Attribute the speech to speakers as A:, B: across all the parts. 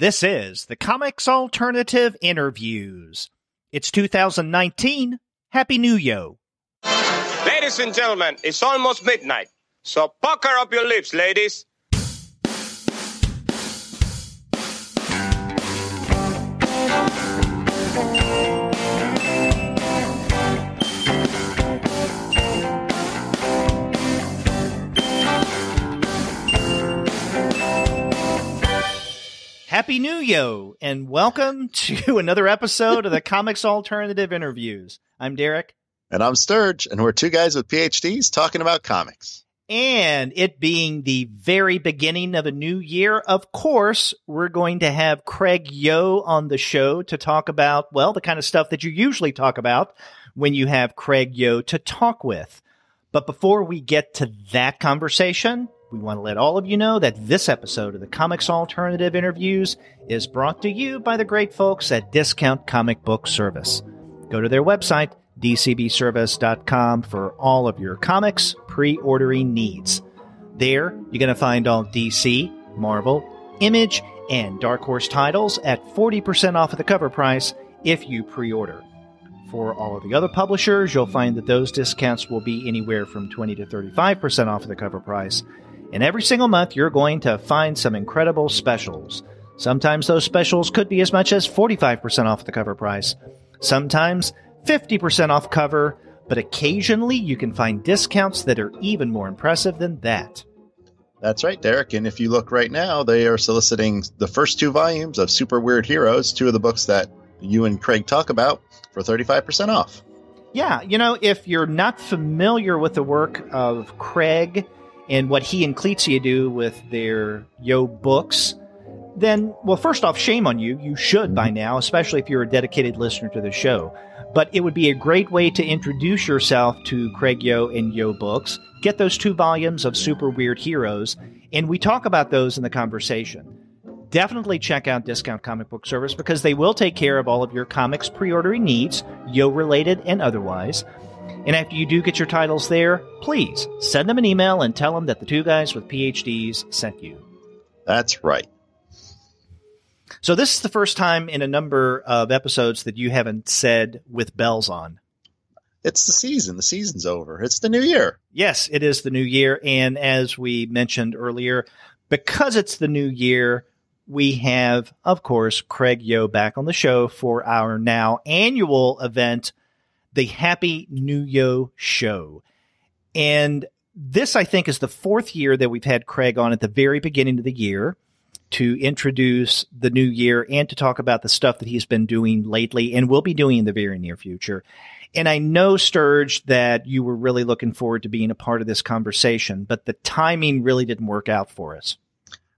A: This is the Comics Alternative Interviews. It's 2019. Happy New Yoe.
B: Ladies and gentlemen, it's almost midnight, so pucker up your lips, ladies.
A: Happy New Yoe, and welcome to another episode of the Comics Alternative Interviews. I'm Derek.
C: And I'm Sturge, and we're two guys with PhDs talking about comics.
A: And it being the very beginning of a new year, of course, we're going to have Craig Yoe on the show to talk about, well, the kind of stuff that you usually talk about when you have Craig Yoe to talk with. But before we get to that conversation, we want to let all of you know that this episode of the Comics Alternative Interviews is brought to you by the great folks at Discount Comic Book Service. Go to their website, dcbservice.com, for all of your comics pre-ordering needs. There, you're going to find all DC, Marvel, Image, and Dark Horse titles at 40% off of the cover price if you pre-order. For all of the other publishers, you'll find that those discounts will be anywhere from 20 to 35% off of the cover price. And every single month, you're going to find some incredible specials. Sometimes those specials could be as much as 45% off the cover price. Sometimes 50% off cover, but occasionally you can find discounts that are even more impressive than that.
C: That's right, Derek. And if you look right now, they are soliciting the first two volumes of Super Weird Heroes, two of the books that you and Craig talk about, for 35% off.
A: Yeah, you know, if you're not familiar with the work of Craig and what he and Clizia do with their Yoe Books, then, well, first off, shame on you. You should by now, especially if you're a dedicated listener to the show. But it would be a great way to introduce yourself to Craig Yoe and Yoe Books. Get those two volumes of Super Weird Heroes, and we talk about those in the conversation. Definitely check out Discount Comic Book Service because they will take care of all of your comics pre-ordering needs, Yoe-related and otherwise. And after you do get your titles there, please send them an email and tell them that the two guys with PhDs sent you.
C: That's right.
A: So this is the first time in a number of episodes that you haven't said "with bells on."
C: It's the season. The season's over. It's the new year.
A: Yes, it is the new year. And as we mentioned earlier, because it's the new year, we have, of course, Craig Yoe back on the show for our now annual event, the Happy New Yoe Show. And this, I think, is the fourth year that we've had Craig on at the very beginning of the year to introduce the new year and to talk about the stuff that he's been doing lately and will be doing in the very near future. And I know, Sturge, that you were really looking forward to being a part of this conversation, but the timing really didn't work out for us.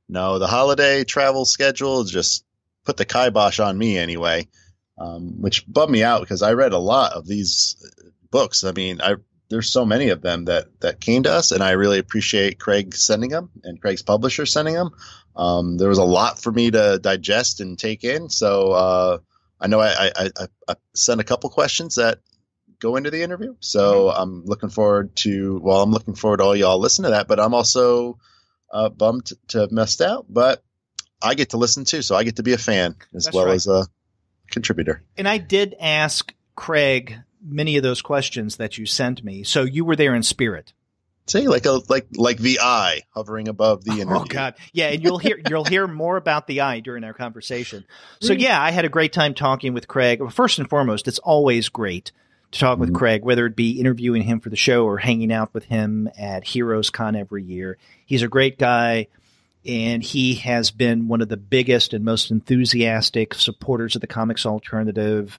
C: No, the holiday travel schedule just put the kibosh on me anyway, which bummed me out because I read a lot of these books. I mean, there's so many of them that came to us, and I really appreciate Craig sending them and Craig's publisher sending them. There was a lot for me to digest and take in. So I know I sent a couple questions that go into the interview. So I'm looking forward to all y'all listen to that, but I'm also bummed to have missed out, but I get to listen too. So I get to be a fan as well as a contributor. And
A: I did ask Craig many of those questions that you sent me. So you were there in spirit.
C: See, like the eye hovering above the interview.
A: Oh God. Yeah. And you'll hear more about the eye during our conversation. So yeah, I had a great time talking with Craig. Well, first and foremost, it's always great to talk with Craig, whether it be interviewing him for the show or hanging out with him at HeroesCon every year. He's a great guy, and he has been one of the biggest and most enthusiastic supporters of the Comics Alternative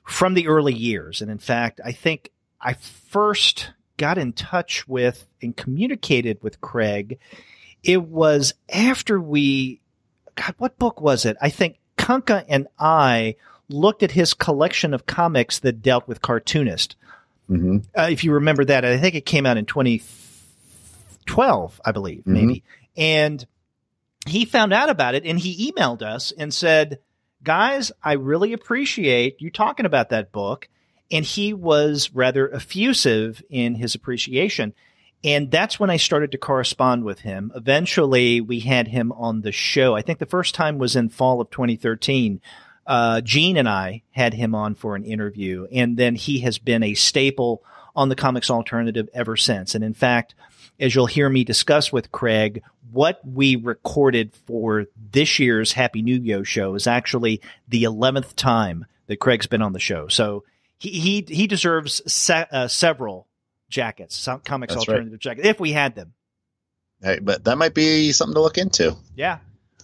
A: from the early years. And in fact, I think I first got in touch with and communicated with Craig. It was after what book was it? I think Kanka and I looked at his collection of comics that dealt with cartoonists. Mm-hmm. If you remember that, I think it came out in 2012, I believe, maybe. And he found out about it and he emailed us and said, guys, I really appreciate you talking about that book. And he was rather effusive in his appreciation. And that's when I started to correspond with him. Eventually, we had him on the show. I think the first time was in fall of 2013. Gene and I had him on for an interview, and then he has been a staple on the Comics Alternative ever since. And in fact, as you'll hear me discuss with Craig, what we recorded for this year's Happy New Yoe show is actually the 11th time that Craig's been on the show. So he deserves several jackets, some Comics
C: That's
A: Alternative jackets, if we had them.
C: Hey, but that might be something to look into.
A: Yeah.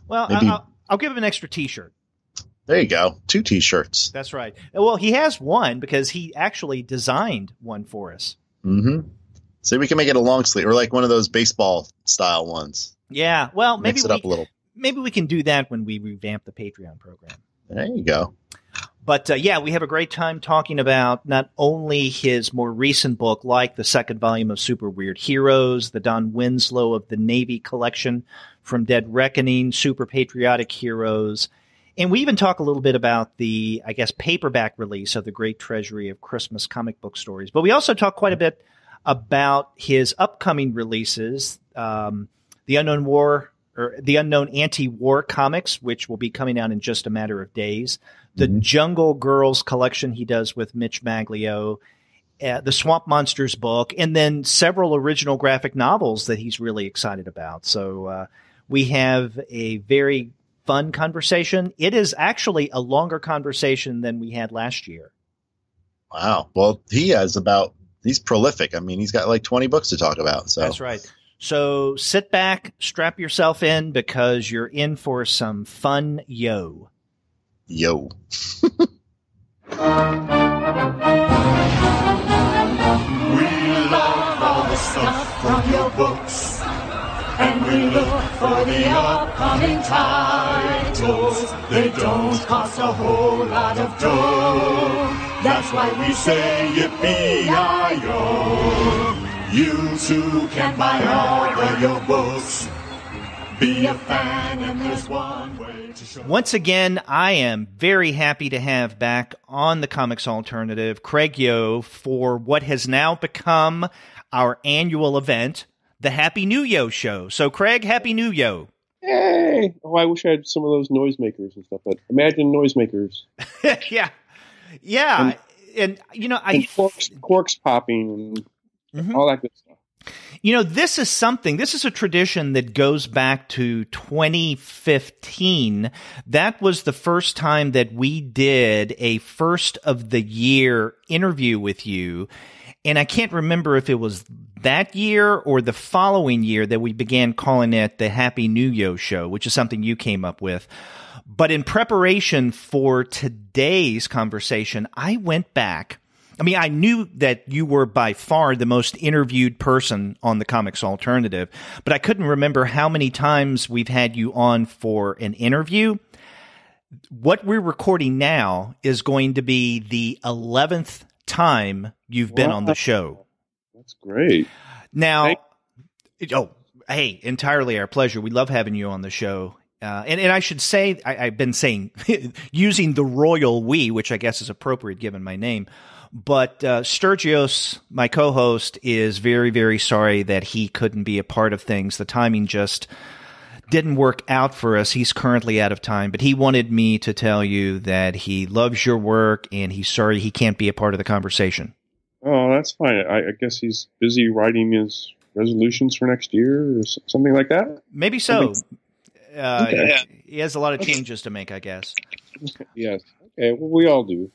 A: Well,
C: Maybe.
A: I'll give him an extra T-shirt.
C: There you go. 2 T-shirts.
A: That's right. Well, he has one because he actually designed one for us.
C: Mm-hmm. So we can make it a long sleeve or like one of those baseball style ones.
A: Yeah. Well, maybe
C: Mix it up a little.
A: Maybe we can do that when we revamp the Patreon program.
C: There you go.
A: But yeah, we have a great time talking about not only his more recent book, like the second volume of Super Weird Heroes, the Don Winslow of the Navy collection from Dead Reckoning, Super Patriotic Heroes. And we even talk a little bit about the, I guess, paperback release of the Great Treasury of Christmas comic book stories. But we also talk quite a bit about his upcoming releases, the Unknown War, or the Unknown Anti-War comics, which will be coming out in just a matter of days. The Jungle Girls collection he does with Mitch Maglio, the Swamp Monsters book, and then several original graphic novels that he's really excited about. So we have a very fun conversation. It is actually a longer conversation than we had last year.
C: Wow. Well, he's prolific. I mean, he's got like 20 books to talk about. So
A: that's right. So sit back, strap yourself in, because you're in for some fun Yoe.
C: Yo.
D: We love all the stuff from your books, and we look for the upcoming titles. They don't cost a whole lot of dough. That's why we say yippee-yi-yo. You too can buy all of your books. Be a fan, and there's one way to show.
A: Once again, I am very happy to have back on the Comics Alternative Craig Yoe for what has now become our annual event, the Happy New Yoe show. So, Craig, Happy New Yoe.
E: Hey! Oh, I wish I had some of those noisemakers and stuff. But imagine noisemakers.
A: Yeah. And you know,
E: and corks popping and all that good stuff.
A: You know, this is a tradition that goes back to 2015. That was the first time that we did a first of the year interview with you. And I can't remember if it was that year or the following year that we began calling it the Happy New Yoe show, which is something you came up with. But in preparation for today's conversation, I went back. I mean, I knew that you were by far the most interviewed person on the Comics Alternative, but I couldn't remember how many times we've had you on for an interview. What we're recording now is going to be the 11th time you've been on the show.
E: That's great.
A: Now, hey, entirely our pleasure. We love having you on the show. And I should say, I've been saying, using the royal we, which I guess is appropriate given my name. But Sturgios, my co-host, is very, very sorry that he couldn't be a part of things. The timing just didn't work out for us. He's currently out of time, but he wanted me to tell you that he loves your work and he's sorry he can't be a part of the conversation.
E: Oh, that's fine. I guess he's busy writing his resolutions for next year or something like that.
A: Maybe so.
E: Okay.
A: He has a lot of changes to make, I guess.
E: Yes. Okay. Well, we all do.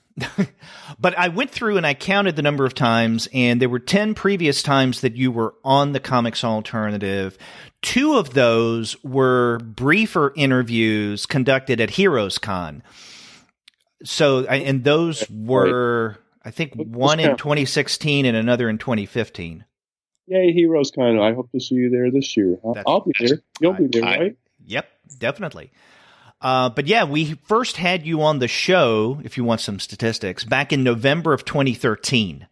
A: But I went through and I counted the number of times, and there were 10 previous times that you were on the Comics Alternative. 2 of those were briefer interviews conducted at HeroesCon. So, and those were, I think, one in 2016 and another in 2015.
E: Yay, HeroesCon. I hope to see you there this year. I'll be there. You'll be there, right?
A: Yep, definitely. But yeah, we first had you on the show, if you want some statistics, back in November of 2013.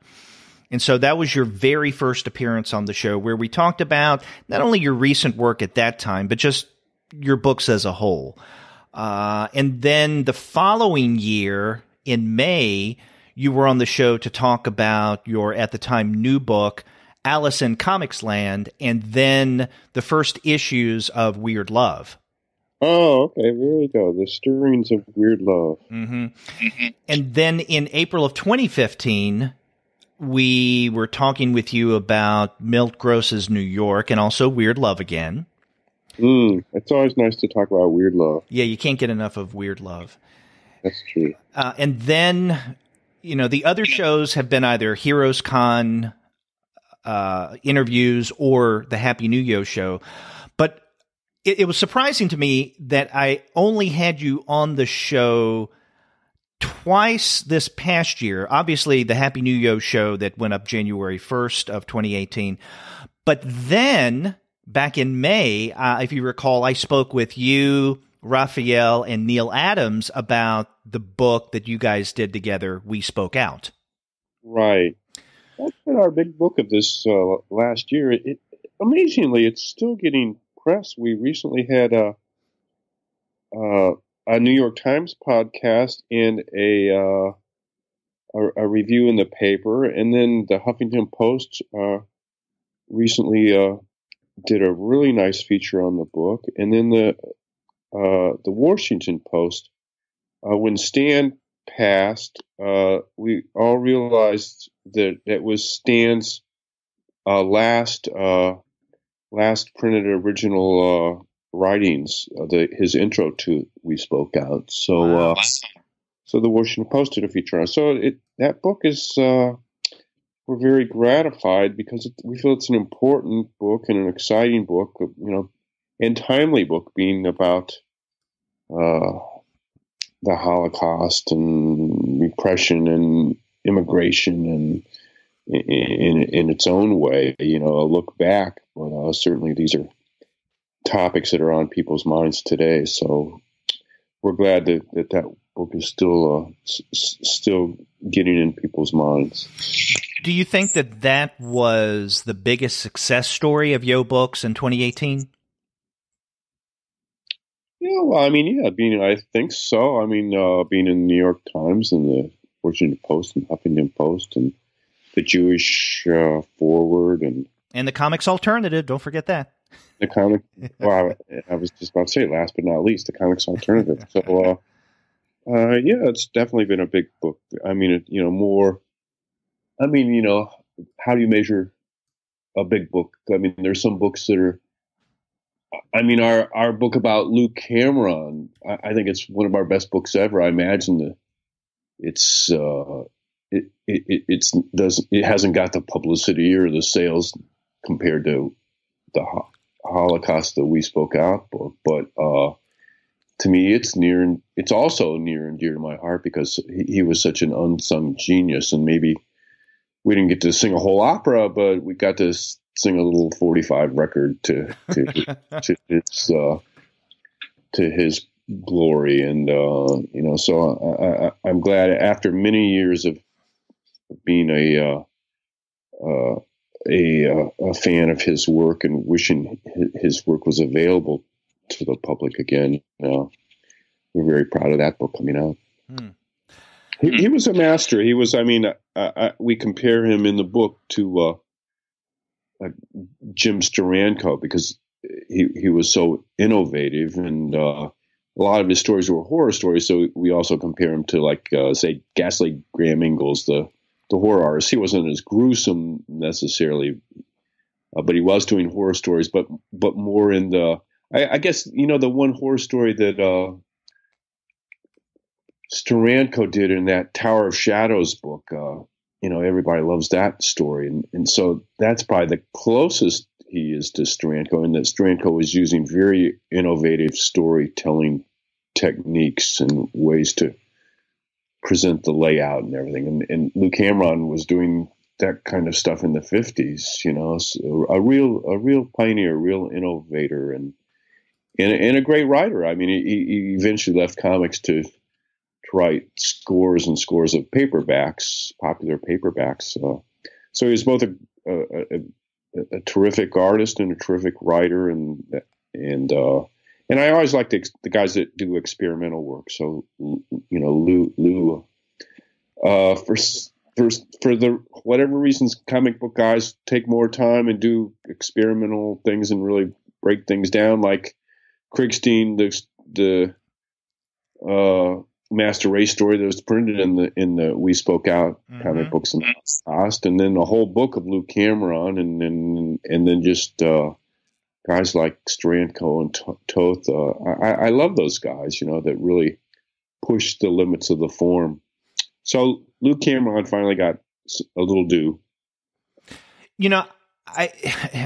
A: And so that was your very first appearance on the show, where we talked about not only your recent work at that time, but just your books as a whole. And then the following year, in May, you were on the show to talk about your, at the time, new book, Alice in Comics Land, and then the first issues of Weird Love.
E: Oh, okay. There you go. The Stirrings of Weird Love.
A: Mm-hmm. Mm-hmm. And then in April of 2015, we were talking with you about Milt Gross's New York and also Weird Love again.
E: It's always nice to talk about Weird Love.
A: Yeah, you can't get enough of Weird Love.
E: That's true.
A: And then, the other shows have been either HeroesCon interviews or the Happy New Yoe show. But it was surprising to me that I only had you on the show twice this past year. Obviously, the Happy New Yoe show that went up January 1st of 2018. But then, back in May, if you recall, I spoke with you, Raphael, and Neil Adams about the book that you guys did together, We Spoke Out.
E: Right. That's been our big book of this last year. Amazingly, it's still getting press. We recently had a New York Times podcast and a review in the paper, and then the Huffington Post recently did a really nice feature on the book, and then the Washington Post. When Stan passed, we all realized that it was Stan's last printed original writings, his intro to We Spoke Out. So, so the Washington Post did a feature on it. So that book is, we're very gratified because we feel it's an important book and an exciting book, and timely book, being about the Holocaust and repression and immigration, and in its own way, a look back. But certainly these are topics that are on people's minds today. So we're glad that book is still getting in people's minds.
A: Do you think that was the biggest success story of Yoe Books in 2018?
E: Yeah, well, I think so. Being in the New York Times and the Washington Post and Huffington Post and the Jewish Forward and
A: the Comics Alternative, don't forget that.
E: The comic. Well, I was just about to say, last but not least, the Comics Alternative. So, yeah, it's definitely been a big book. More. How do you measure a big book? There's some books that are. Our book about Luke Cameron, I think it's one of our best books ever. I imagine it hasn't got the publicity or the sales compared to the Holocaust that We Spoke Out book, but to me, it's also near and dear to my heart because he was such an unsung genius, and maybe we didn't get to sing a whole opera, but we got to sing a little 45 record to his glory, and so I'm glad after many years of being a fan of his work and wishing his work was available to the public again. We're very proud of that book coming out. He was a master. He was. We compare him in the book to Jim Steranko because he was so innovative, and a lot of his stories were horror stories. So we also compare him to, say, Ghastly Graham Ingalls, the horror artist. He wasn't as gruesome necessarily, but he was doing horror stories, but more in the. I guess the one horror story that Steranko did in that Tower of Shadows book. Everybody loves that story. And so that's probably the closest he is to Steranko, and that Steranko was using very innovative storytelling techniques and ways to present the layout and everything. And Luke Cameron was doing that kind of stuff in the 50s, so a real pioneer, a real innovator, and a great writer. He eventually left comics to write scores and scores of paperbacks, popular paperbacks. So he was both a terrific artist and a terrific writer, and I always like the guys that do experimental work. So Lou, for the whatever reasons, comic book guys take more time and do experimental things and really break things down. Like Kriegstein, the Master Race story that was printed in the We Spoke Out comic books in Holocaust, and then a whole book of Lou Cameron, and then just guys like Stranko and Toth. I love those guys, that really push the limits of the form. So Lou Cameron finally got a little due.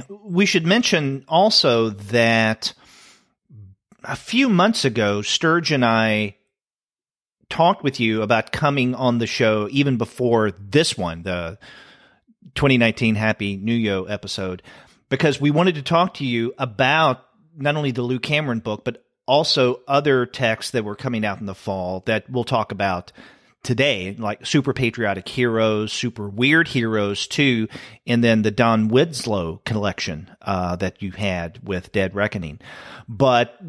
A: We should mention also that a few months ago, Sturge and I talked with you about coming on the show even before this one, the 2019 Happy New Yoe episode, because we wanted to talk to you about not only the Lou Cameron book, but also other texts that were coming out in the fall that we'll talk about today, like Super Patriotic Heroes, Super Weird Heroes 2, and then the Don Winslow collection that you had with Dead Reckoning. But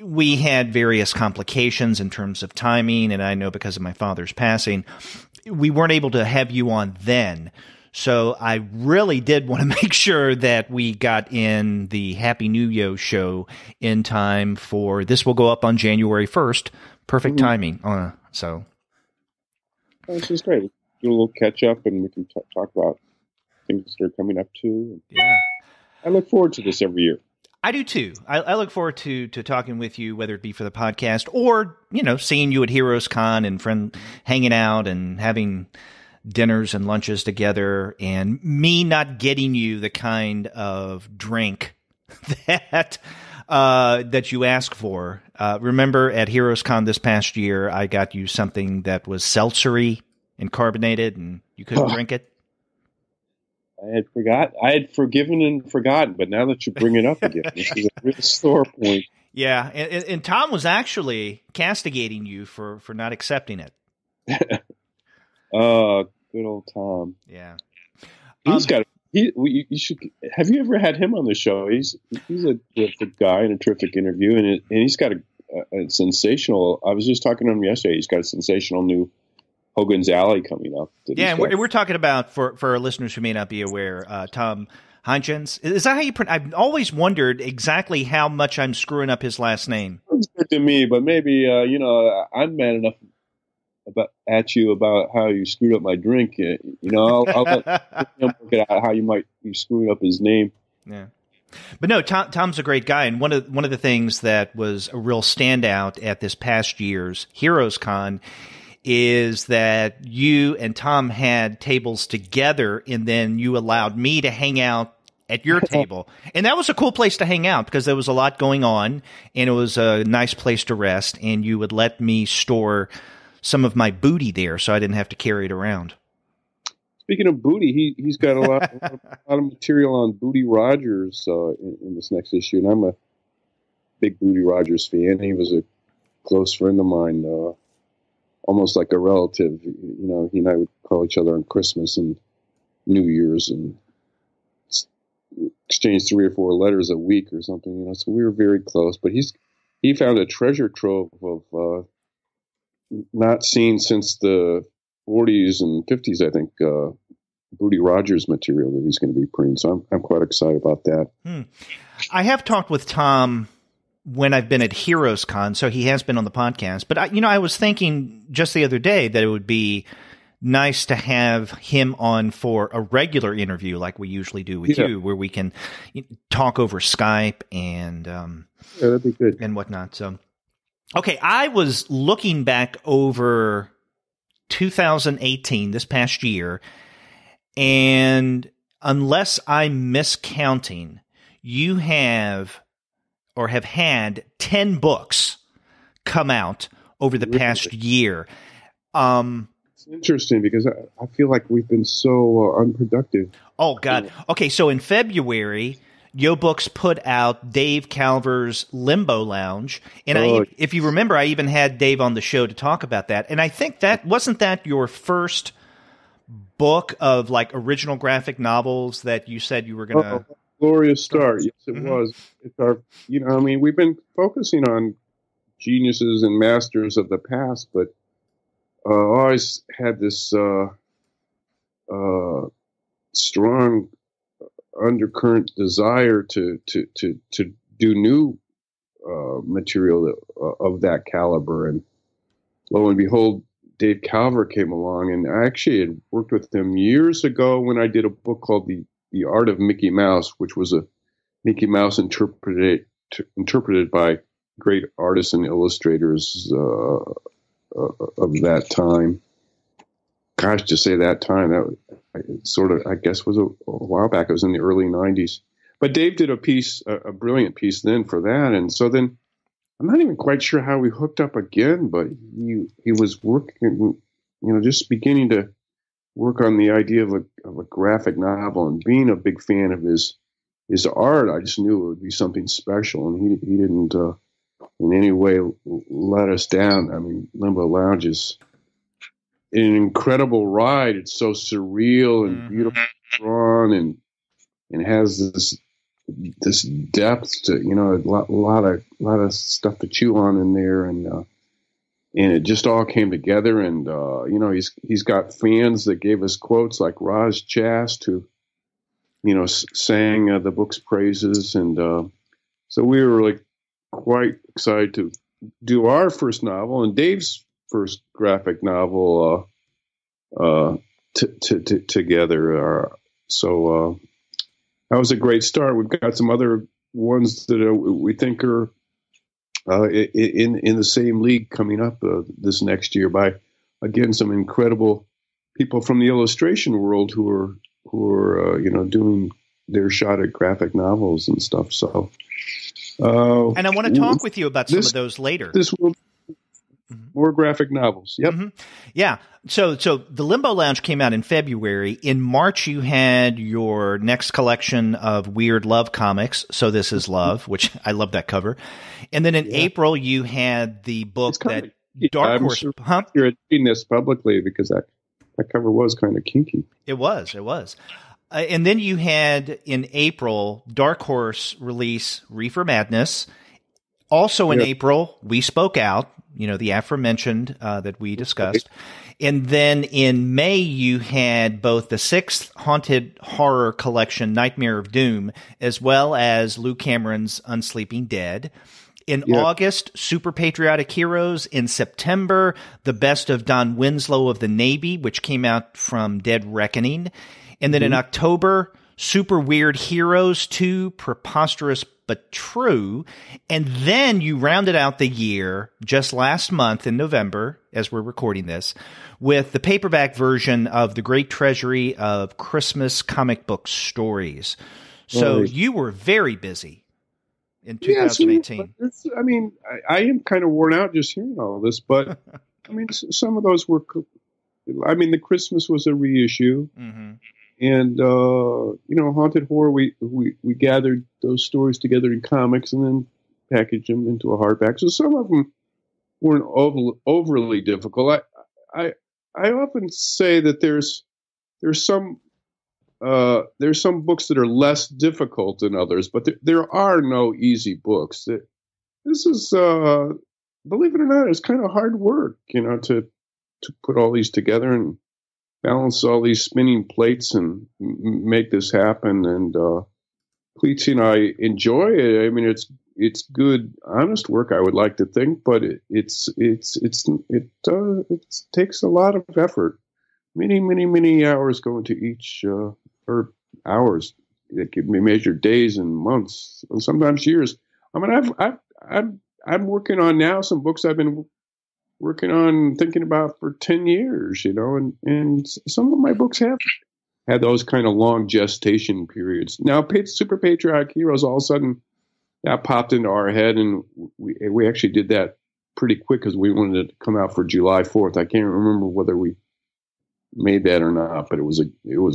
A: we had various complications in terms of timing, and I know because of my father's passing, we weren't able to have you on then. So I really did want to make sure that we got in the Happy New Yoe show in time for this. Will go up on January 1st. Perfect timing. So
E: this is great. Do a little catch up, and we can talk about things that are coming up too.
A: Yeah,
E: I look forward to this every year.
A: I do too. I look forward to talking with you, whether it be for the podcast or, seeing you at HeroesCon and hanging out and having dinners and lunches together, and me not getting you the kind of drink that you ask for. Remember at HeroesCon this past year, I got you something that was seltzery and carbonated, and you couldn't drink it.
E: I had forgiven and forgotten, but now that you bring it up again, this is a real sore point.
A: Yeah, and Tom was actually castigating you for not accepting it.
E: Good old Tom.
A: Yeah,
E: he's got. You should. Have you ever had him on the show? He's a terrific guy and a terrific interview, and he's got a sensational. I was just talking to him yesterday. He's got a sensational new Hogan's Alley coming up.
A: Yeah, and we're talking about, for our listeners who may not be aware, Tom Heinjens. Is that how you pronounce? I've always wondered exactly how much I'm screwing up his last name.
E: It's good to me, but maybe I'm mad enough at you about how you screwed up my drink. I'll let him work it out how you might be screwing up his name.
A: Yeah. But no, Tom's a great guy, and one of the things that was a real standout at this past year's HeroesCon is that you and Tom had tables together, and then you allowed me to hang out at your table. And that was a cool place to hang out because there was a lot going on, and it was a nice place to rest, and you would let me store some of my booty there so I didn't have to carry it around.
E: Speaking of booty, he's got a lot of material on Booty Rogers in this next issue, and I'm a big Booty Rogers fan. He was a close friend of mine, almost like a relative. He and I would call each other on Christmas and New Year's and exchange 3 or 4 letters a week or something. So we were very close. But he found a treasure trove of not seen since the 40s and 50s, I think, Booty Rogers material that he's going to be printing. So I'm quite excited about that.
A: I have talked with Tom when I've been at HeroesCon, so he has been on the podcast. But I was thinking just the other day that it would be nice to have him on for a regular interview like we usually do with you, where we can talk over Skype and
E: that'd be good
A: and whatnot. So, okay, I was looking back over 2018, this past year, and unless I'm miscounting, you have had 10 books come out over the past year.
E: It's interesting because I feel like we've been so unproductive.
A: Oh, God. Okay, so in February, Yoe Books put out Dave Calver's Limbo Lounge. And if you remember, I even had Dave on the show to talk about that. And I think wasn't that your first book of like original graphic novels that you said you were going to...
E: Glorious start. Yes, it was. It's our, we've been focusing on geniuses and masters of the past, but always had this strong undercurrent desire to do new material of that caliber. And lo and behold, Dave Calver came along, and I actually had worked with him years ago when I did a book called The Art of Mickey Mouse, which was a Mickey Mouse interpreted by great artists and illustrators of that time. Gosh, to say that time, I guess was a while back. It was in the early 90s. But Dave did a brilliant piece then for that. And so then I'm not even quite sure how we hooked up again, but he was working, just beginning to work on the idea of a graphic novel. And being a big fan of his art, I just knew it would be something special. And he didn't in any way let us down. I mean, Limbo Lounge is an incredible ride. It's so surreal and beautifully drawn, and has this depth to, a lot of stuff to chew on in there, and it just all came together. And he's got fans that gave us quotes like Roz Chast, who sang the book's praises, and so we were really quite excited to do our first novel and Dave's first graphic novel together. So that was a great start. We've got some other ones that we think are in the same league coming up this next year by, again, some incredible people from the illustration world who are doing their shot at graphic novels and stuff. So,
A: and I want to talk with you about some of those later.
E: This will more graphic novels. Yep. Mm-hmm.
A: Yeah. So the Limbo Lounge came out in February. In March, you had your next collection of Weird Love comics. So This Is Love, which I love that cover. And then in April, you had the book that Dark Horse.
E: Sure you're reading this publicly because that cover was kind of kinky.
A: It was. And then you had in April, Dark Horse release Reefer Madness. Also in April, We Spoke Out, the aforementioned that we discussed. And then in May, you had both the 6th Haunted Horror Collection, Nightmare of Doom, as well as Lou Cameron's Unsleeping Dead. In August, Super Patriotic Heroes. In September, The Best of Don Winslow of the Navy, which came out from Dead Reckoning. And then in October, Super Weird Heroes 2, Preposterous but True. And then you rounded out the year just last month in November, as we're recording this, with the paperback version of The Great Treasury of Christmas Comic Book Stories. So you were very busy in 2018.
E: I am kind of worn out just hearing all this, but some of those were, the Christmas was a reissue. Mm-hmm. And, Haunted Horror, we gathered those stories together in comics and then packaged them into a hardback. So some of them weren't overly difficult. I often say that there's some books that are less difficult than others, but there are no easy books. This is, believe it or not, it's kind of hard work, to put all these together and balance all these spinning plates and make this happen. And Clizia and I enjoy it. It's good, honest work, I would like to think, but it takes a lot of effort. Many hours go into each, or hours. It can be measured days and months, and sometimes years. I'm working on now some books I've been working on, thinking about for 10 years, and some of my books have had those kind of long gestation periods. Now, Super Patriotic Heroes, all of a sudden, that popped into our head, and we actually did that pretty quick because we wanted it to come out for July 4th. I can't remember whether we made that or not, but it was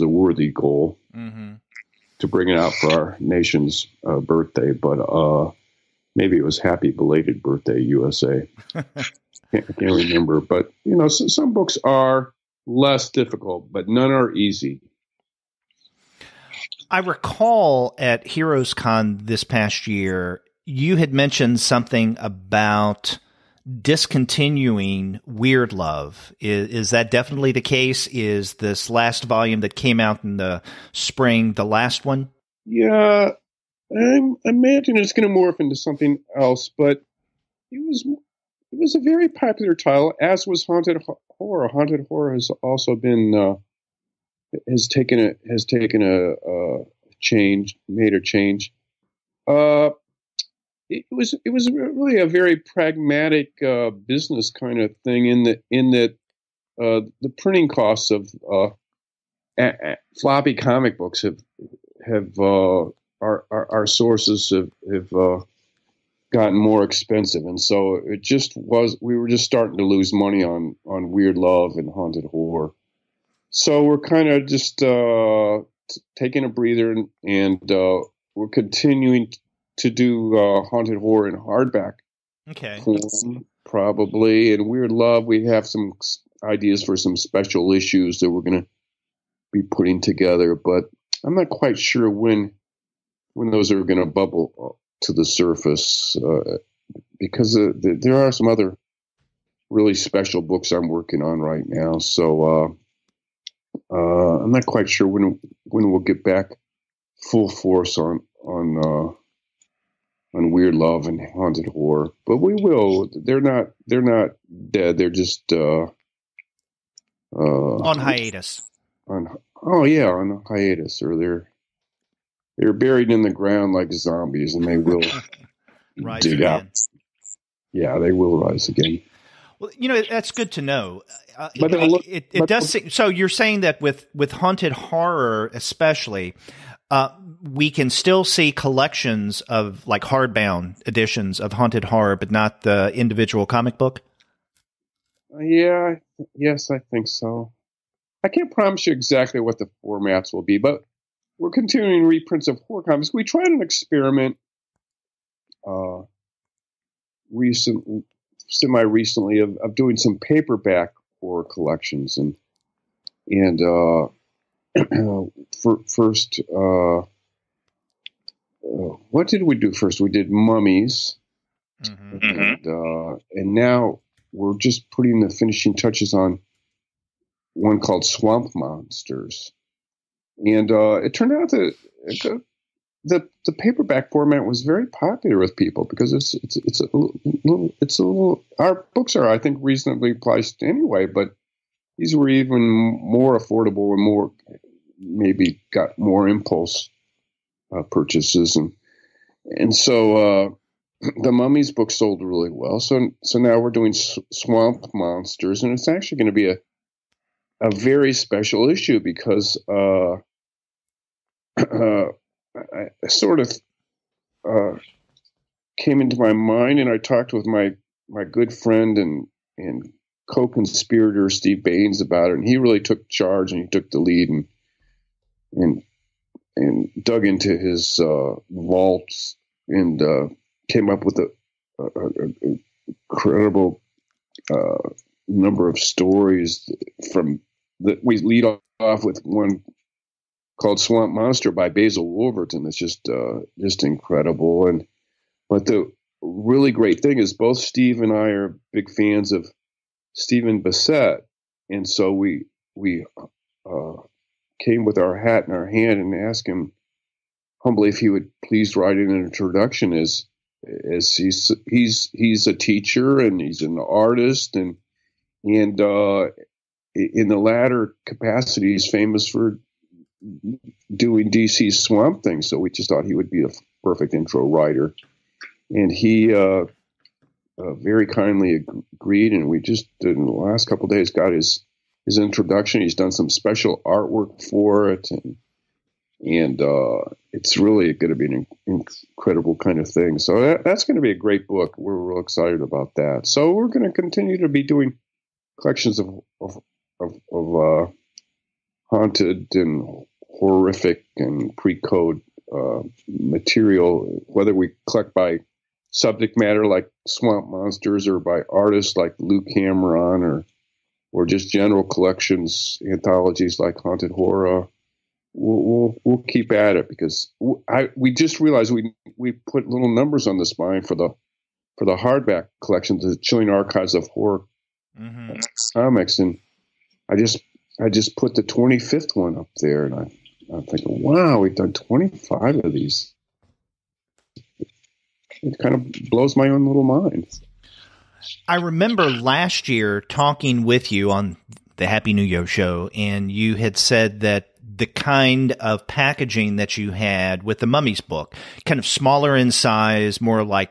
E: a worthy goal to bring it out for our nation's birthday. But maybe it was Happy Belated Birthday, USA. I can't remember, but some books are less difficult, but none are easy.
A: I recall at HeroesCon this past year, you had mentioned something about discontinuing Weird Love. Is that definitely the case? Is this last volume that came out in the spring the last one?
E: Yeah, I imagine it's going to morph into something else, but it was a very popular title, as was Haunted Horror. Haunted Horror has also been has taken a change, made a change. It was really a very pragmatic business kind of thing in that the printing costs of floppy comic books have our sources have gotten more expensive, and so we were just starting to lose money on Weird Love and Haunted Horror. So we're kind of just taking a breather, and we're continuing to do Haunted Horror in hardback form, probably. And Weird Love, we have some ideas for some special issues that we're going to be putting together, but I'm not quite sure when those are going to bubble to the surface, because there are some other really special books I'm working on right now. So I'm not quite sure when we'll get back full force on Weird Love and Haunted Horror, but we will. They're not dead. They're just
A: on hiatus.
E: On hiatus, or they're buried in the ground like zombies, and they will dig
A: again.
E: out. Yeah, they will rise again.
A: Well, that's good to know.
E: But
A: it does seem, so you're saying that with Haunted Horror especially, we can still see collections of like hardbound editions of Haunted Horror, but not the individual comic book?
E: Yes, I think so. I can't promise you exactly what the formats will be, but we're continuing reprints of horror comics. We tried an experiment semi-recently of doing some paperback horror collections, and first, what did we do first? We did mummies, and now we're just putting the finishing touches on one called Swamp Monsters, and it turned out that the paperback format was very popular with people because it's a little. Our books are, I think, reasonably priced anyway, but these were even more affordable and more, maybe got more impulse purchases, and so the Mummies book sold really well. So now we're doing Swamp Monsters, and it's actually going to be a very special issue because I sort of came into my mind, and I talked with my good friend and co-conspirator Steve Baines about it, and he really took charge, and he took the lead and dug into his vaults and came up with a incredible number of stories from that. We lead off with one called Swamp Monster by Basil Wolverton. It's just incredible. But the really great thing is both Steve and I are big fans of Stephen Bissett, and so we came with our hat in our hand and asked him humbly if he would please write an introduction, as he's a teacher and he's an artist, and in the latter capacity he's famous for doing DC's Swamp Thing. So we just thought he would be a perfect intro writer, and he very kindly agreed, and we just in the last couple of days got his introduction. He's done some special artwork for it, and it's really going to be an incredible kind of thing. So that's going to be a great book. We're real excited about that. So we're going to continue to be doing collections of haunted and horrific and pre-code material, whether we collect by subject matter like Swamp Monsters, or by artists like Lou Cameron, or just general collections, anthologies like Haunted Horror. We'll keep at it, because we just realized we put little numbers on the spine for the for the hardback collection, the Chilling Archives of Horror Comics, and I just put the 25th one up there, and I'm thinking, wow, we've done 25 of these. It kind of blows my own little mind.
A: I remember last year talking with you on the Happy New Yoe show, and you had said that the kind of packaging that you had with the Mummies book, kind of smaller in size, more like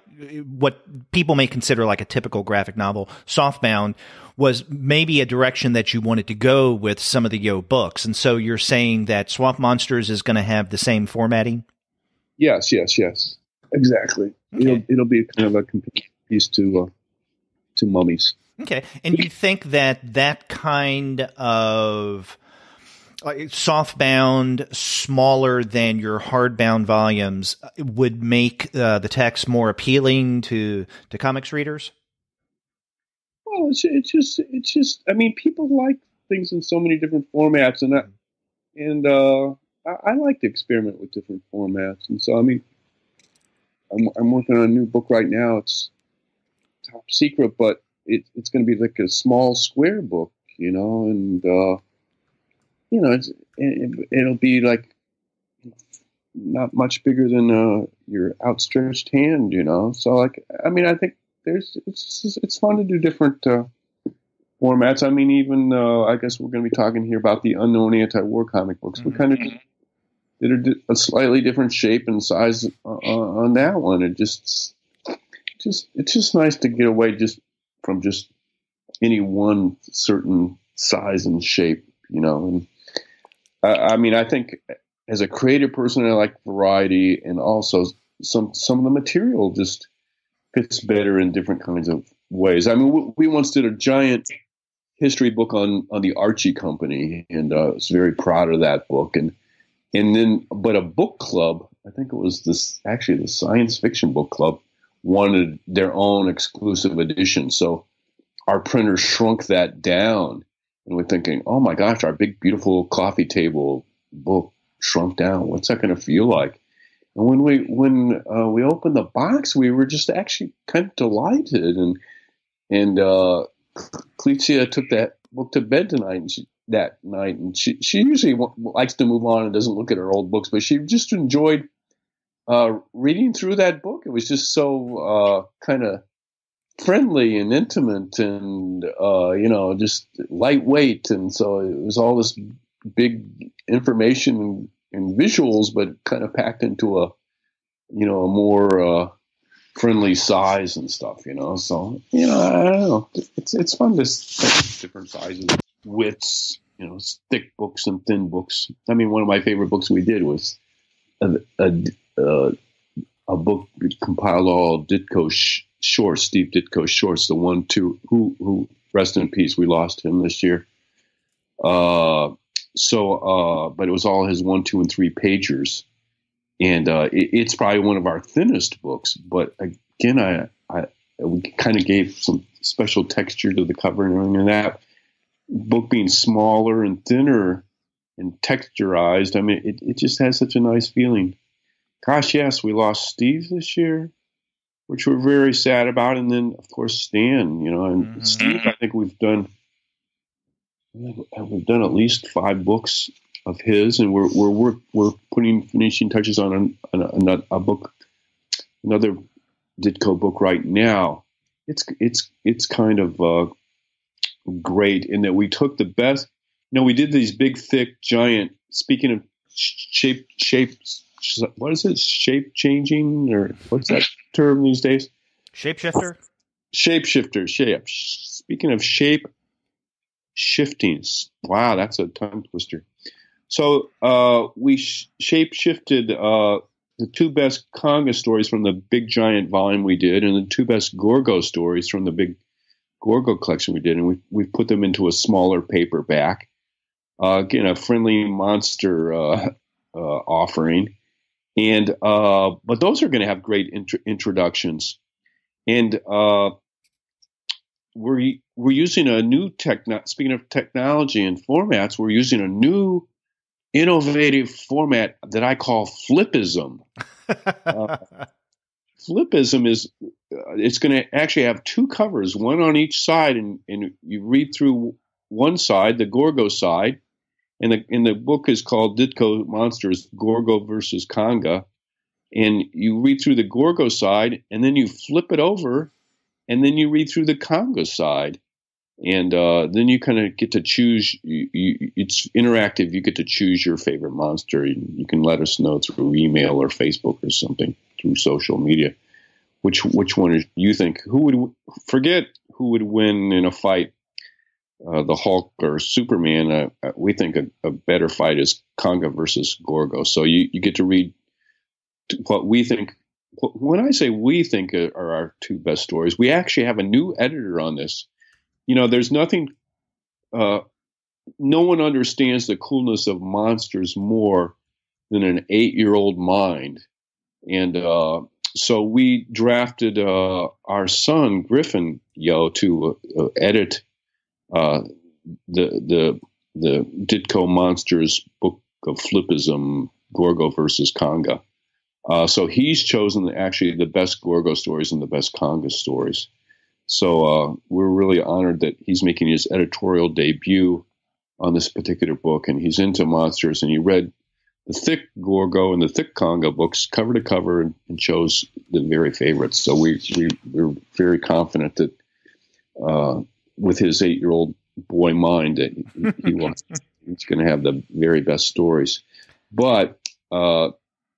A: what people may consider like a typical graphic novel, softbound, was maybe a direction that you wanted to go with some of the Yoe books. And so you're saying that Swamp Monsters is going to have the same formatting?
E: Yes. Exactly. Okay. It'll be kind of a complete piece to Mummies.
A: Okay. And you think that kind of softbound, smaller than your hardbound volumes would make the text more appealing to comics readers?
E: Well, it's just. I mean, people like things in so many different formats, and I like to experiment with different formats. And so, I mean, I'm working on a new book right now. It's top secret, but it's going to be like a small square book, and it'll be like not much bigger than your outstretched hand, So, like, I mean, I think it's fun to do different formats. I mean, even I guess we're going to be talking here about the Unknown Anti-War comic books. We kind of did a slightly different shape and size on that one. It's just nice to get away from any one certain size and shape, And I mean, I think as a creative person, I like variety, and also some of the material just fits better in different kinds of ways. I mean, we once did a giant history book on the Archie Company, and I was very proud of that book. But a book club, I think it was the Science Fiction Book Club, wanted their own exclusive edition. So our printer shrunk that down, and we're thinking, oh my gosh, our big, beautiful coffee table book shrunk down. What's that going to feel like? And when we opened the box, we were just actually kind of delighted. And Clizia took that book to bed that night, and she usually likes to move on and doesn't look at her old books, but she just enjoyed reading through that book. It was just so kind of friendly and intimate, and just lightweight, and so it was all this big information and visuals, but kind of packed into a more friendly size and stuff, So I don't know. It's fun to see different sizes, widths, thick books and thin books. I mean, one of my favorite books we did was a book compiled all Ditko shorts, Steve Ditko shorts, the one who rest in peace. We lost him this year. But it was all his 1, 2, and 3 pagers, and it's probably one of our thinnest books. But again, we kind of gave some special texture to the cover and everything, and that book being smaller and thinner and texturized. I mean, it just has such a nice feeling. Gosh, yes, we lost Steve this year, which we're very sad about, and then of course Stan. And Steve, I think we've done at least 5 books of his, and we're putting finishing touches on a book, another Ditko book right now. It's kind of great in that we took the best. We did these big, thick, giant. Speaking of shapes, what is it? Shape changing, or what's that term these days?
A: Shapeshifter.
E: Speaking of shape shifting, wow, that's a tongue twister. So we shape shifted the 2 best Conga stories from the big giant volume we did, and the 2 best Gorgo stories from the big Gorgo collection we did, and we put them into a smaller paperback. Again, a friendly monster offering, and but those are going to have great introductions, and we're using a new speaking of technology and formats, we're using a new innovative format that I call Flipism. Flipism it's going to actually have two covers, one on each side, and you read through one side, the Gorgo side, and the book is called Ditko Monsters, Gorgo versus Conga, and you read through the Gorgo side, and then you flip it over, and then you read through the Conga side, and then you kind of get to choose. It's interactive. You get to choose your favorite monster. You can let us know through email or Facebook or something, through social media. Which one you think? Who would win in a fight? The Hulk or Superman? We think a better fight is Conga versus Gorgo. So you get to read what we think. When I say we think are our two best stories, we actually have a new editor on this. There's nothing. No one understands the coolness of monsters more than an 8-year-old mind, and so we drafted our son Griffin Yoe to edit the Ditko Monsters book of flippism, Gorgo versus Conga. So he's chosen actually the best Gorgo stories and the best Conga stories. So we're really honored that he's making his editorial debut on this particular book, and he's into monsters, and he read the thick Gorgo and the thick Conga books cover to cover and chose the very favorites. So we're very confident that with his 8-year-old boy mind that he's going to have the very best stories. But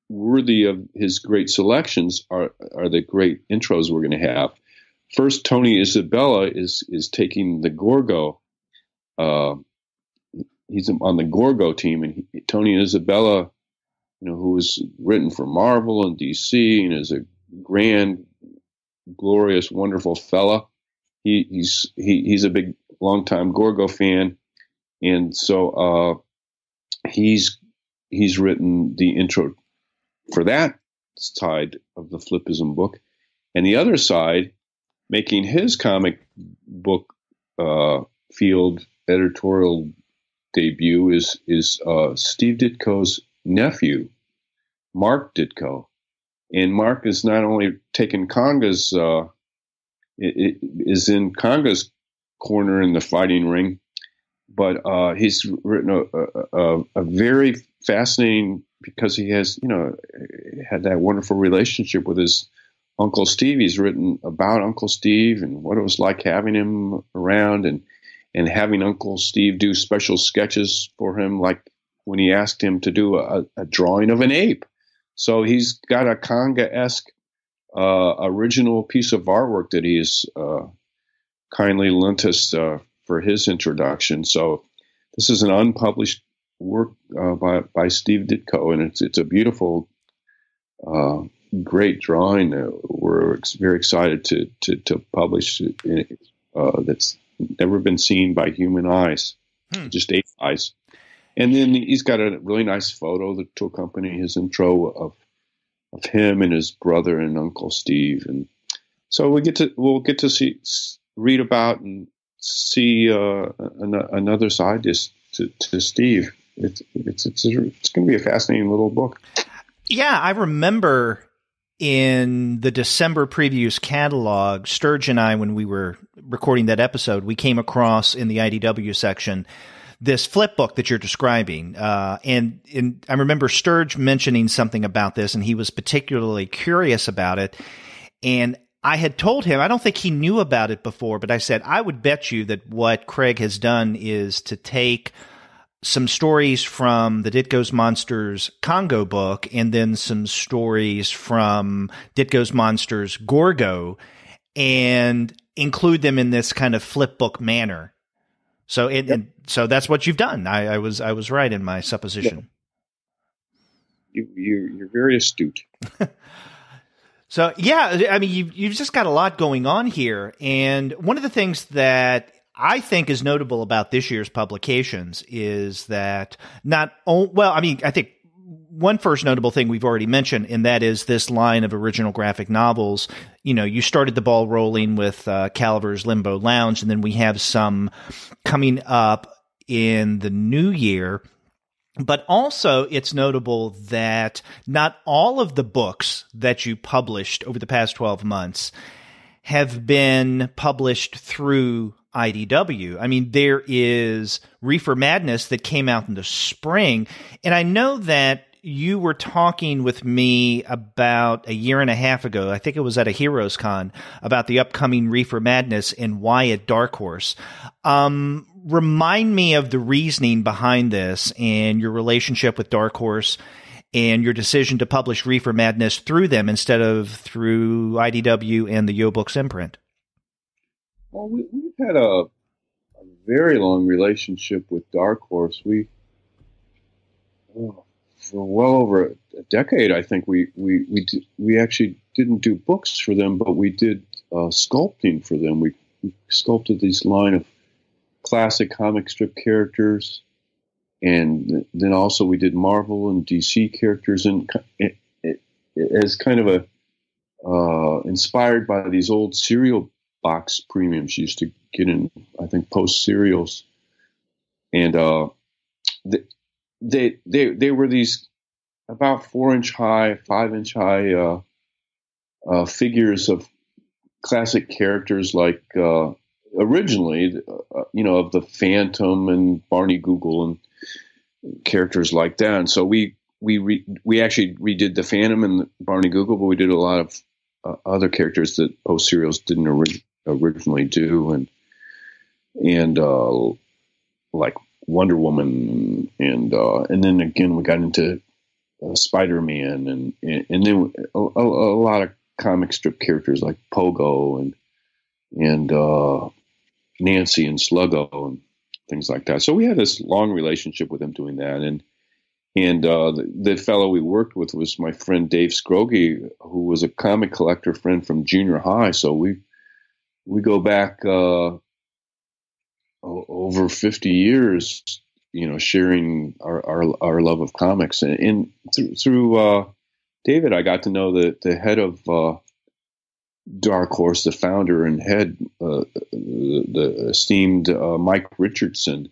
E: worthy of his great selections are the great intros we're going to have. First, Tony Isabella is taking the Gorgo. He's on the Gorgo team, and Tony Isabella, who has written for Marvel and DC and is a grand, glorious, wonderful fella. He's a big, longtime Gorgo fan, and so he's written the intro for that side of the flippism book, and the other side, making his comic book field editorial debut is Steve Ditko's nephew, Mark Ditko. And Mark is not only taken Conga's, is in Conga's corner in the fighting ring, but he's written a very fascinating, because he has, had that wonderful relationship with his Uncle Steve. He's written about Uncle Steve and what it was like having him around, and having Uncle Steve do special sketches for him, like when he asked him to do a drawing of an ape. So he's got a Conga-esque original piece of artwork that he's kindly lent us for his introduction. So this is an unpublished work by Steve Ditko, and it's a beautiful, great drawing. We're very excited to publish it. That's never been seen by human eyes, just ape eyes. And then he's got a really nice photo to accompany his intro of him and his brother and Uncle Steve. And so we'll get to read about and see another side to Steve. It's going to be a fascinating little book.
A: Yeah, I remember in the December previews catalog, Sturge and I, when we were recording that episode, we came across in the IDW section this flip book that you're describing. And I remember Sturge mentioning something about this, and he was particularly curious about it. And I had told him, I don't think he knew about it before, but I said, I would bet you that what Craig has done is to take some stories from the Ditko's Monsters Congo book and then some stories from Ditko's Monsters Gorgo and include them in this kind of flip book manner. So so that's what you've done. I was right in my supposition.
E: You're very astute.
A: So yeah, I mean, you've just got a lot going on here, and one of the things that I think is notable about this year's publications is that I think one first notable thing we've already mentioned, and that is this line of original graphic novels. You started the ball rolling with Caliver's Limbo Lounge, and then we have some coming up in the new year. But also, it's notable that not all of the books that you published over the past 12 months have been published through IDW. I mean, there is Reefer Madness that came out in the spring, and I know that you were talking with me about a year and a half ago, I think it was at a HeroesCon, about the upcoming Reefer Madness and why at Dark Horse. Remind me of the reasoning behind this and your relationship with Dark Horse and your decision to publish Reefer Madness through them instead of through IDW and the Yoe Books imprint.
E: Well, we've had a very long relationship with Dark Horse. For well over a decade, I think we actually didn't do books for them, but we did sculpting for them. We sculpted this line of classic comic strip characters, and then also we did Marvel and DC characters, and as kind of a inspired by these old cereal box premiums you used to get in, I think, Post cereals, and they were these about 4-inch high, 5-inch high figures of classic characters like originally, of the Phantom and Barney Google and characters like that. And so we actually redid the Phantom and Barney Google, but we did a lot of other characters that Post serials didn't originally do, and like Wonder Woman, and then again we got into Spider-Man, and then a lot of comic strip characters like Pogo and Nancy and Sluggo and things like that. So we had this long relationship with him doing that, and the fellow we worked with was my friend Dave Scroggie, who was a comic collector friend from junior high. So we go back over 50 years, sharing our love of comics. And through David, I got to know the head of Dark Horse, the founder and head, the esteemed Mike Richardson.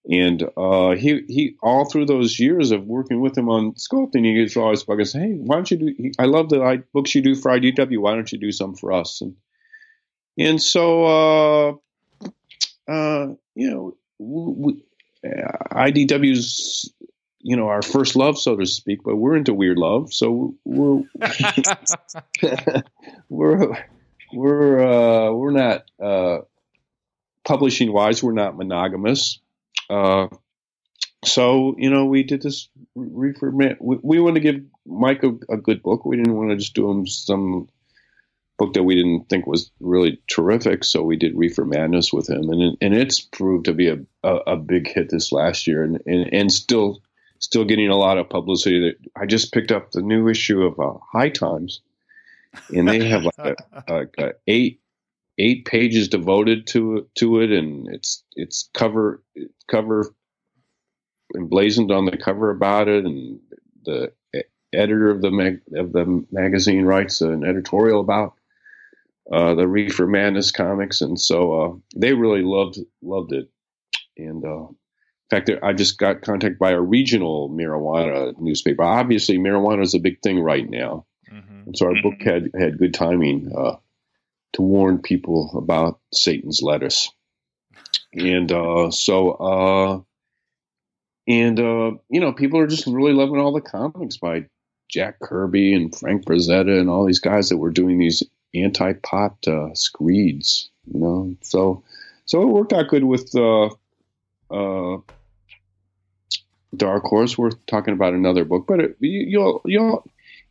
E: And he all through those years of working with him on sculpting, he was always bugging us, "Hey, why don't you do? I love the books you do for IDW. Why don't you do some for us?" And so IDW's our first love, so to speak, but we're into weird love, so we're we're not publishing wise, we're not monogamous. So we did this Reefer Madness. We wanted to give Mike a good book. We didn't want to just do him some book that we didn't think was really terrific. So we did Reefer Madness with him, and it's proved to be a big hit this last year, and still getting a lot of publicity. That I just picked up the new issue of High Times, and they have like eight pages devoted to it, and it's cover emblazoned on the cover about it, and the editor of the magazine writes an editorial about the Reefer Madness comics, and so they really loved it. And in fact, I just got contacted by a regional marijuana newspaper. Obviously, marijuana is a big thing right now, and so our book had good timing to warn people about Satan's lettuce. And people are just really loving all the comics by Jack Kirby and Frank Frazetta and all these guys that were doing these anti-pot screeds, So it worked out good with Dark Horse. We're talking about another book, but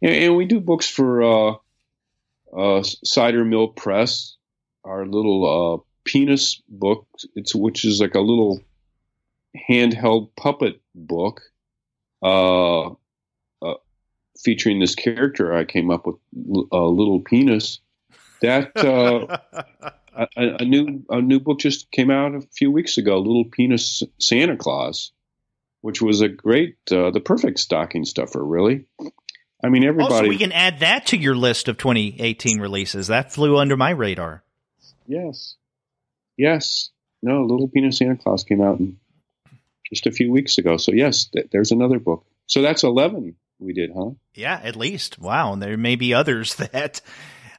E: and we do books for Cider Mill Press, our little penis book, which is like a little handheld puppet book featuring this character I came up with, Little Penis. That a new book just came out a few weeks ago, Little Penis Santa Claus, which was a great, the perfect stocking stuffer, really. I mean, everybody.
A: Also, we can add that to your list of 2018 releases. That flew under my radar.
E: Yes. No, Little Penis Santa Claus came out just a few weeks ago. So yes, there's another book. So that's 11 we did, huh?
A: Yeah, at least. Wow. And there may be others that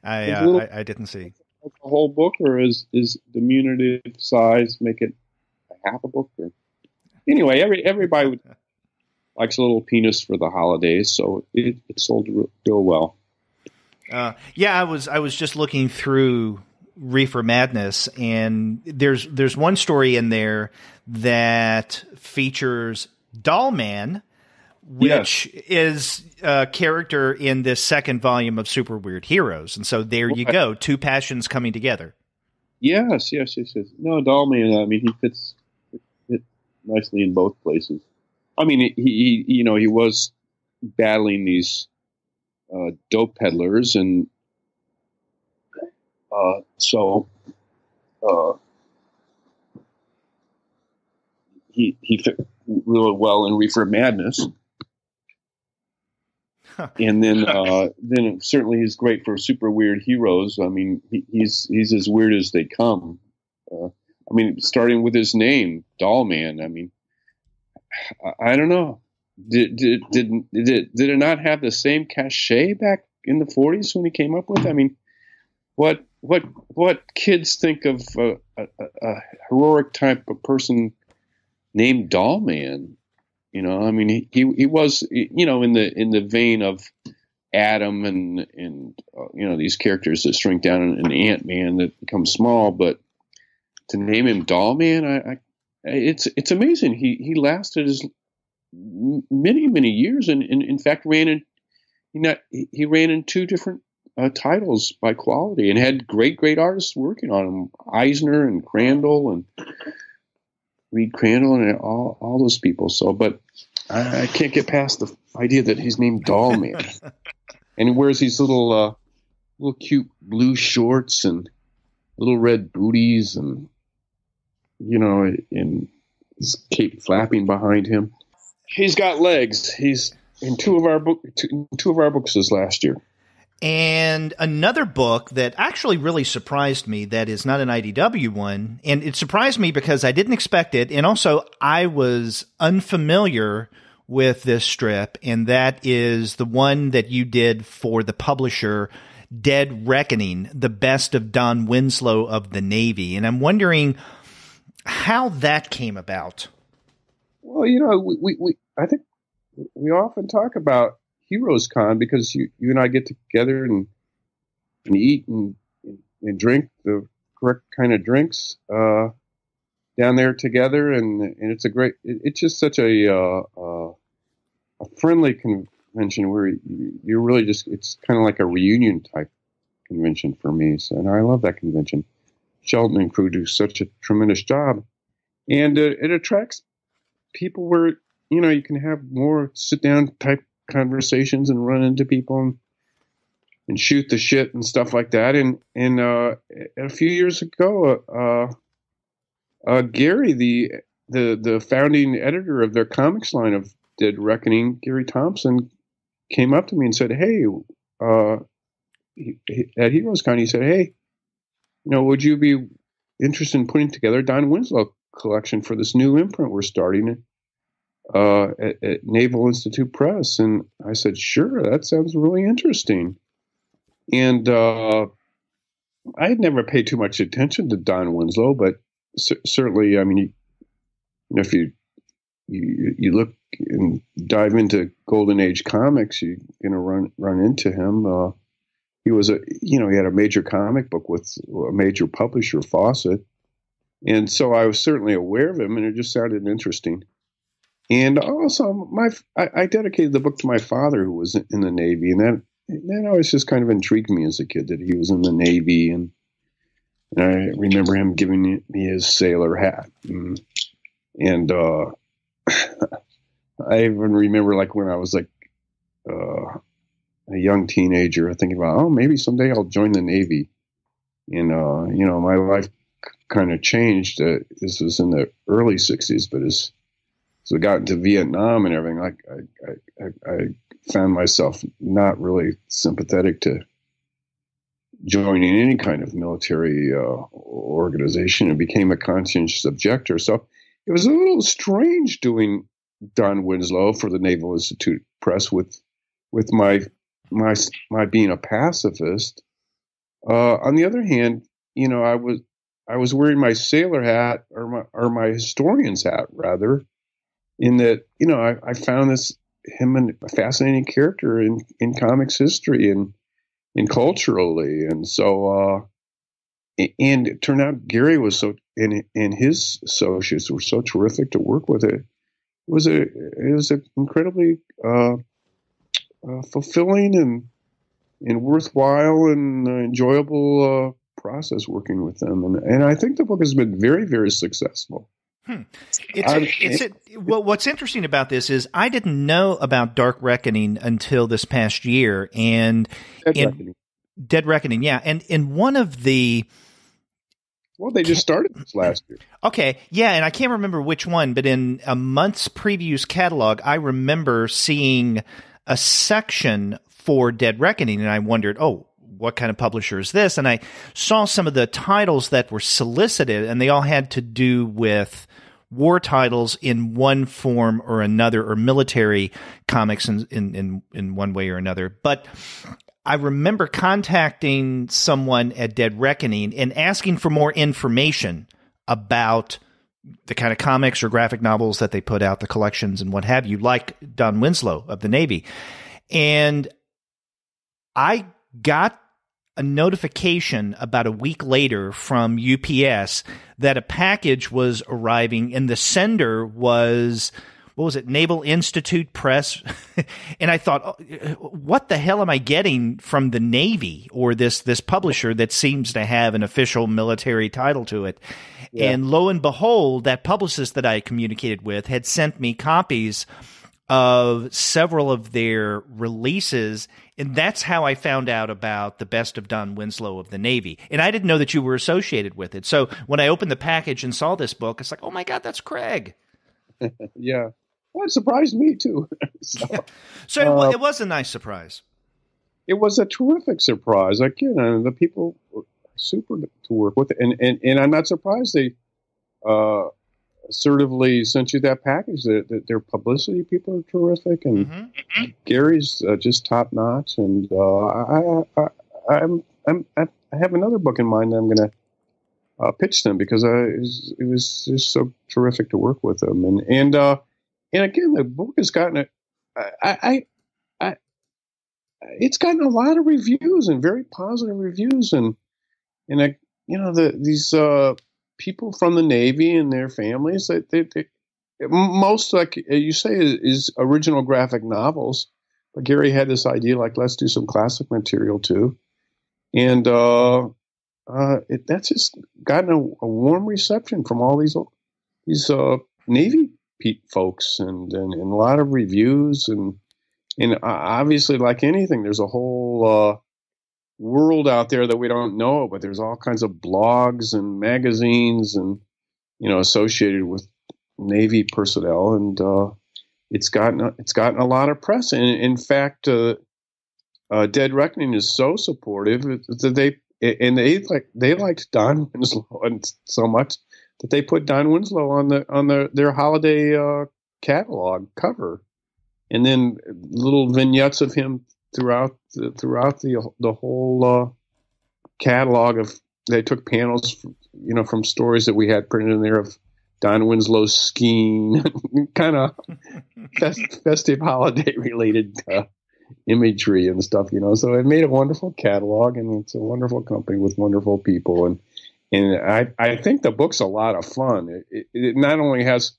A: I didn't see.
E: the whole book, or is diminutive size make it a half a book? Or anyway, everybody likes a little penis for the holidays, so it sold real well.
A: Yeah, I was just looking through Reefer Madness, and there's one story in there that features Doll Man, which is a character in this second volume of Super Weird Heroes. And so there you go, two passions coming together.
E: Yes. No, Doll Man, I mean, he fits nicely in both places. I mean, he was battling these dope peddlers, and so he fit really well in Reefer Madness. And then certainly he's great for Super Weird Heroes. I mean, he's as weird as they come. I mean, starting with his name, Doll Man. I mean, I don't know. Did it not have the same cachet back in the 40s when he came up with it? I mean, what kids think of a heroic type of person named Doll Man? You know, I mean, he was, you know, in the vein of Adam and you know, these characters that shrink down, and Ant-Man that becomes small. But to name him Doll Man, it's amazing. He lasted as many years, and in fact ran in two different titles by quality, and had great artists working on him, Eisner and Crandall and Reed Crandall and all those people. So, but I can't get past the idea that he's named Doll Man, and he wears these little cute blue shorts and little red booties, and you know, and his cape flapping behind him. He's got legs. He's in two of our books this last year.
A: And another book that actually really surprised me, that is not an IDW one, and it surprised me because I didn't expect it, and also I was unfamiliar with this strip, and that is the one that you did for the publisher, Dead Reckoning, the best of Don Winslow of the Navy. And I'm wondering how that came about.
E: Well, you know, I think we often talk about HeroesCon because you and I get together and eat and drink the correct kind of drinks down there together, and it's just such a friendly convention where you're really just, it's kind of like a reunion type convention for me. So, and I love that convention. Sheldon and crew do such a tremendous job, and it attracts people where, you know, you can have more sit down type conversations and run into people and shoot the shit and stuff like that. And a few years ago, Gary, the founding editor of their comics line of Dead Reckoning, Gary Thompson, came up to me and said, "Hey, at HeroesCon, he said, hey, you know, would you be interested in putting together a Don Winslow collection for this new imprint we're starting at Naval Institute Press?" And I said, "Sure, that sounds really interesting." And I had never paid too much attention to Don Winslow, but certainly, I mean, you know, if you look and dive into Golden Age comics, you're going to run into him. He was he had a major comic book with a major publisher, Fawcett. And so I was certainly aware of him, and it just sounded interesting. And also, I dedicated the book to my father, who was in the Navy, and that always just kind of intrigued me as a kid, that he was in the Navy. And I remember him giving me his sailor hat. And I even remember, like, when I was like a young teenager, thinking about, oh, maybe someday I'll join the Navy. And, my life kind of changed. This was in the early 60s, but as I got into Vietnam and everything, like I found myself not really sympathetic to joining any kind of military organization, and became a conscientious objector. So it was a little strange doing Don Winslow for the Naval Institute Press with my being a pacifist. On the other hand, I was wearing my sailor hat or my historian's hat rather, in that, I found him a fascinating character in comics history and culturally. And so, and it turned out Gary was and his associates were so terrific to work with. It was a incredibly fulfilling and worthwhile and enjoyable process working with them, and I think the book has been very, very successful.
A: Well, what's interesting about this is I didn't know about Dark Reckoning until this past year, and Dead Reckoning, yeah, and in one of the
E: they just started this last year.
A: Okay, yeah, and I can't remember which one, but in a month's previews catalog, I remember seeing a section for Dead Reckoning, and I wondered, what kind of publisher is this? And I saw some of the titles that were solicited, and they all had to do with war titles in one form or another, or military comics in one way or another. But I remember contacting someone at Dead Reckoning and asking for more information about the kind of comics or graphic novels that they put out, the collections and what have you, like Don Winslow of the Navy. And I got a notification about a week later from UPS that a package was arriving, and the sender was, what was it, Naval Institute Press? And I thought, what the hell am I getting from the Navy or this publisher that seems to have an official military title to it? Yeah. And lo and behold, that publicist that I communicated with had sent me copies of several of their releases, and that's how I found out about the Best of Don Winslow of the Navy. And I didn't know that you were associated with it. So when I opened the package and saw this book, it's like, oh my God, that's Craig.
E: Yeah. Well, it surprised me too.
A: So it was a nice surprise.
E: It was a terrific surprise. Again, the people were super to work with, and I'm not surprised they assertively sent you that package. Their publicity people are terrific, and Gary's just top notch. And I have another book in mind that I'm going to pitch them, because it was just so terrific to work with them. And again, the book has gotten it's gotten a lot of reviews, and very positive reviews, and these people from the Navy and their families, they most, like you say, is original graphic novels. But Gary had this idea, like, let's do some classic material too, and that's just gotten a warm reception from all these Navy folks, and a lot of reviews, and obviously, like anything, there's a whole world out there that we don't know, but there's all kinds of blogs and magazines and associated with Navy personnel, and it's gotten a lot of press. And in fact, Dead Reckoning is so supportive that they liked Don Winslow so much that they put Don Winslow on their holiday catalog cover, and then little vignettes of him throughout the whole catalog. They took panels, from stories that we had printed in there of Don Winslow skiing, kind of festive holiday related imagery and stuff, So it made a wonderful catalog, and it's a wonderful company with wonderful people, and I think the book's a lot of fun. It not only has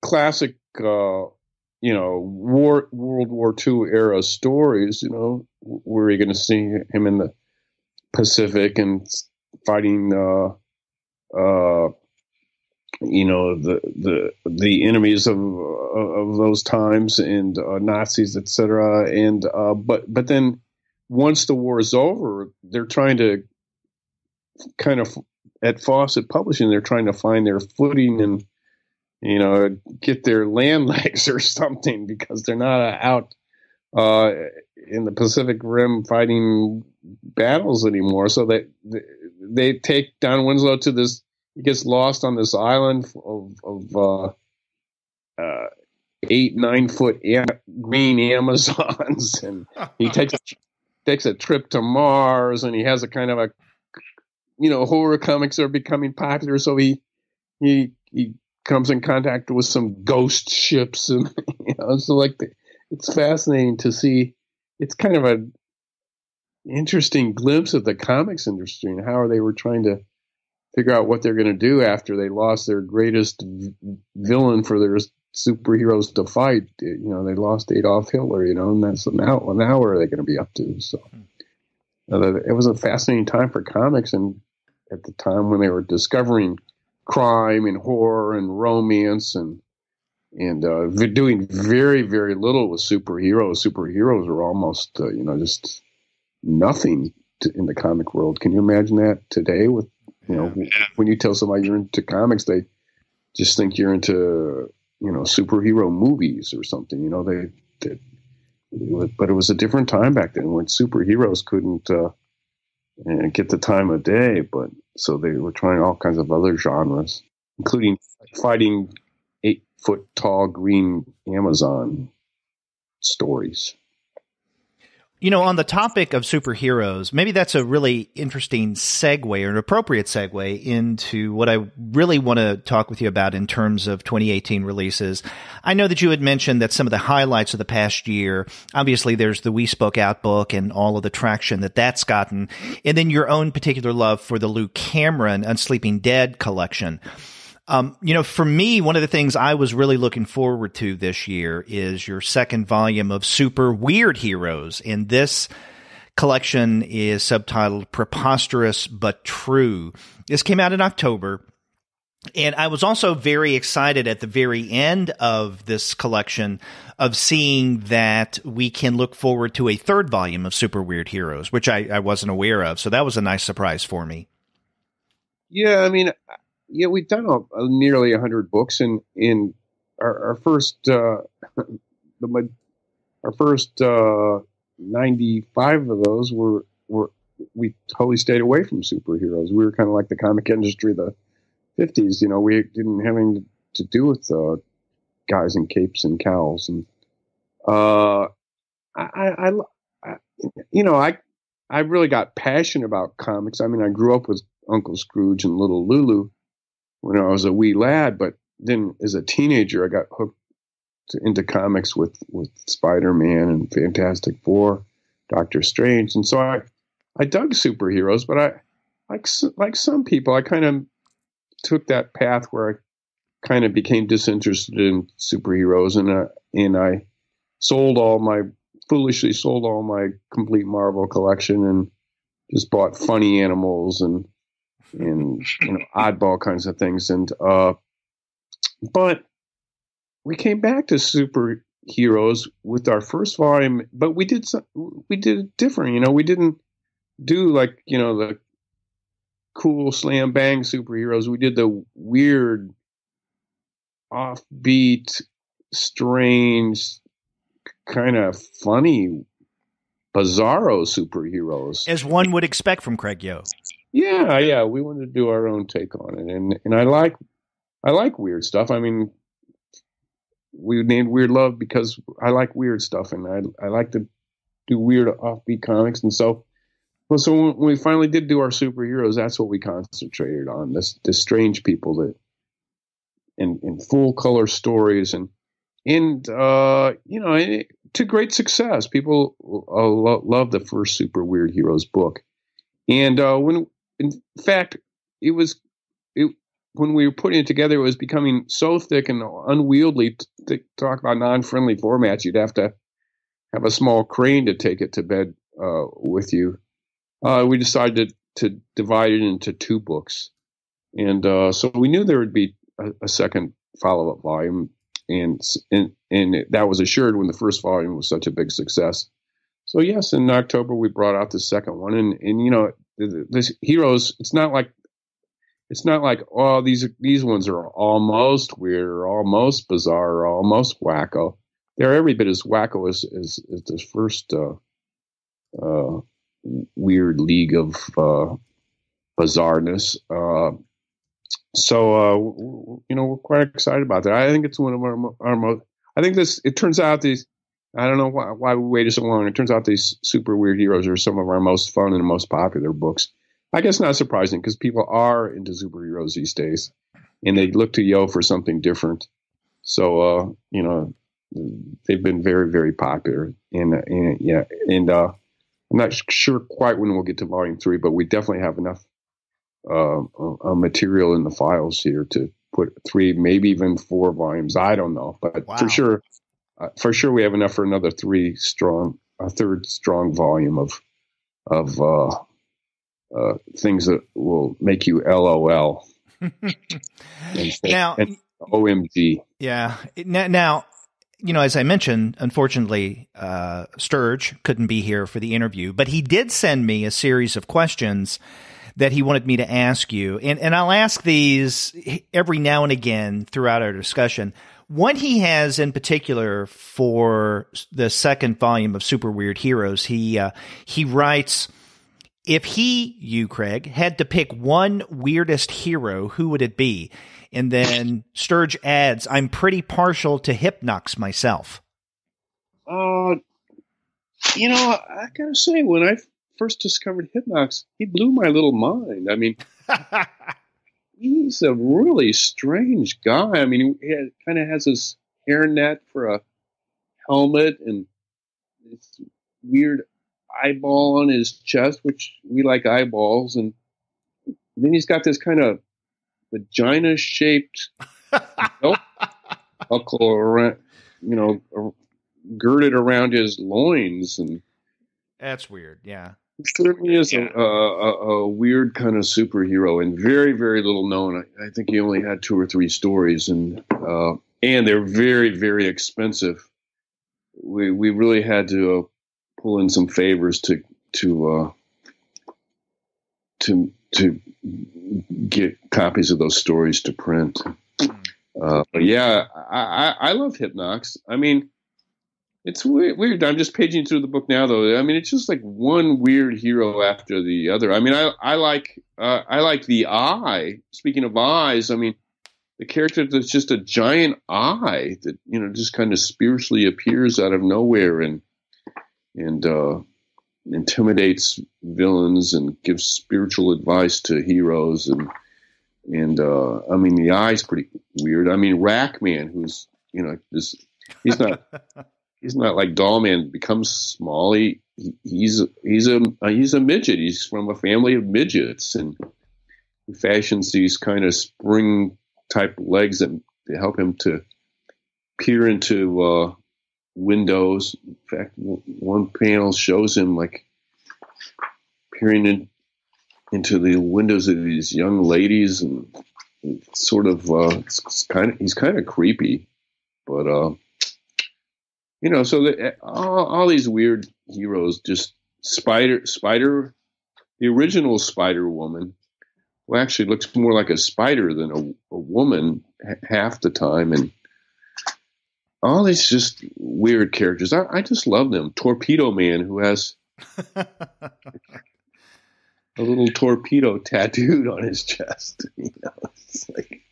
E: classic World War II era stories, where you're going to see him in the Pacific and fighting, the enemies of those times, and Nazis, etc. And but then once the war is over, they're trying to kind of, at Fawcett Publishing, they're trying to find their footing and get their land legs or something, because they're not out in the Pacific Rim fighting battles anymore. So they take Don Winslow to this. He gets lost on this island of 8-9 foot green Amazons, and he takes a trip to Mars, and he has a kind of a horror comics are becoming popular. So he comes in contact with some ghost ships, and so it's fascinating to see. It's kind of an interesting glimpse of the comics industry and how they were trying to figure out what they're going to do after they lost their greatest villain for their superheroes to fight. They lost Adolf Hitler, and that's now what are they going to be up to? So it was a fascinating time for comics, and at the time when they were discovering crime and horror and romance and doing very, very little with superheroes. Superheroes were almost just nothing in the comic world. Can you imagine that today? With when you tell somebody you're into comics, they just think you're into superhero movies or something. But it was a different time back then when superheroes couldn't get the time of day. But so they were trying all kinds of other genres, including fighting 8-foot tall green Amazon stories.
A: On the topic of superheroes, maybe that's a really interesting segue or an appropriate segue into what I really want to talk with you about in terms of 2018 releases. I know that you had mentioned that some of the highlights of the past year, obviously there's the We Spoke Out book and all of the traction that's gotten, and then your own particular love for the Lou Cameron Unsleeping Dead collection. For me, one of the things I was really looking forward to this year is your second volume of Super Weird Heroes. And this collection is subtitled Preposterous But True. This came out in October. And I was also very excited at the very end of this collection of seeing that we can look forward to a third volume of Super Weird Heroes, which I wasn't aware of. So that was a nice surprise for me.
E: Yeah, we've done nearly 100 books, and in our first 95 of those we totally stayed away from superheroes. We were kind of like the comic industry of the 50s. We didn't have anything to do with guys in capes and cowls, and I really got passionate about comics. I grew up with Uncle Scrooge and Little Lulu when I was a wee lad, but then as a teenager, I got hooked into comics with Spider-Man and Fantastic Four, Doctor Strange. And so I dug superheroes, but I, like some people, I kind of took that path where I kind of became disinterested in superheroes, and I foolishly sold all my complete Marvel collection and just bought funny animals and oddball kinds of things. And but we came back to superheroes with our first volume, but we did it different. We didn't do the cool slam bang superheroes. We did the weird, offbeat, strange, kind of funny, bizarro superheroes,
A: as one would expect from Craig Yoe.
E: Yeah, we wanted to do our own take on it, and I like weird stuff. We named Weird Love because I like weird stuff, and I like to do weird offbeat comics, and so when we finally did do our superheroes, that's what we concentrated on: this strange people that in full color stories, and to great success. People love the first Super Weird Heroes book, and in fact, when we were putting it together, it was becoming so thick and unwieldy to talk about non-friendly formats. You'd have to have a small crane to take it to bed with you. We decided to divide it into 2 books. And so we knew there would be a second follow-up volume. And that was assured when the first volume was such a big success. So yes, in October, we brought out the second one. And this Heroes, it's not like, oh, these ones are almost weird or almost bizarre or almost wacko. They're every bit as wacko as this first weird league of bizarreness. So we're quite excited about that. I think it's one of our most. I think it turns out these. I don't know why we waited so long. It turns out these Super Weird Heroes are some of our most fun and most popular books. I guess not surprising because people are into superheroes these days, and they look to Yoe for something different. So, they've been very, very popular. And I'm not sure quite when we'll get to volume 3, but we definitely have enough material in the files here to put 3, maybe even 4 volumes. I don't know, but
A: Wow.
E: for sure, we have enough for another 3 strong, a third strong volume of things that will make you LOL.
A: Now,
E: and OMG.
A: Yeah. Now, as I mentioned, unfortunately, Sturge couldn't be here for the interview, but he did send me a series of questions that he wanted me to ask you. And I'll ask these every now and again throughout our discussion. One he has in particular for the second volume of Super Weird Heroes, he writes, if you, Craig, had to pick one weirdest hero, who would it be? And then Sturge adds, I'm pretty partial to Hypnox myself.
E: I gotta say, when I first discovered Hypnox, he blew my little mind. I mean, he's a really strange guy. I mean, he kind of has this hairnet for a helmet and this weird eyeball on his chest, which we like eyeballs. And then he's got this kind of vagina-shaped buckle around, girded around his loins, and
A: that's weird. Yeah,
E: he certainly is a weird kind of superhero, and very, very little known. I think he only had 2 or 3 stories, and they're very, very expensive. We really had to pull in some favors to get copies of those stories to print. But yeah, I love Hypnox. I mean, it's weird. I'm just paging through the book now, though. I mean, it's just like one weird hero after the other. I mean, I like the eye. Speaking of eyes, I mean, the character that's just a giant eye that just kind of spiritually appears out of nowhere and intimidates villains and gives spiritual advice to heroes, and I mean, the eye's pretty weird. I mean, Rackman, who's he's not like Dollman becomes small. He's a midget. He's from a family of midgets, and he fashions these kind of spring type legs that help him to peer into windows. In fact, one panel shows him like peering into the windows of these young ladies, and sort of he's kind of creepy, but so all these weird heroes, just Spider, the original Spider Woman, who actually looks more like a spider than a woman half the time, and all these just weird characters. I just love them. Torpedo Man, who has a little torpedo tattooed on his chest. It's like,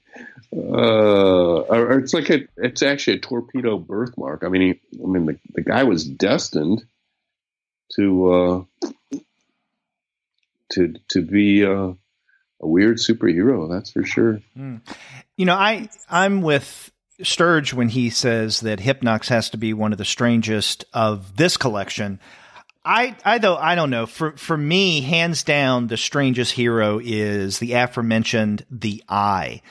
E: or it's actually a torpedo birthmark. I mean, the guy was destined to be a weird superhero. That's for sure.
A: I'm with Sturge when he says that Hypnox has to be one of the strangest of this collection. I don't know. For me, hands down, the strangest hero is the aforementioned The Eye.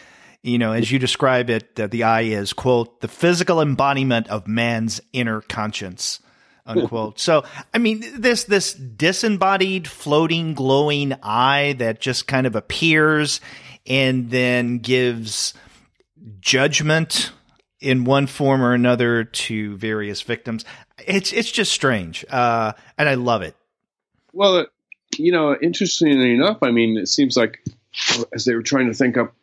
A: As you describe it, the eye is, quote, the physical embodiment of man's inner conscience, unquote. So, I mean, this disembodied, floating, glowing eye that just kind of appears and then gives judgment in one form or another to various victims. It's just strange. And I love it.
E: Well, interestingly enough, I mean, it seems like as they were trying to think up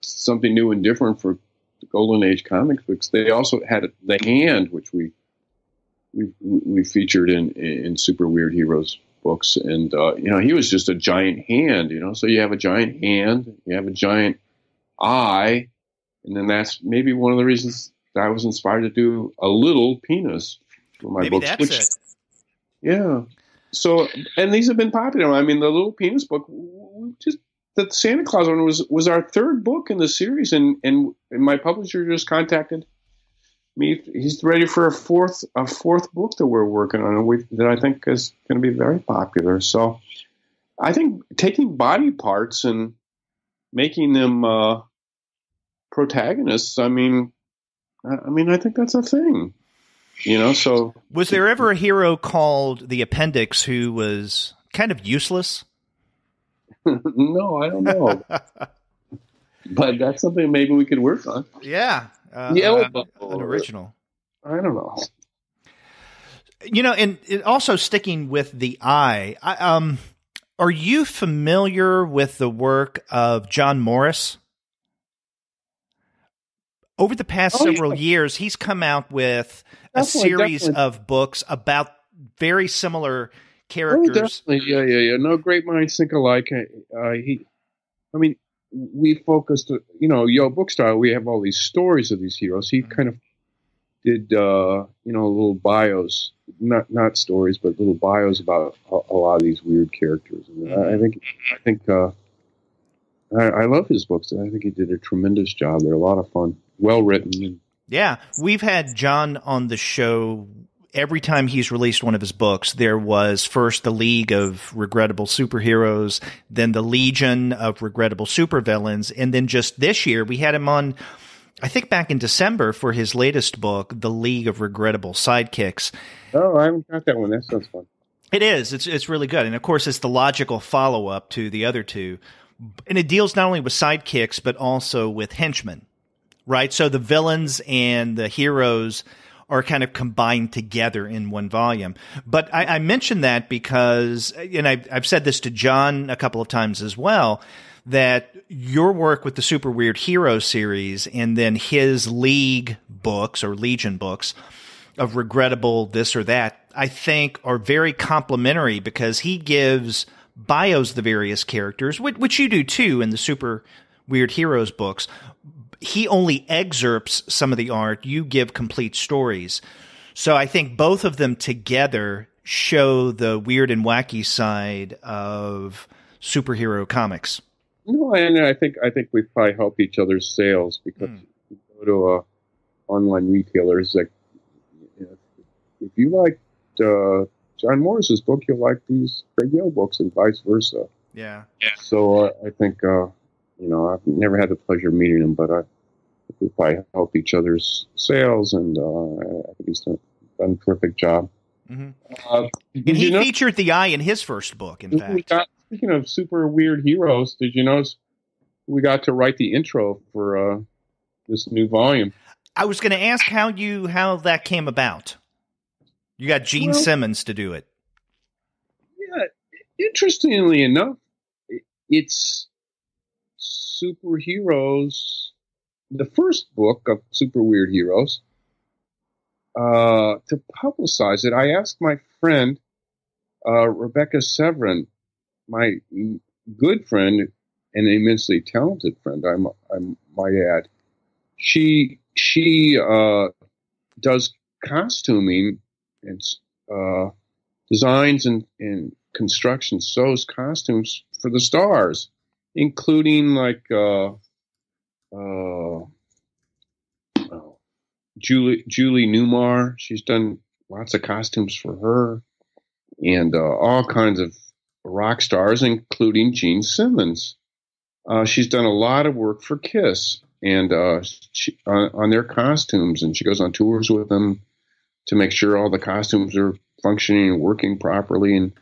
E: something new and different for the Golden Age comic books, they also had the Hand, which we featured in Super Weird Heroes books. And, he was just a giant hand, so you have a giant hand, you have a giant eye, and then that's maybe one of the reasons that I was inspired to do a little penis for my
A: maybe
E: books.
A: That's it.
E: Yeah. So, and these have been popular. I mean, the Little Penis book, the Santa Claus one was our third book in the series, and my publisher just contacted me. He's ready for a fourth book that we're working on, that I think is going to be very popular. So, I think taking body parts and making them protagonists. I mean, I think that's a thing. So
A: was there ever a hero called the Appendix who was kind of useless?
E: No, I don't know. But that's something maybe we could work on.
A: Yeah.
E: An
A: original.
E: I don't know.
A: And also sticking with the eye, are you familiar with the work of John Morris? Over the past several years, he's come out with a series of books about very similar characters.
E: Oh, definitely. Yeah. No, great minds think alike. We focused, Yoe Book style. We have all these stories of these heroes. He kind of did, little bios, not stories, but little bios about a lot of these weird characters. And I love his books. I think he did a tremendous job. They're a lot of fun. Well written.
A: Yeah. We've had John on the show. Every time he's released one of his books, there was first the League of Regrettable Superheroes, then the Legion of Regrettable Supervillains, and then just this year we had him on, I think back in December, for his latest book, The League of Regrettable Sidekicks.
E: Oh, I haven't got that one. That sounds fun.
A: It is. It's really good. And of course, it's the logical follow-up to the other two. And it deals not only with sidekicks, but also with henchmen. Right, so the villains and the heroes are kind of combined together in one volume. But I mentioned that because, and I've said this to John a couple of times as well, that your work with the Super Weird Heroes series and then his League books or Legion books of regrettable this or that, I think are very complementary because he gives bios the various characters, which you do too in the Super Weird Heroes books. He only excerpts some of the art. You give complete stories. So I think both of them together show the weird and wacky side of superhero comics.
E: No, and I think we probably help each other's sales because you go to online retailers. Like, if you like John Morris's book, you'll like these Craig Yoe books, and vice versa.
A: Yeah.
E: So I think. I've never had the pleasure of meeting him, but I think we probably help each other's sales, and I think he's done a terrific job.
A: Mm-hmm. And he featured the eye in his first book, in fact.
E: Speaking of Super Weird Heroes, did you notice we got to write the intro for this new volume?
A: I was going to ask how that came about. You got Gene Simmons to do it.
E: Yeah, interestingly enough, it's Superheroes, the first book of Super Weird Heroes. To publicize it, I asked my friend Rebecca Severin, my good friend and immensely talented friend, I might add. She does costuming and designs and construction, sews costumes for the stars, including like Julie Newmar. She's done lots of costumes for her, and all kinds of rock stars, including Gene Simmons. She's done a lot of work for Kiss and on their costumes, and she goes on tours with them to make sure all the costumes are functioning and working properly, and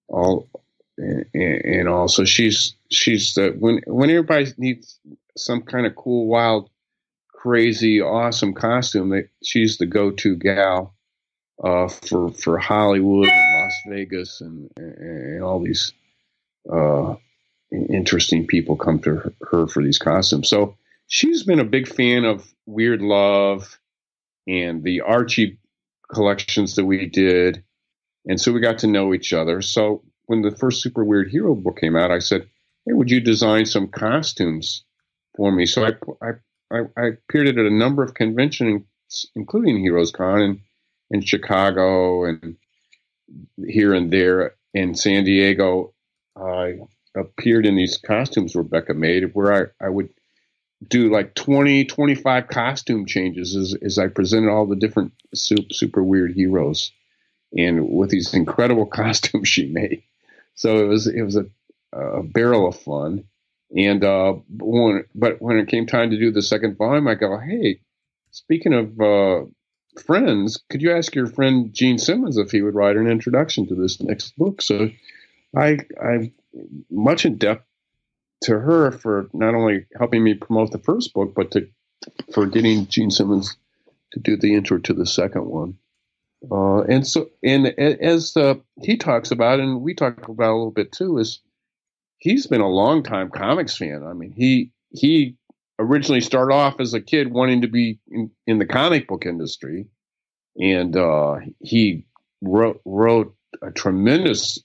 E: all. And also, she's the when everybody needs some kind of cool, wild, crazy, awesome costume, she's the go-to gal for Hollywood and Las Vegas and all these interesting people come to her for these costumes. So she's been a big fan of Weird Love and the Archie collections that we did, and so we got to know each other. So when the first Super Weird Hero book came out, I said, "Hey, would you design some costumes for me?" So I appeared at a number of conventions, including HeroesCon in Chicago, and here and there. In San Diego, I appeared in these costumes Rebecca made, where I would do like 20, 25 costume changes as I presented all the different super weird heroes, and with these incredible costumes she made. So it was a barrel of fun. And but when it came time to do the second volume, I go, hey, speaking of friends, could you ask your friend Gene Simmons if he would write an introduction to this next book? So I'm much in debt to her for not only helping me promote the first book, but for getting Gene Simmons to do the intro to the second one. And as he talks about, and we talk about a little bit too, is he's been a longtime comics fan. I mean, he originally started off as a kid wanting to be in the comic book industry, and he wrote a tremendous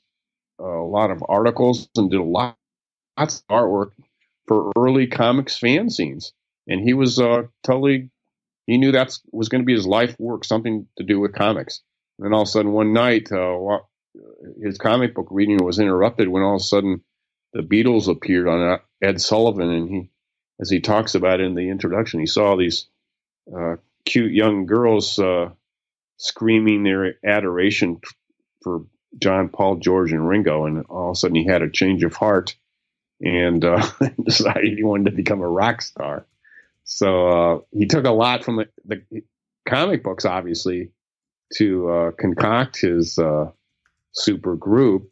E: lot of articles and did lots of artwork for early comics fanzines. And he was he knew that was going to be his life work, something to do with comics. And then all of a sudden one night, his comic book reading was interrupted when all of a sudden the Beatles appeared on Ed Sullivan. And as he talks about in the introduction, he saw these cute young girls screaming their adoration for John, Paul, George, and Ringo. And all of a sudden he had a change of heart and decided he wanted to become a rock star. So he took a lot from the comic books, obviously, to concoct his super group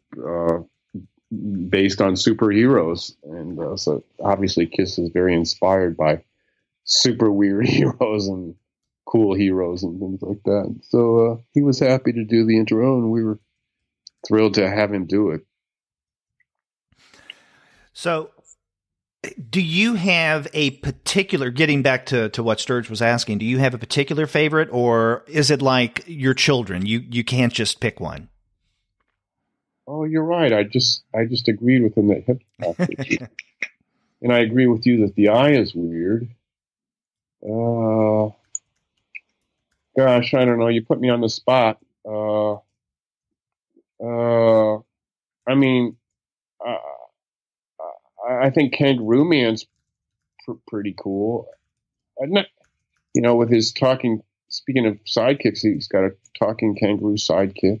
E: based on superheroes. And so obviously Kiss is very inspired by super weird heroes and cool heroes and things like that. So he was happy to do the intro, and we were thrilled to have him do it.
A: So do you have a particular, getting back to what Sturge was asking, do you have a particular favorite, or is it like your children? You can't just pick one.
E: Oh, you're right. I just agreed with him that hip hop. And I agree with you that the eye is weird. Gosh, I don't know. You put me on the spot. I mean, I think Kangaroo Man's pretty cool. With his talking, speaking of sidekicks, he's got a talking kangaroo sidekick.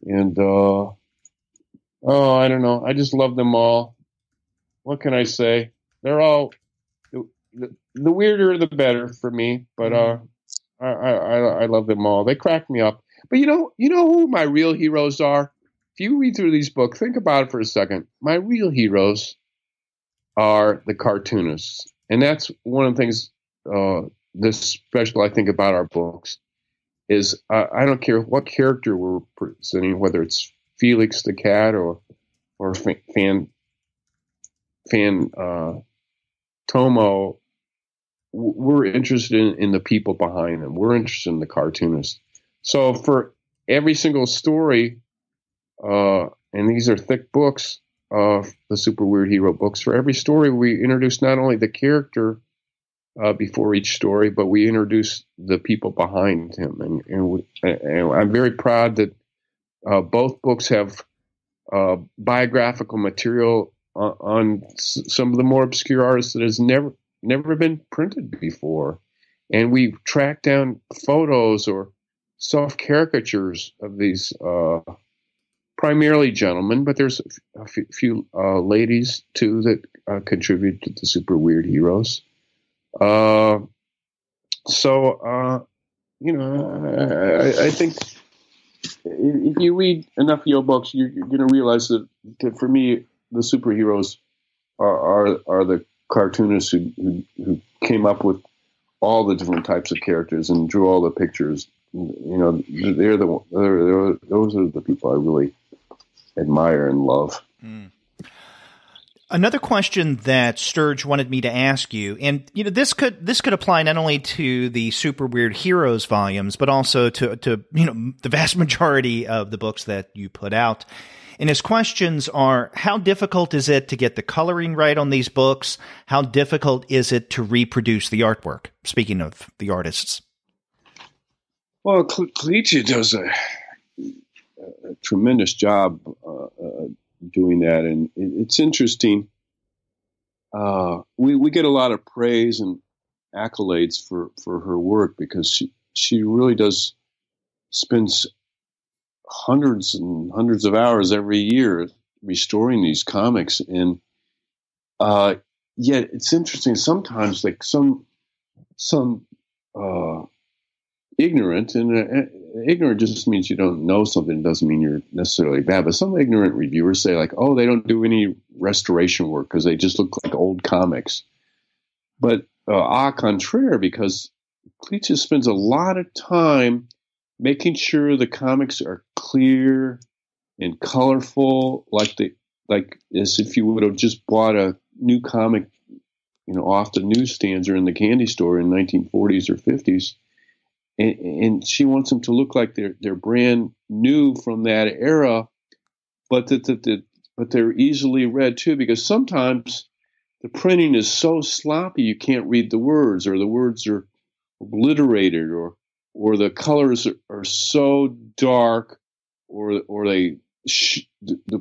E: And I don't know. I just love them all. What can I say? They're all, the weirder the better for me, but I love them all. They crack me up. But you know who my real heroes are? If you read through these books, think about it for a second. My real heroes are the cartoonists. And that's one of the things this special I think about our books is I don't care what character we're presenting, whether it's Felix the cat or Fan Tomo. We're interested in the people behind them. We're interested in the cartoonists. So for every single story, and these are thick books, the Super Weird Hero books, for every story we introduce not only the character before each story, but we introduce the people behind him. And I'm very proud that both books have biographical material on some of the more obscure artists that has never been printed before. And we tracked down photos or self-caricatures of these primarily gentlemen, but there's a few ladies too that contribute to the Super Weird Heroes. I think if you read enough Yoe books, you're going to realize that for me, the superheroes are the cartoonists who came up with all the different types of characters and drew all the pictures. Those are the people I really admire and love.
A: Mm. Another question that Sturge wanted me to ask you, and this could apply not only to the Super Weird Heroes volumes, but also to the vast majority of the books that you put out. And his questions are: how difficult is it to get the coloring right on these books? How difficult is it to reproduce the artwork? Speaking of the artists.
E: Well, Clizia does a tremendous job doing that, and it's interesting. We get a lot of praise and accolades for her work because she really does spends hundreds and hundreds of hours every year restoring these comics, and yet it's interesting sometimes, like some ignorant, and ignorant just means you don't know something. It doesn't mean you're necessarily bad, but some ignorant reviewers say like, oh, they don't do any restoration work because they just look like old comics. But au contraire, because Clizia spends a lot of time making sure the comics are clear and colorful, like as if you would have just bought a new comic, off the newsstands or in the candy store in 1940s or 50s. And she wants them to look like they're brand new from that era, but but they're easily read too, because sometimes the printing is so sloppy you can't read the words, or the words are obliterated, or the colors are so dark, or the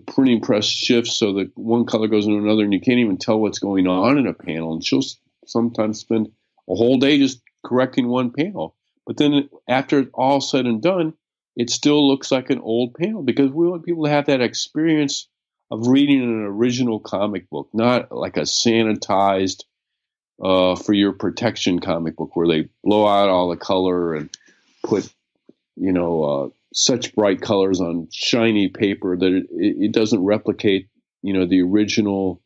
E: printing press shifts so that one color goes into another, and you can't even tell what's going on in a panel. And she'll sometimes spend a whole day just correcting one panel. But then after it's all said and done, it still looks like an old panel, because we want people to have that experience of reading an original comic book, not like a sanitized for your protection comic book where they blow out all the color and put, such bright colors on shiny paper that it doesn't replicate, the original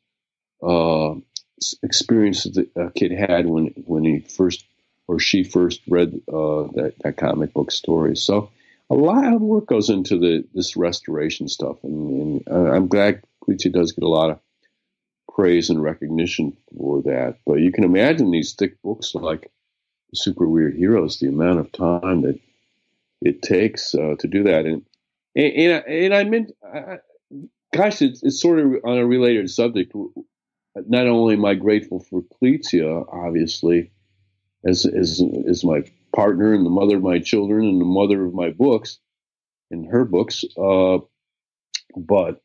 E: experience that a kid had when he first or she first read that comic book story. So a lot of work goes into this restoration stuff, and I'm glad Clizia does get a lot of praise and recognition for that. But you can imagine these thick books like Super Weird Heroes, the amount of time that it takes to do that. And I meant, gosh, it's sort of on a related subject. Not only am I grateful for Clizia, obviously, as my partner and the mother of my children and the mother of my books and her books, but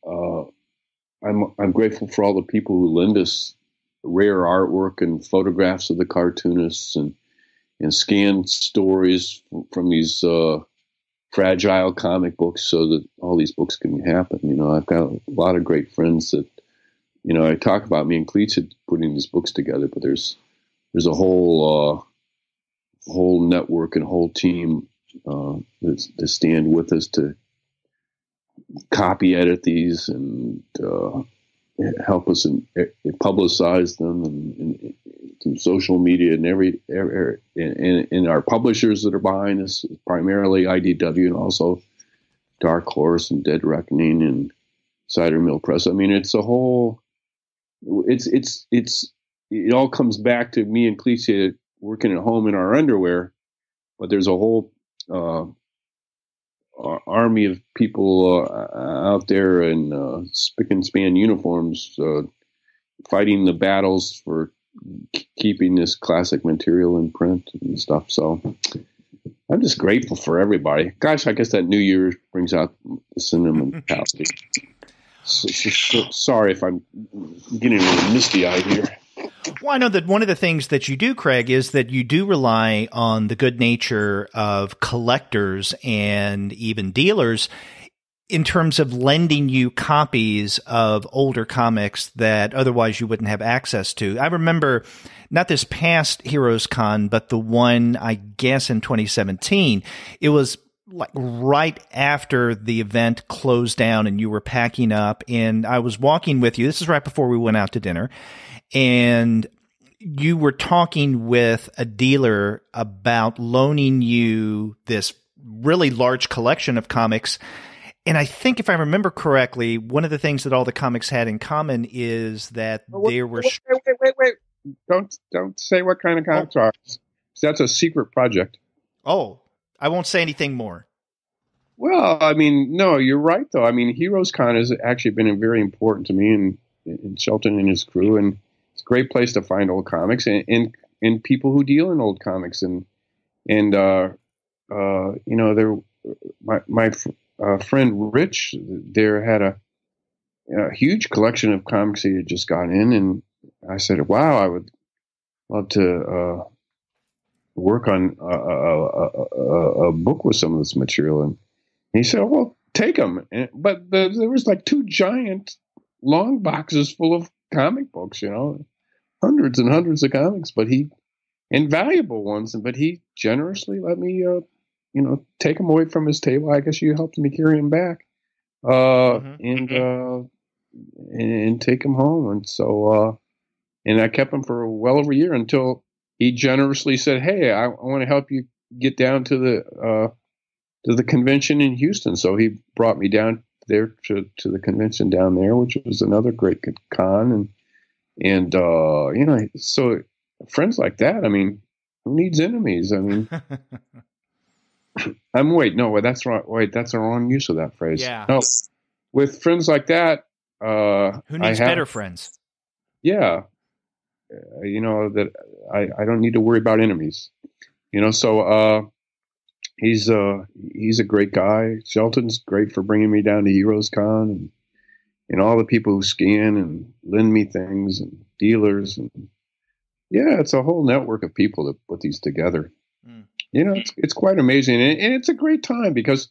E: I'm grateful for all the people who lend us rare artwork and photographs of the cartoonists and scanned stories from these fragile comic books so that all these books can happen. I've got a lot of great friends that, I talk about me and Clizia putting these books together, but there's a whole network and whole team that stand with us to copy edit these and help us and publicize them and through social media and our publishers that are behind us, primarily IDW and also Dark Horse and Dead Reckoning and Cider Mill Press. I mean, it's a whole. It all comes back to me and Clizia working at home in our underwear, but there's a whole army of people out there in spick and span uniforms fighting the battles for keeping this classic material in print and stuff. So I'm just grateful for everybody. Gosh, I guess that New Year brings out the cinema mentality. So sorry if I'm getting a little misty-eyed here.
A: Well, I know that one of the things that you do, Craig, is that you do rely on the good nature of collectors and even dealers in terms of lending you copies of older comics that otherwise you wouldn't have access to. I remember not this past HeroesCon, but the one, I guess, in 2017. It was like right after the event closed down and you were packing up, and I was walking with you. This is right before we went out to dinner. And you were talking with a dealer about loaning you this really large collection of comics. And I think if I remember correctly, one of the things that all the comics had in common is that there were...
E: Wait. Don't say what kind of comics are. That's a secret project.
A: Oh, I won't say anything more.
E: Well, I mean, no, you're right, though. I mean, HeroesCon has actually been very important to me and Shelton and his crew, and it's a great place to find old comics and people who deal in old comics. And you know, friend Rich there had a huge collection of comics he had just got in, and I said, "Wow, I would love to work on a book with some of this material." And he said, "Well, take them." But there was like 2 giant long boxes full of comic books, hundreds and hundreds of comics, and valuable ones. But he generously let me, take them away from his table. I guess you helped me carry them back, and take them home. And so, and I kept them for well over a year until he generously said, "Hey, I want to help you get down to the convention in Houston." So he brought me down there to the convention down there, which was another great con. And so friends like that, I mean, who needs enemies? I mean, that's wrong. Wait, that's the wrong use of that phrase.
A: Yeah.
E: No, with friends like that,
A: who needs better friends?
E: Yeah. That I don't need to worry about enemies, so, he's a great guy. Shelton's great for bringing me down to HeroesCon and all the people who scan and lend me things and dealers. And yeah, it's a whole network of people that put these together. It's quite amazing. And it's a great time because,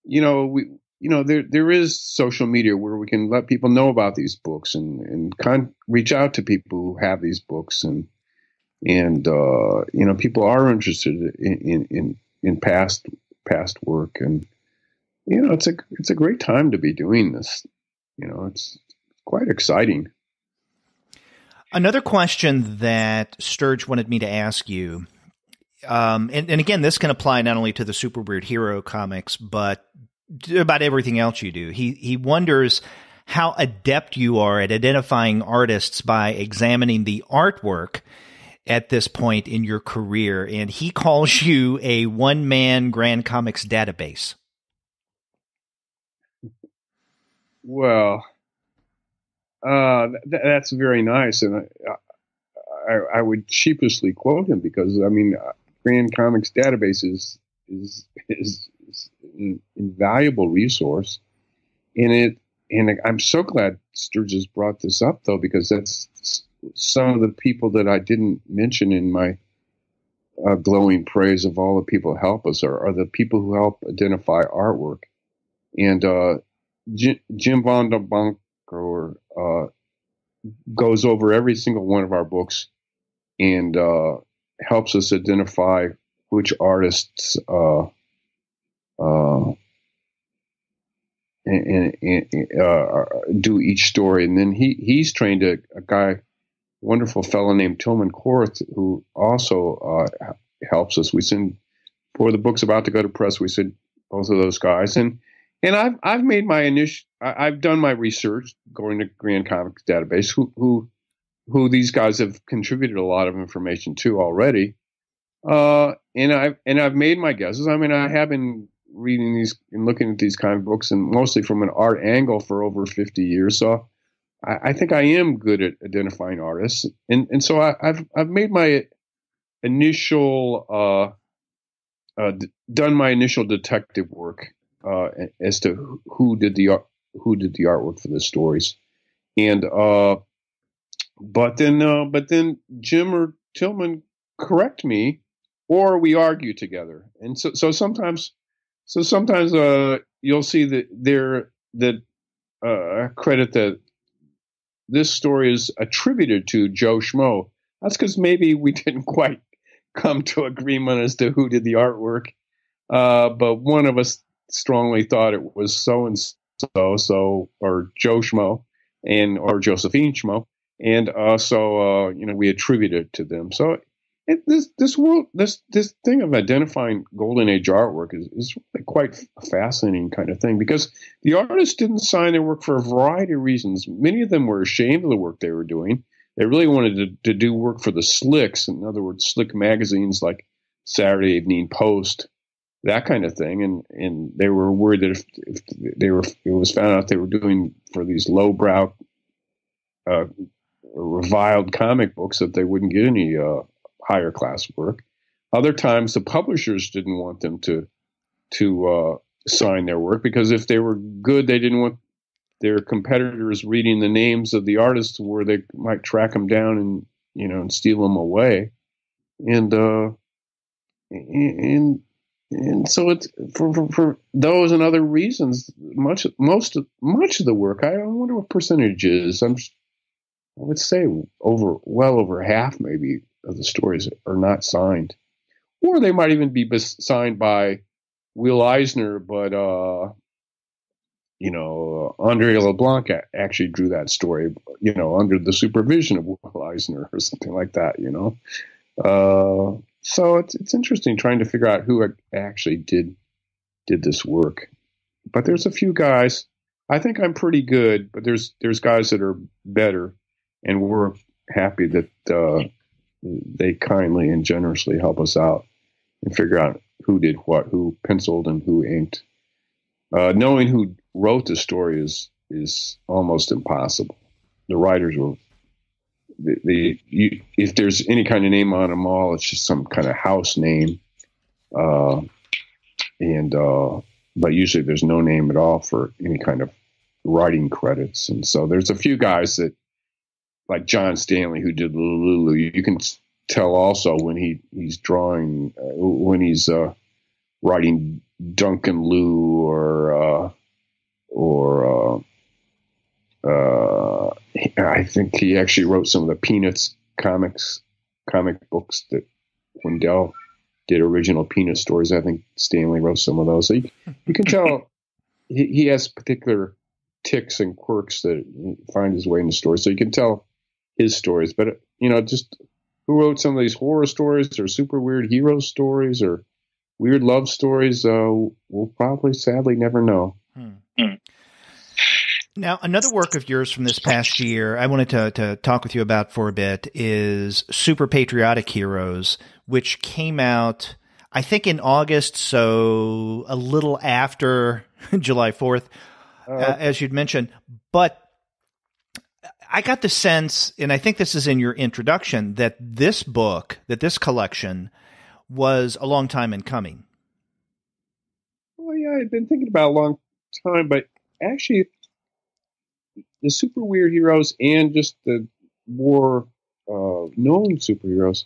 E: there is social media where we can let people know about these books and reach out to people who have these books and people are interested in past work, and it's a great time to be doing this. It's quite exciting.
A: Another question that Sturge wanted me to ask you, and again, this can apply not only to the Super Weird Hero comics, but about everything else you do. He wonders how adept you are at identifying artists by examining the artwork at this point in your career, and he calls you a one-man Grand Comics database.
E: Well, that's very nice, and I would sheepishly quote him because I mean, Grand Comics database is an invaluable resource, and I'm so glad Sturgis brought this up though, because that's some of the people that I didn't mention in my glowing praise of all the people who help us are the people who help identify artwork. And Jim Von der Bunker goes over every single one of our books and helps us identify which artists do each story. And then he's trained a guy, wonderful fellow named Tillman Korth, who also helps us. We send, for the books about to go to press, we send both of those guys. And I've made my I've done my research going to Grand Comics database, who these guys have contributed a lot of information to already. And I've made my guesses. I mean, I have been reading these and looking at these kind of books, and mostly from an art angle for over 50 years. So I think I am good at identifying artists. And so I've made my initial, done my initial detective work, as to who did the artwork for the stories. And, but then Jim or Tillman correct me, or we argue together. And so sometimes you'll see that credit that this story is attributed to Joe Schmo. That's because maybe we didn't quite come to agreement as to who did the artwork. But one of us strongly thought it was so and so, or Joe Schmo, or Josephine Schmo, and so we attribute it to them. So this thing of identifying Golden Age artwork is really quite a fascinating kind of thing, because the artists didn't sign their work for a variety of reasons. Many of them were ashamed of the work they were doing. They really wanted to do work for the slicks, in other words, slick magazines like Saturday Evening Post, that kind of thing. And they were worried that if it was found out they were doing for these lowbrow, reviled comic books, that they wouldn't get any higher class work. Other times, the publishers didn't want them to sign their work, because if they were good, they didn't want their competitors reading the names of the artists where they might track them down and, and steal them away. And so it's for those and other reasons, much of the work, I wonder what percentage is. I would say well over half maybe of the stories are not signed, or they might even be signed by Will Eisner, but Andre LeBlanc actually drew that story, under the supervision of Will Eisner or something like that, So it's interesting trying to figure out who actually did this work. But there's a few guys. I think I'm pretty good, but there's guys that are better, and we're happy that they kindly and generously help us out and figure out who did what, who penciled and who inked. Knowing who wrote the story is almost impossible. The writers were if there's any kind of name on them all, it's just some kind of house name, but usually there's no name at all for any kind of writing credits. And so there's a few guys that, like John Stanley, who did Lulu. You can tell also when he's drawing, when he's writing Duncan Lou or I think he actually wrote some of the Peanuts comic books that when Dell did original Peanut stories. I think Stanley wrote some of those. So you can tell he has particular ticks and quirks that find his way in the story. So you can tell his stories, but just who wrote some of these horror stories or super weird hero stories or weird love stories, we'll probably sadly never know.
A: Now, another work of yours from this past year I wanted to talk with you about for a bit is Super Patriotic Heroes, which came out, I think, in August, so a little after July 4th, as you'd mentioned. But I got the sense, and I think this is in your introduction, that this collection was a long time in coming.
E: Well, yeah, I've been thinking about it a long time, but actually the Super Weird Heroes and just the more known superheroes,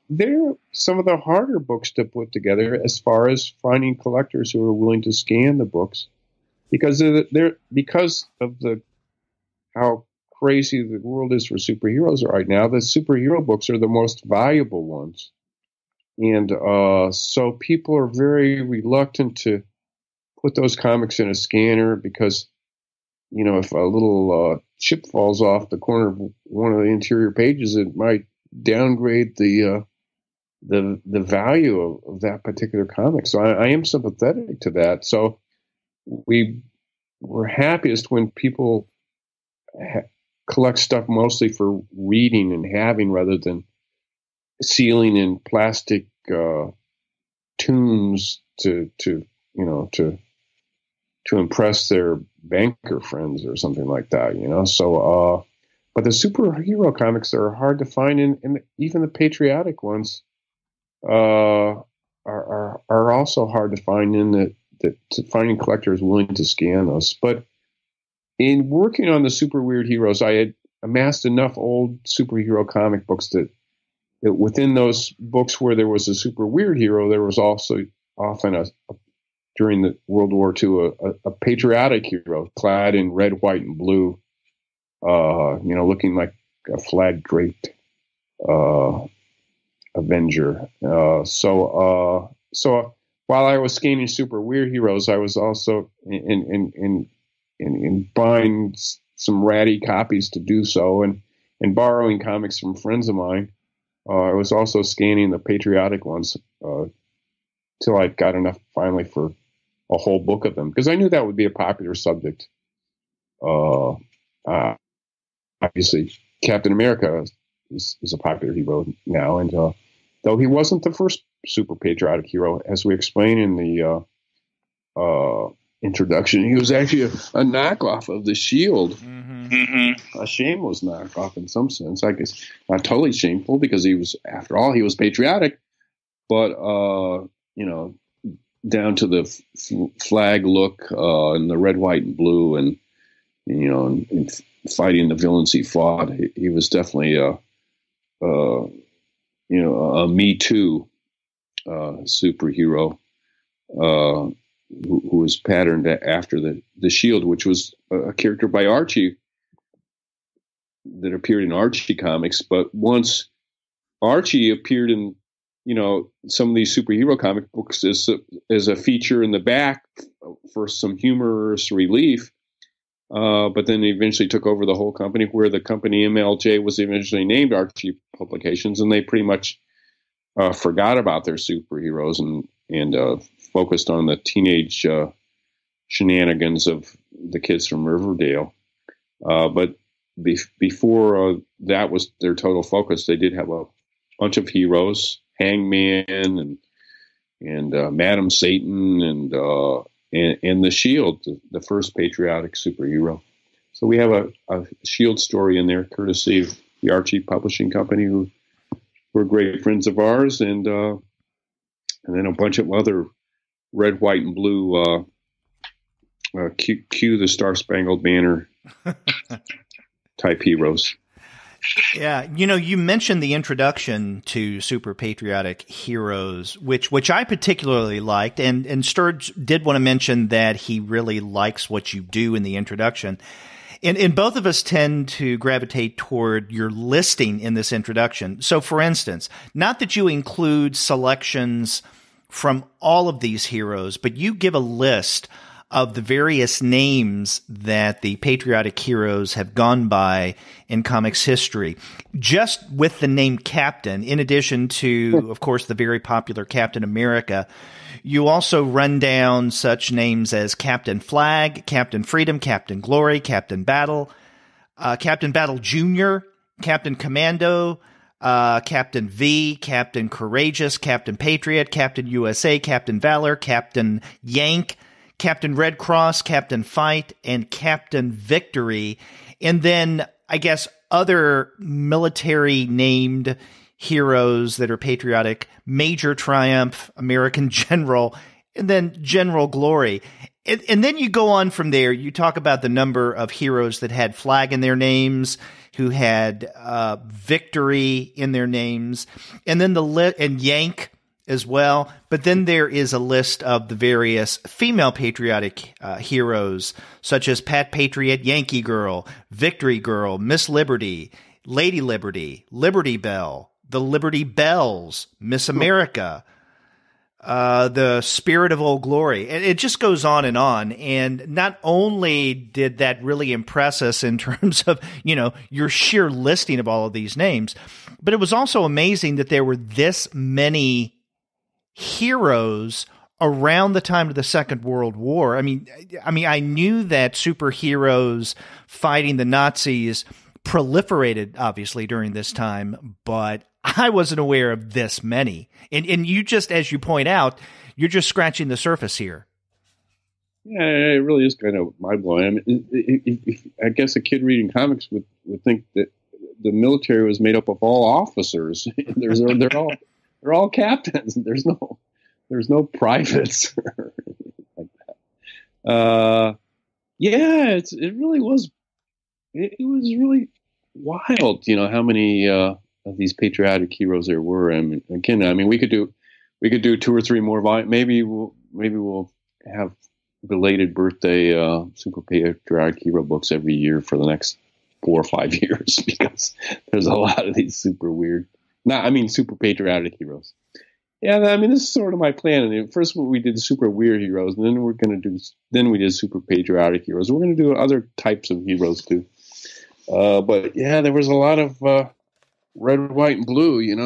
E: they're some of the harder books to put together as far as finding collectors who are willing to scan the books, because of how crazy the world is for superheroes right now. The superhero books are the most valuable ones. And so people are very reluctant to put those comics in a scanner because, if a little chip falls off the corner of one of the interior pages, it might downgrade the value of that particular comic. So I am sympathetic to that. So we're happiest when people collect stuff mostly for reading and having, rather than sealing in plastic tombs to impress their banker friends or something like that, So, but the superhero comics are hard to find, and even the patriotic ones are also hard to find. Finding collectors willing to scan those. But in working on the Super Weird Heroes, I had amassed enough old superhero comic books that within those books where there was a super weird hero, there was also often during the World War II, a patriotic hero clad in red, white, and blue, looking like a flag draped Avenger. So while I was scanning Super Weird Heroes, I was also in buying some ratty copies to do so, and borrowing comics from friends of mine. I was also scanning the patriotic ones till I got enough finally for a whole book of them, because I knew that would be a popular subject. Obviously, Captain America is a popular hero now, and though he wasn't the first super patriotic hero, as we explain in the introduction, he was actually a knockoff of the Shield. Mm-hmm. A shameless knockoff in some sense. I guess not totally shameful, because he was, after all, he was patriotic, but down to the flag look and the red, white, and blue, and and fighting the villains he fought. He was definitely a Me Too superhero who was patterned after the Shield, which was a character by Archie that appeared in Archie comics. But once Archie appeared in some of these superhero comic books as a feature in the back for some humorous relief, but then eventually took over the whole company, where the company MLJ was eventually named Archie Publications, and they pretty much forgot about their superheroes and focused on the teenage shenanigans of the kids from Riverdale. But before that was their total focus, they did have a bunch of heroes: Hangman and Madam Satan and the Shield, the first patriotic superhero. So we have a Shield story in there, courtesy of the Archie Publishing Company, who were great friends of ours, and then a bunch of other red, white, and blue Q the Star Spangled Banner type heroes.
A: Yeah, you mentioned the introduction to Super Patriotic Heroes, which I particularly liked, and Sturge did want to mention that he really likes what you do in the introduction. And both of us tend to gravitate toward your listing in this introduction. So, for instance, not that you include selections from all of these heroes, but you give a list of the various names that the patriotic heroes have gone by in comics history. Just with the name Captain, in addition to, of course, the very popular Captain America, you also run down such names as Captain Flag, Captain Freedom, Captain Glory, Captain Battle Jr., Captain Commando, Captain V, Captain Courageous, Captain Patriot, Captain USA, Captain Valor, Captain Yank, Captain Red Cross, Captain Fight, and Captain Victory. And then, I guess, other military named heroes that are patriotic: Major Triumph, American General, and then General Glory. And then you go on from there. You talk about the number of heroes that had Flag in their names, who had Victory in their names, and then and Yank as well. But then there is a list of the various female patriotic heroes, such as Pat Patriot, Yankee Girl, Victory Girl, Miss Liberty, Lady Liberty, Liberty Bell, the Liberty Bells, Miss America, the Spirit of Old Glory. And it just goes on. And not only did that really impress us in terms of, your sheer listing of all of these names, but it was also amazing that there were this many heroes around the time of the Second World War. I mean, I knew that superheroes fighting the Nazis proliferated, obviously, during this time, but I wasn't aware of this many. And you just, as you point out, you're just scratching the surface here.
E: Yeah, it really is kind of mind-blowing. I mean, I guess a kid reading comics would think that the military was made up of all officers. They're all captains. There's no privates or anything like that. It really was. It was really wild. How many of these patriotic heroes there were. I mean, again, we could do 2 or 3 more volumes. Maybe we'll have belated birthday Super Patriotic Hero books every year for the next 4 or 5 years, because there's a lot of these super weird. Super patriotic heroes. Yeah, this is sort of my plan. And first, we did super weird heroes, and then we did super patriotic heroes. We're going to do other types of heroes too. But yeah, there was a lot of red, white, and blue. You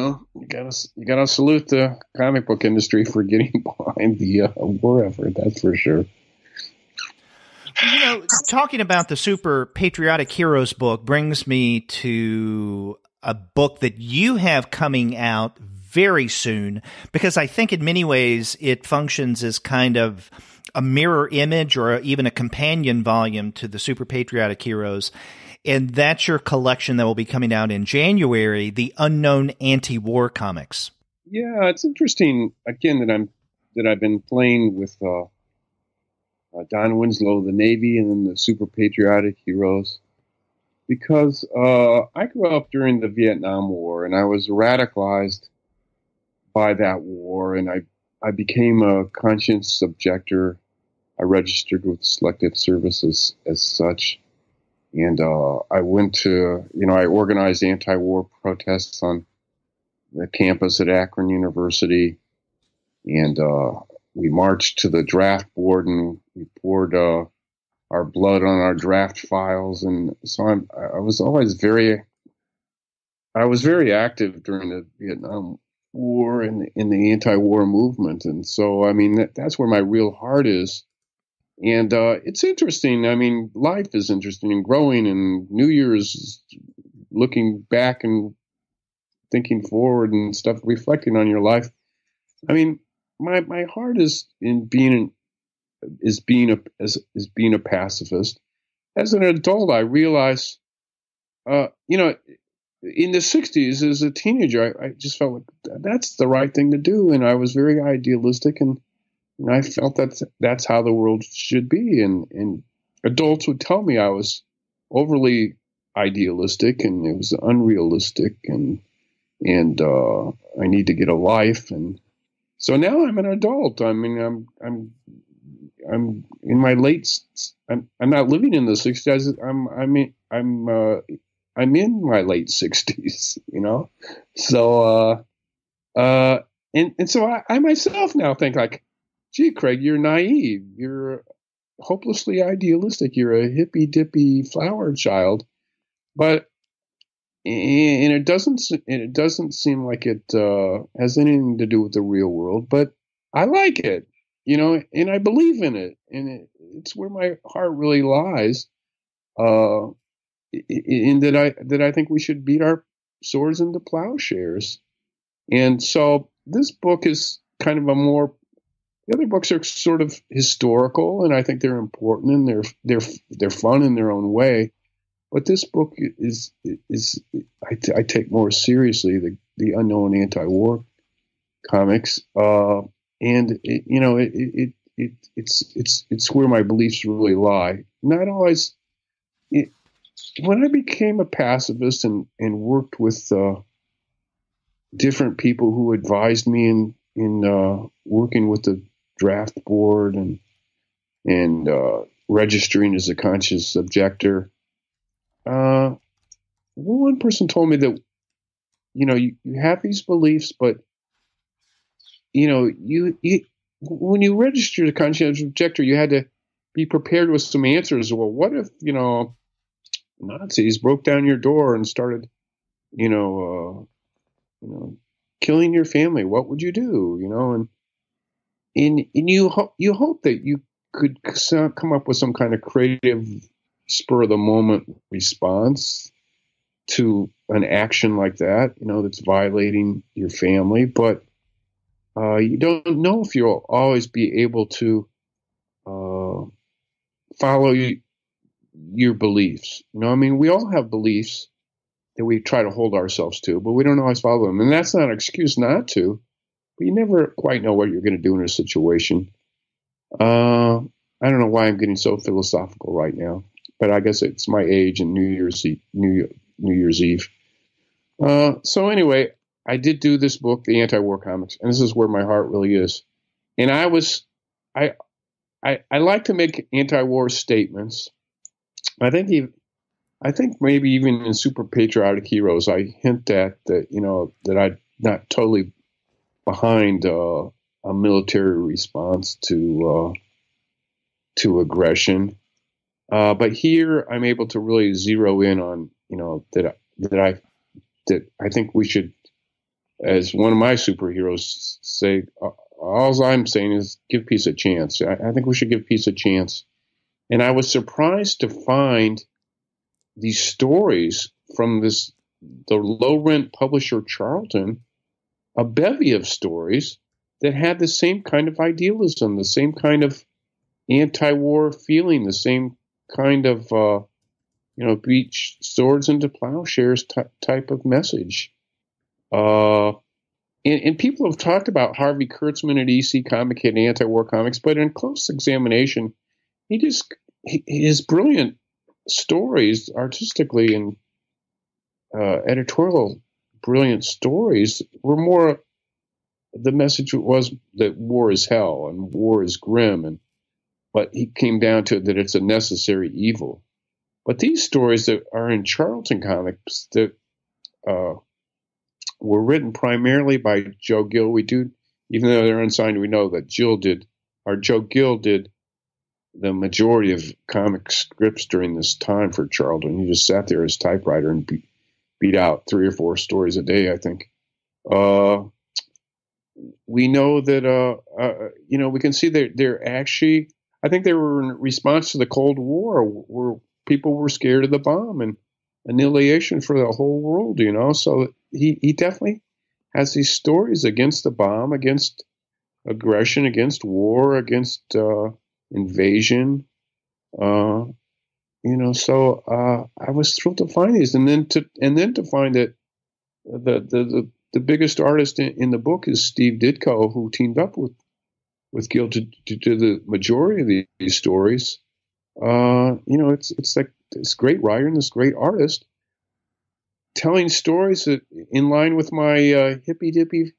E: gotta salute the comic book industry for getting behind the war effort. That's for sure.
A: Talking about the Super Patriotic Heroes book brings me to a book that you have coming out very soon, because I think in many ways it functions as kind of a mirror image or even a companion volume to the Super Patriotic Heroes. And that's your collection that will be coming out in January, the Unknown Anti-War Comics.
E: Yeah, it's interesting, again, that I'm that I've been playing with Don Winslow, the Navy, and then the Super Patriotic Heroes, because I grew up during the Vietnam War, and I was radicalized by that war, and I became a conscience objector. I registered with Selective Services as such, and I went to, I organized anti-war protests on the campus at Akron University, and we marched to the draft board and we poured our blood on our draft files, and so I was very active during the Vietnam War and in the anti-war movement, and so I mean that's where my real heart is. And it's interesting. I mean, life is interesting and growing, and New Year's looking back and thinking forward and stuff, reflecting on your life. I mean, my heart is in being a pacifist. As an adult, I realize, in the 60s as a teenager, I just felt like that's the right thing to do, and I was very idealistic, and I felt that's how the world should be. And adults would tell me I was overly idealistic and it was unrealistic, and I need to get a life. And so now I'm an adult. I mean, I'm in my I'm not living in the 60s. I'm in my late 60s. So and so I myself now think like, gee, Craig, you're naive. You're hopelessly idealistic. You're a hippy dippy flower child, and it doesn't seem like it has anything to do with the real world. But I like it, and I believe in it, and it's where my heart really lies. In that I think we should beat our swords into plowshares, and so this book is kind of the other books are sort of historical, and I think they're important and they're fun in their own way. But this book is I take more seriously the unknown anti-war comics, and it's where my beliefs really lie. Not always. When I became a pacifist and worked with different people who advised me in working with the draft board and registering as a conscious objector. One person told me that, you have these beliefs, but, you when you registered as a conscious objector, you had to be prepared with some answers. Well, what if, Nazis broke down your door and started, killing your family? What would you do? And you hope that you could come up with some kind of creative, spur of the moment response to an action like that, that's violating your family. But you don't know if you'll always be able to follow your beliefs. We all have beliefs that we try to hold ourselves to, but we don't always follow them. And that's not an excuse not to. But you never quite know what you're going to do in a situation. I don't know why I'm getting so philosophical right now, but I guess it's my age and New Year's Eve. So anyway, I did do this book, The Anti-War Comics, and this is where my heart really is. And I like to make anti-war statements. I think maybe even in Super Patriotic Heroes, I hint at that, that I'm not totally behind a military response to aggression, but here I'm able to really zero in on that I think we should, as one of my superheroes say, all I'm saying is give peace a chance. I think we should give peace a chance, and I was surprised to find these stories from the low rent publisher Charlton. A bevy of stories that had the same kind of idealism, the same kind of anti-war feeling, the same kind of, beat swords into plowshares type of message. and people have talked about Harvey Kurtzman at EC Comic Kid and Anti-War Comics, but in close examination, his brilliant stories, artistically and editorial brilliant stories, were more. The message was that war is hell and war is grim, but he came down to that it's a necessary evil. But these stories that are in Charlton Comics that were written primarily by Joe Gill. We do, even though they're unsigned, we know that Joe Gill did the majority of comic scripts during this time for Charlton. He just sat there at his typewriter and beat out 3 or 4 stories a day, I think. We know that, we can see that they're actually, I think they were in response to the Cold War, where people were scared of the bomb and annihilation for the whole world, So he definitely has these stories against the bomb, against aggression, against war, against invasion. So I was thrilled to find these, and then to find that the biggest artist in the book is Steve Ditko, who teamed up with Gill to do the majority of these stories. It's like this great writer and this great artist telling stories that in line with my hippy dippy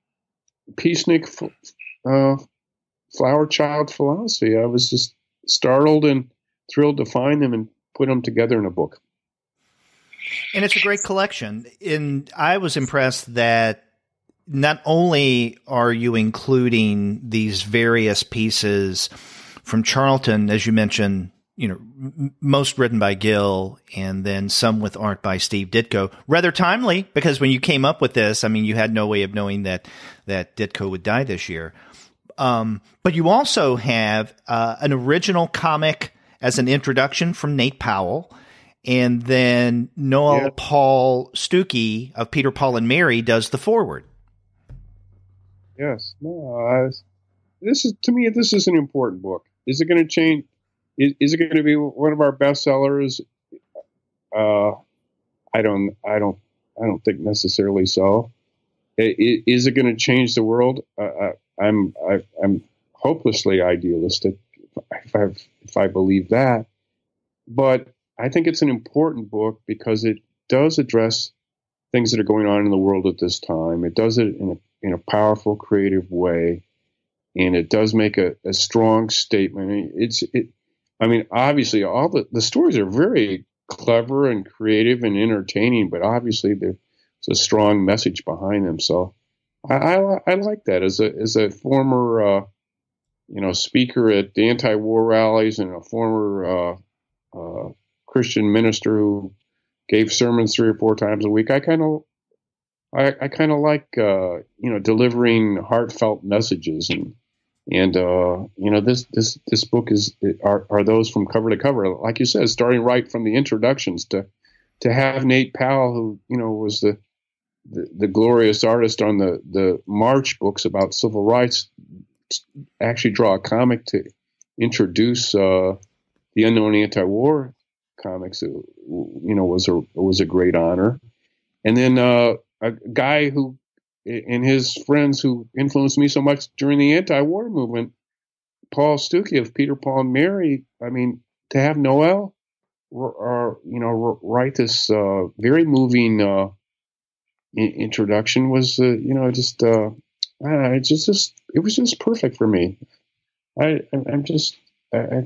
E: peacenik flower child philosophy. I was just startled and thrilled to find them and put them together in a book.
A: And it's a great collection. And I was impressed that not only are you including these various pieces from Charlton, as you mentioned, most written by Gill, and then some with art by Steve Ditko. Rather timely, because when you came up with this, you had no way of knowing that Ditko would die this year. But you also have an original comic as an introduction from Nate Powell, and then Noel Paul Stuckey of Peter, Paul, and Mary does the foreword.
E: Yes. No, this is an important book. Is it going to change? Is it going to be one of our bestsellers? I don't think necessarily so. Is it going to change the world? I'm hopelessly idealistic if I believe that, but I think it's an important book because it does address things that are going on in the world at this time. It does it in a powerful, creative way, and it does make a strong statement. Obviously, all the stories are very clever and creative and entertaining, but obviously there's a strong message behind them. So I like that as a former speaker at the anti-war rallies and a former Christian minister who gave sermons 3 or 4 times a week. I kind of like delivering heartfelt messages and this book are those from cover to cover, like you said, starting right from the introductions to have Nate Powell, who was the glorious artist on the March books about civil rights, actually draw a comic to introduce the Unknown Anti-War comics. Was a great honor, and then a guy who and his friends who influenced me so much during the anti-war movement, Paul Stuckey of Peter, Paul, and Mary. To have Noel, write this very moving introduction was, it was just perfect for me. I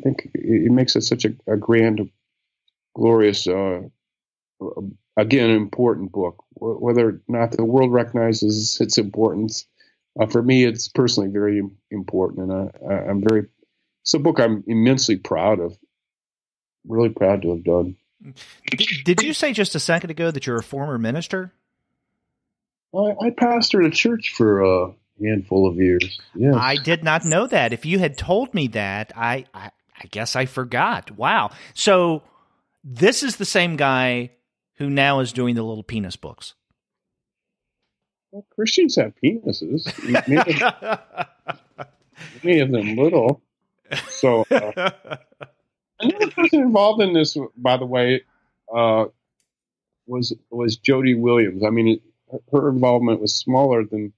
E: think it makes it such a grand, glorious, again, important book. Whether or not the world recognizes its importance, for me, it's personally very important, and it's a book I'm immensely proud of. Really proud to have done.
A: Did you say just a second ago that you're a former minister?
E: I pastored a church for a handful of years. Yes.
A: I did not know that. If you had told me that, I guess I forgot. Wow. So this is the same guy who now is doing the little penis books.
E: Well, Christians have penises. Many of them little. So another person involved in this, by the way, was Jody Williams. Her involvement was smaller than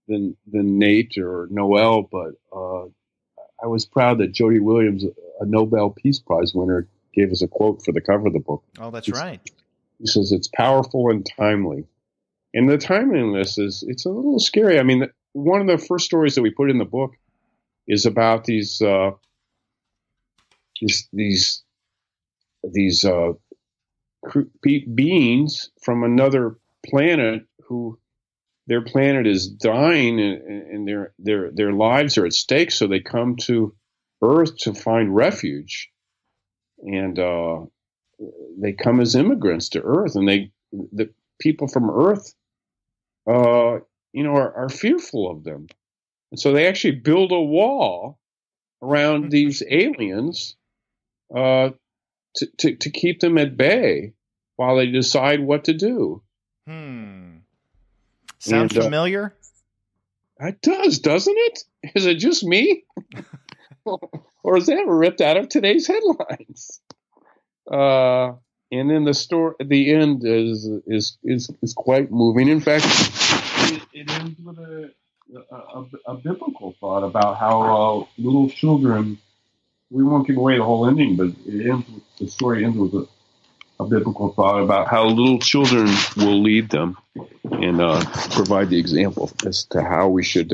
E: than Nate or Noel, but I was proud that Jody Williams, a Nobel Peace Prize winner, gave us a quote for the cover of the book.
A: Oh, that's right.
E: He says, "It's powerful and timely." And the timeliness it's a little scary. I mean, one of the first stories that we put in the book is about these beings from another planet who their planet is dying and their lives are at stake. So they come to Earth to find refuge, and they come as immigrants to Earth, and the people from Earth, are fearful of them, and so they actually build a wall around these aliens to keep them at bay while they decide what to do.
A: Sound familiar?
E: It does, doesn't it? Is it just me? Or is that ripped out of today's headlines? And then the story at the end is quite moving. In fact, it ends with a biblical thought about how little children. We won't give away the whole ending, but the story ends with a biblical thought about how little children will lead them and provide the example as to how we should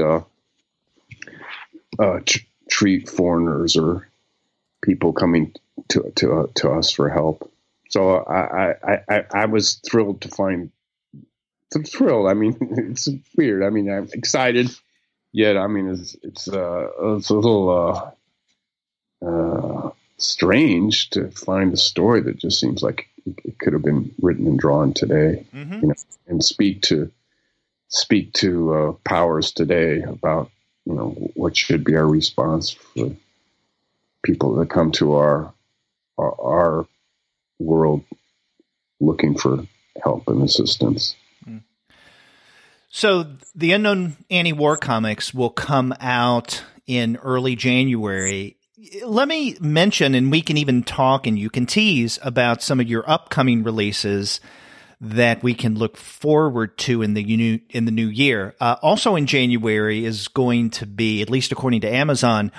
E: treat foreigners or people coming to us for help. So I was thrilled to find. Thrilled. I mean, it's weird. I mean, I'm excited. Yet, I mean, it's a little strange to find a story that just seems like it could have been written and drawn today, and speak to powers today about what should be our response for people that come to our world looking for help and assistance.
A: So the Unknown Anti-War comics will come out in early January. Let me mention, and we can even talk and you can tease about some of your upcoming releases that we can look forward to in the new year. Also in January is going to be, at least according to Amazon,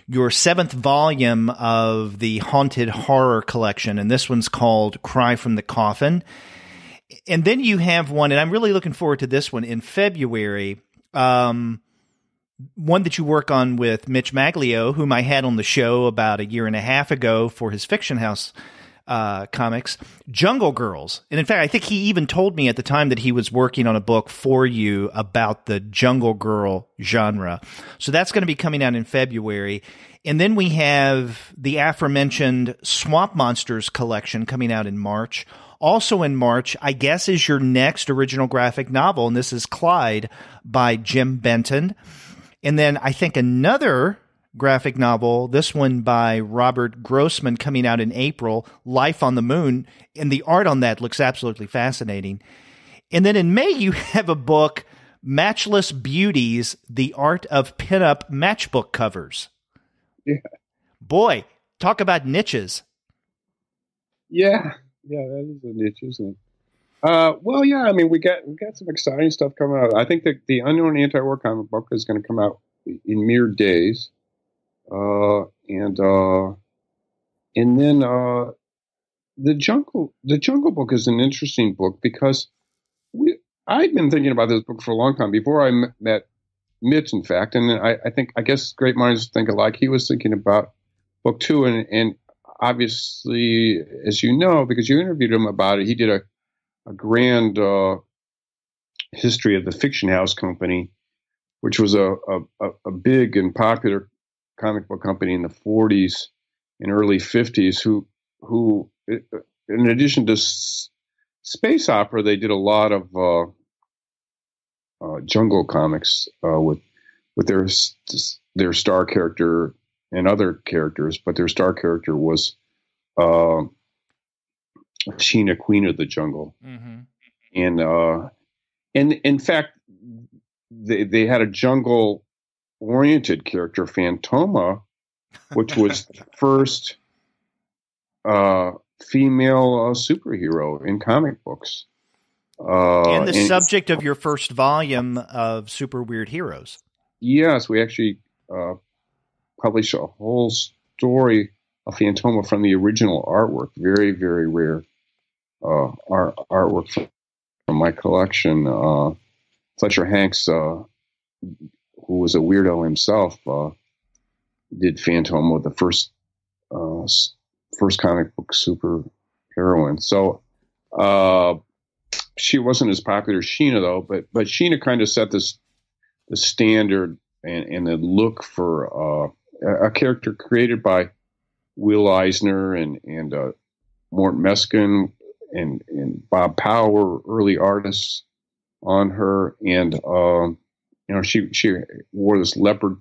A: your 7th volume of the Haunted Horror Collection, and this one's called Cry from the Coffin. And then you have one, and I'm really looking forward to this one in February, one that you work on with Mitch Maglio, whom I had on the show about a year and a half ago for his Fiction House comics, Jungle Girls. And in fact, I think he even told me at the time that he was working on a book for you about the Jungle Girl genre. So that's going to be coming out in February. And then we have the aforementioned Swamp Monsters collection coming out in March. Also in March, I guess, is your next original graphic novel, and this is Clyde by Jim Benton. And then I think another graphic novel, this one by Robert Grossman, coming out in April, Life on the Moon, and the art on that looks absolutely fascinating. And then in May, you have a book, Matchless Beauties, The Art of Pinup Matchbook Covers.
E: Yeah.
A: Boy, talk about niches.
E: Yeah, that is a niche, isn't it? Well, yeah, I mean, we got some exciting stuff coming out. I think that the Unknown Anti-War comic book is going to come out in mere days. And then the Jungle Book is an interesting book because I'd been thinking about this book for a long time before I met Mitch, in fact, and I guess great minds think alike. He was thinking about book 2, and obviously, as you know, because you interviewed him about it, he did a grand history of the Fiction House Company, which was a big and popular comic book company in the 40s and early 50s who in addition to space opera, they did a lot of jungle comics with their star character and other characters, but their star character was Sheena, Queen of the Jungle. Mm-hmm. And in fact, they had a jungle-oriented character, Phantoma, which was the first female superhero in comic books.
A: And the subject of your first volume of Super Weird Heroes.
E: Yes, we actually published a whole story of Phantoma from the original artwork. Very, very rare artwork from my collection. Fletcher Hanks, who was a weirdo himself, did Phantoma, the first comic book super heroine. So she wasn't as popular as Sheena, though, but Sheena kind of set the standard and the look for a character created by Will Eisner and Mort Meskin and Bob Powell, early artists on her. And, she wore this leopard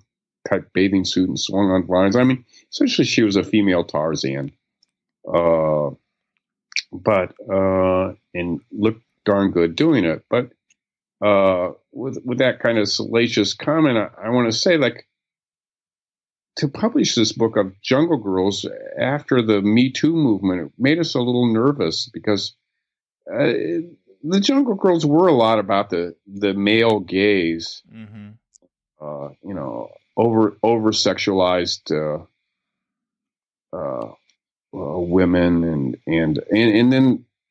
E: type bathing suit and swung on vines. I mean, essentially she was a female Tarzan. And looked darn good doing it. But with that kind of salacious comment, I want to say, like, to publish this book of Jungle Girls after the Me Too movement, it made us a little nervous because the Jungle Girls were a lot about the male gaze, over sexualized women, and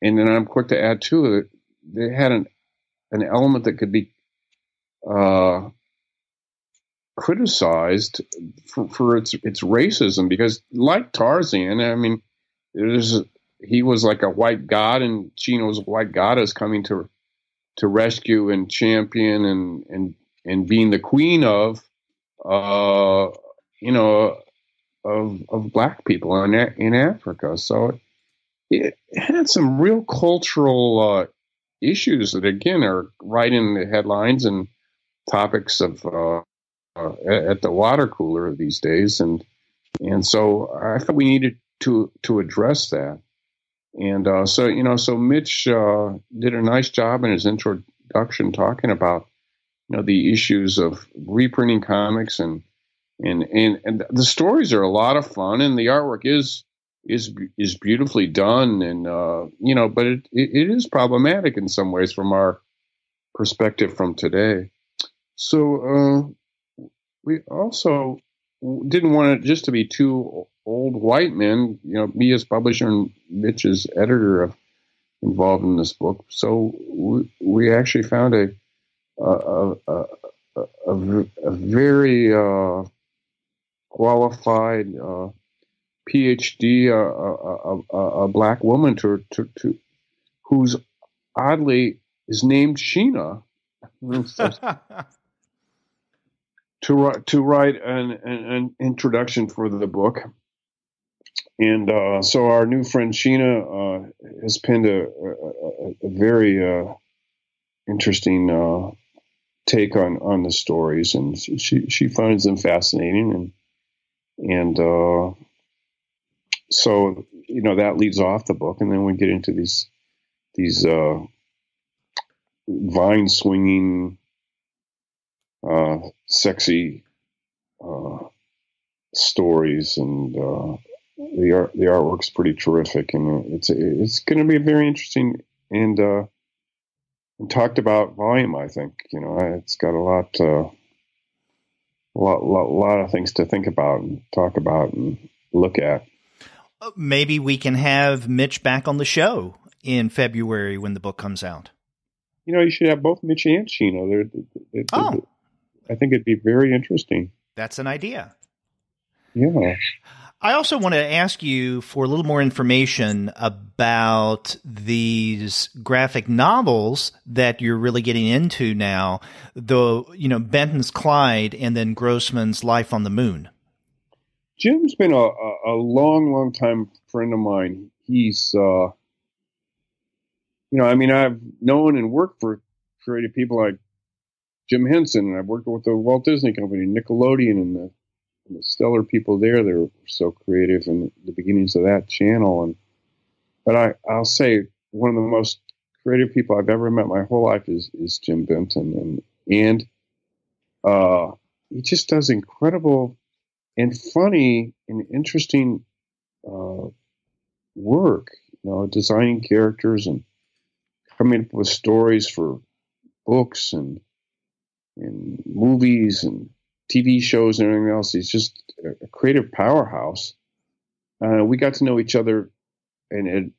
E: then I'm quick to add too that they had an element that could be criticized for its racism, because like Tarzan, I mean, he was like a white god, and Chino's a white goddess coming to rescue and champion and being the queen of black people in Africa. So it had some real cultural issues that, again, are right in the headlines and topics of at the water cooler these days, and so I thought we needed to address that. And so Mitch did a nice job in his introduction talking about the issues of reprinting comics, and the stories are a lot of fun, and the artwork is beautifully done, and but it is problematic in some ways from our perspective from today. So we also didn't want it just to be two old white men. Me as publisher and Mitch as editor involved in this book. So we actually found a very qualified PhD, a black woman to who's oddly is named Sheena, to write an introduction for the book. And so our new friend Sheena has penned a very interesting take on the stories, and she finds them fascinating, and so that leads off the book, and then we get into these vine swinging, sexy stories, and the artwork's pretty terrific, and it's going to be a very interesting and talked about volume. I think it's got a lot of things to think about and talk about and look at.
A: Maybe we can have Mitch back on the show in February when the book comes out.
E: You should have both Mitch and Sheena. I think it'd be very interesting.
A: That's an idea.
E: Yeah.
A: I also want to ask you for a little more information about these graphic novels that you're really getting into now, Benton's Clyde and then Grossman's Life on the Moon.
E: Jim's been a long time friend of mine. He's, I've known and worked for creative people like Jim Henson, and I've worked with the Walt Disney Company, Nickelodeon, and the stellar people there. They're so creative in the beginnings of that channel. But I'll say one of the most creative people I've ever met my whole life is Jim Benton, and he just does incredible and funny and interesting work, designing characters and coming up with stories for books and movies and TV shows and everything else. He's just a creative powerhouse. We got to know each other and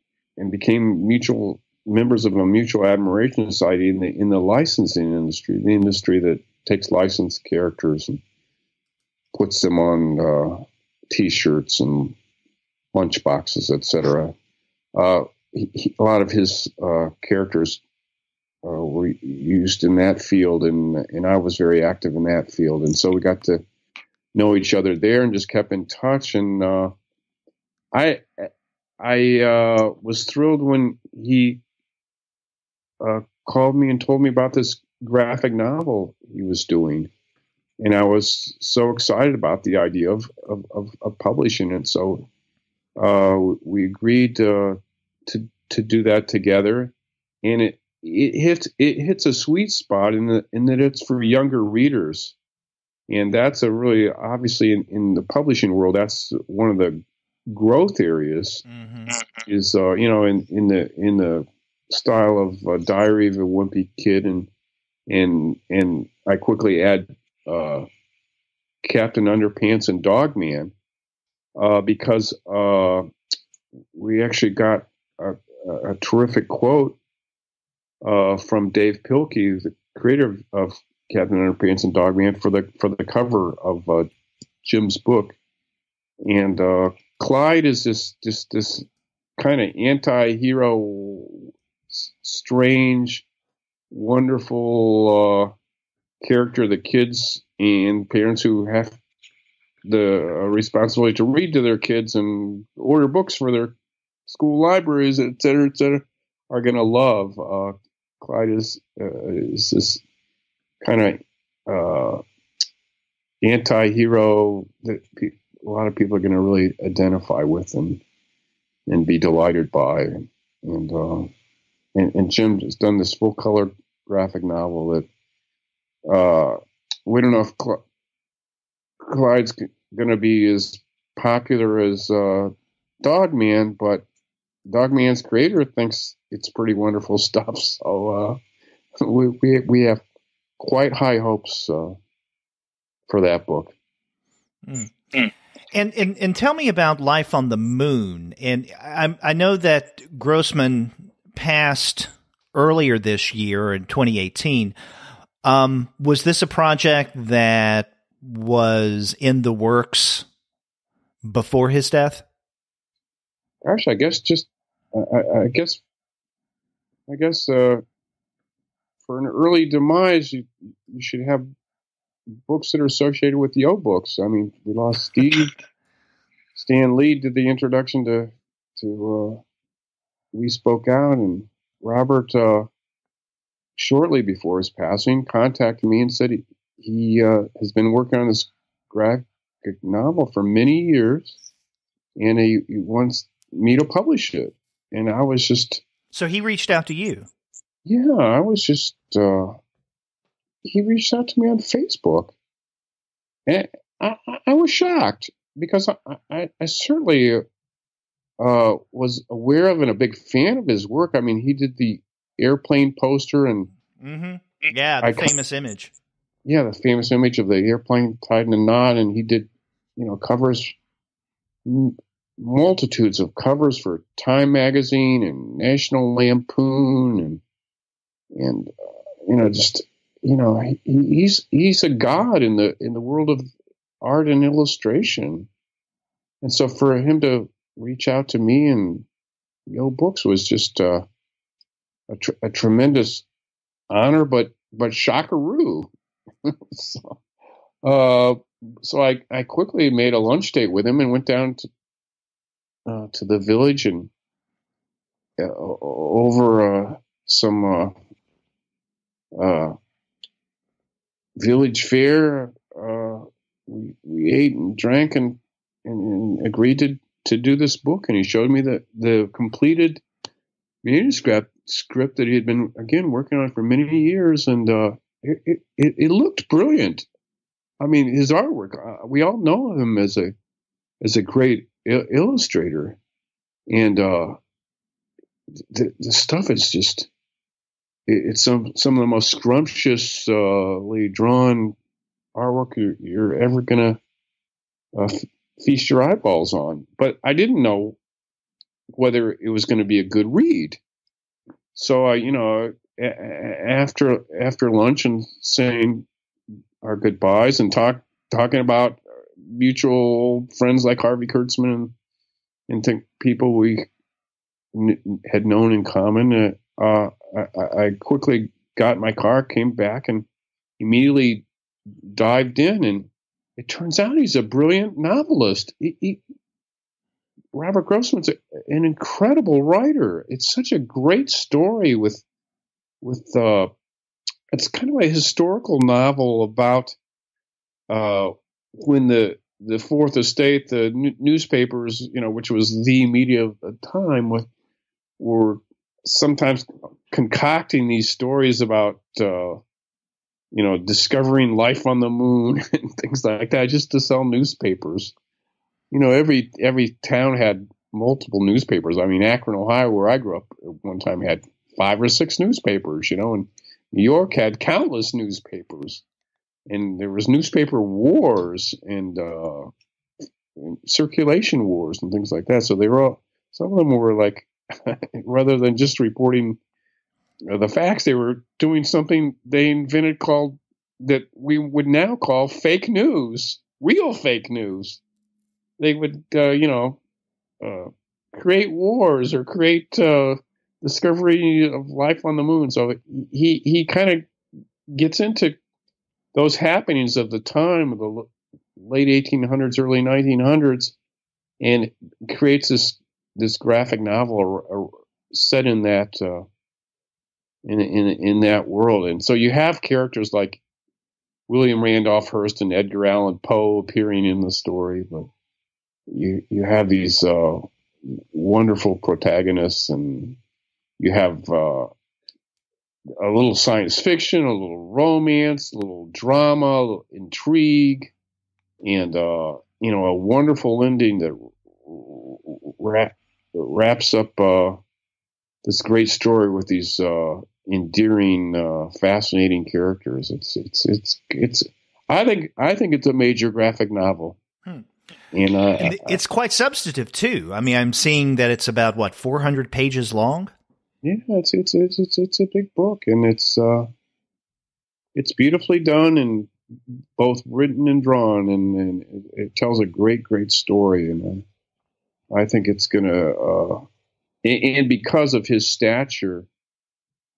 E: became mutual members of a mutual admiration society in the licensing industry, the industry that takes licensed characters and puts them on T-shirts and lunchboxes, etc. A lot of his characters were used in that field, and I was very active in that field, and so we got to know each other there and just kept in touch. And I was thrilled when he called me and told me about this graphic novel he was doing, and I was so excited about the idea of publishing it. So we agreed to do that together, and it hits a sweet spot in that it's for younger readers, and that's a really obviously in the publishing world, that's one of the growth areas. Mm-hmm. Is in the style of Diary of a Wimpy Kid, and I quickly add Captain Underpants and Dogman because we actually got a terrific quote from Dave Pilkey, the creator of Captain Underpants and Dogman, for the cover of Jim's book. And Clyde is this kind of anti-hero, strange, wonderful character that kids and parents who have the responsibility to read to their kids and order books for their school libraries, et cetera, are going to love. Clyde is this kind of anti-hero that a lot of people are going to really identify with and be delighted by. And Jim has done this full color graphic novel that we don't know if Clyde's going to be as popular as Dogman, but Dogman's creator thinks it's pretty wonderful stuff. So we have quite high hopes for that book.
A: Mm. And tell me about Life on the Moon. And I know that Grossman passed earlier this year in 2018. Was this a project that was in the works before his death?
E: Gosh, I guess for an early demise, you should have books that are associated with Yoe Books. I mean, we lost Steve. Stan Lee did the introduction to We Spoke Out, and Robert, shortly before his passing, contacted me and said he has been working on this graphic novel for many years, and he wants me to publish it. And I was just...
A: So he reached out to you?
E: Yeah, I was just... he reached out to me on Facebook. And I was shocked, because I certainly was aware of and a big fan of his work. I mean, he did the airplane poster and...
A: Mm-hmm. Yeah, the famous image.
E: Yeah, the famous image of the airplane tied in a knot, and he did, covers, multitudes of covers for Time magazine and National Lampoon, and he's a god in the world of art and illustration, and so for him to reach out to me and Yoe Books was just a tremendous honor, but shockaroo. So I quickly made a lunch date with him and went down to the village and over some village fair. We ate and drank and agreed to do this book, and he showed me the completed manuscript that he had been working on for many years, and it looked brilliant. I mean, his artwork, we all know him as a great illustrator, and the stuff is just it's some of the most scrumptiously drawn artwork you're ever gonna feast your eyeballs on. But I didn't know whether it was going to be a good read. So after lunch and saying our goodbyes and talking about mutual friends like Harvey Kurtzman and people we had known in common, I quickly got in my car, came back, and immediately dived in. And it turns out he's a brilliant novelist. Robert Grossman's an incredible writer. It's such a great story with it's kind of a historical novel about when the Fourth Estate, the newspapers, which was the media of the time, were sometimes concocting these stories about discovering life on the moon and things like that, just to sell newspapers. Every town had multiple newspapers. I mean, Akron, Ohio, where I grew up, at one time had 5 or 6 newspapers, and New York had countless newspapers. And there was newspaper wars and circulation wars and things like that. So some of them were like, rather than just reporting the facts, they were doing something they invented that we would now call fake news, real fake news. They would, create wars or create discovery of life on the moon. So he kind of gets into those happenings of the time, of the late 1800s, early 1900s, and creates this graphic novel set in that in that world. And so you have characters like William Randolph Hearst and Edgar Allan Poe appearing in the story, but you have these wonderful protagonists, and you have a little science fiction, a little romance, a little drama, a little intrigue, and a wonderful ending that wraps up this great story with these endearing, fascinating characters. It's I think it's a major graphic novel. And
A: it's quite substantive too. I mean, I'm seeing that it's about 400 pages long.
E: Yeah, it's a big book, and it's beautifully done, and both written and drawn, and it tells a great story. And I think it's gonna, and because of his stature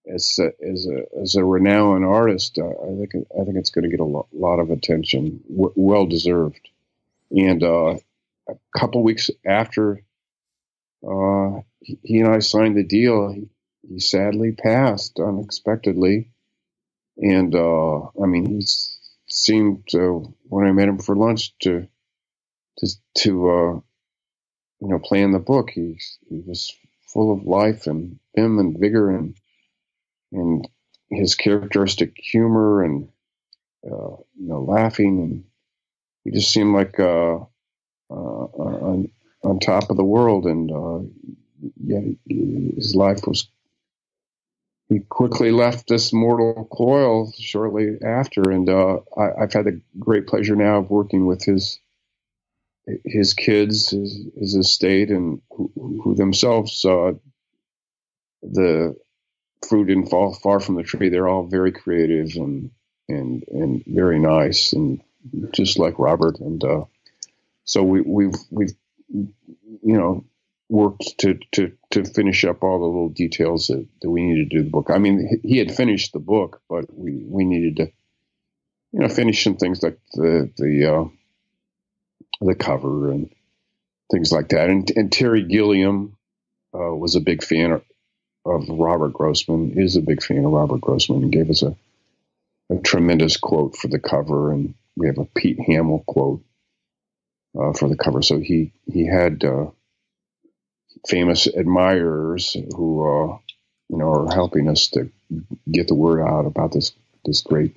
E: as a renowned artist, I think it's going to get a lot of attention, well deserved. And a couple weeks after he and I signed the deal, he sadly passed unexpectedly. And I mean, he seemed to, when I met him for lunch, to plan the book. He was full of life and vim and vigor and his characteristic humor and laughing, and he just seemed like on top of the world. And his life was. He quickly left this mortal coil shortly after, and I've had the great pleasure now of working with his kids, his estate, and who themselves saw the fruit didn't fall far from the tree. They're all very creative and very nice, and just like Robert. And so we've worked to finish up all the little details that we needed to do the book. I mean, he had finished the book, but we needed to finish some things like the cover and things like that. And Terry Gilliam was a big fan of Robert Grossman, is a big fan of Robert Grossman, and gave us a tremendous quote for the cover. And we have a Pete Hamill quote for the cover. So he had famous admirers who are helping us to get the word out about this great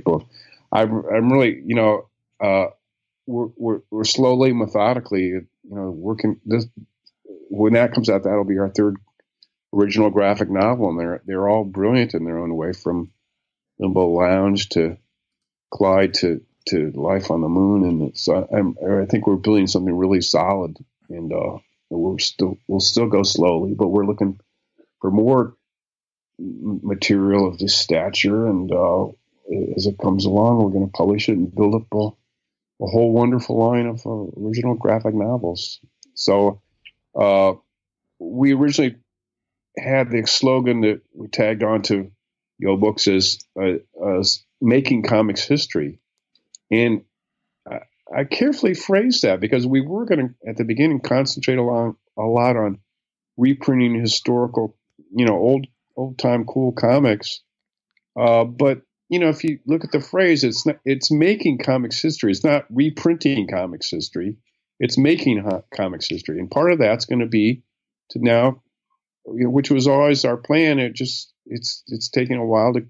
E: book. I'm really we're slowly, methodically working this. When that comes out, that'll be our third original graphic novel, and they're all brilliant in their own way, from Limbo Lounge to Clyde to Life on the Moon. And so I think we're building something really solid, and we'll still go slowly, but we're looking for more material of this stature, and as it comes along, we're going to publish it and build up a whole wonderful line of original graphic novels. So we originally had the slogan that we tagged onto Yoe Books as making comics history. And I carefully phrased that because we were going to, at the beginning, concentrate a lot on reprinting historical, old time cool comics. But if you look at the phrase, it's making comics history. It's not reprinting comics history. It's making comics history. And part of that's going to be to now, which was always our plan. It's taking a while to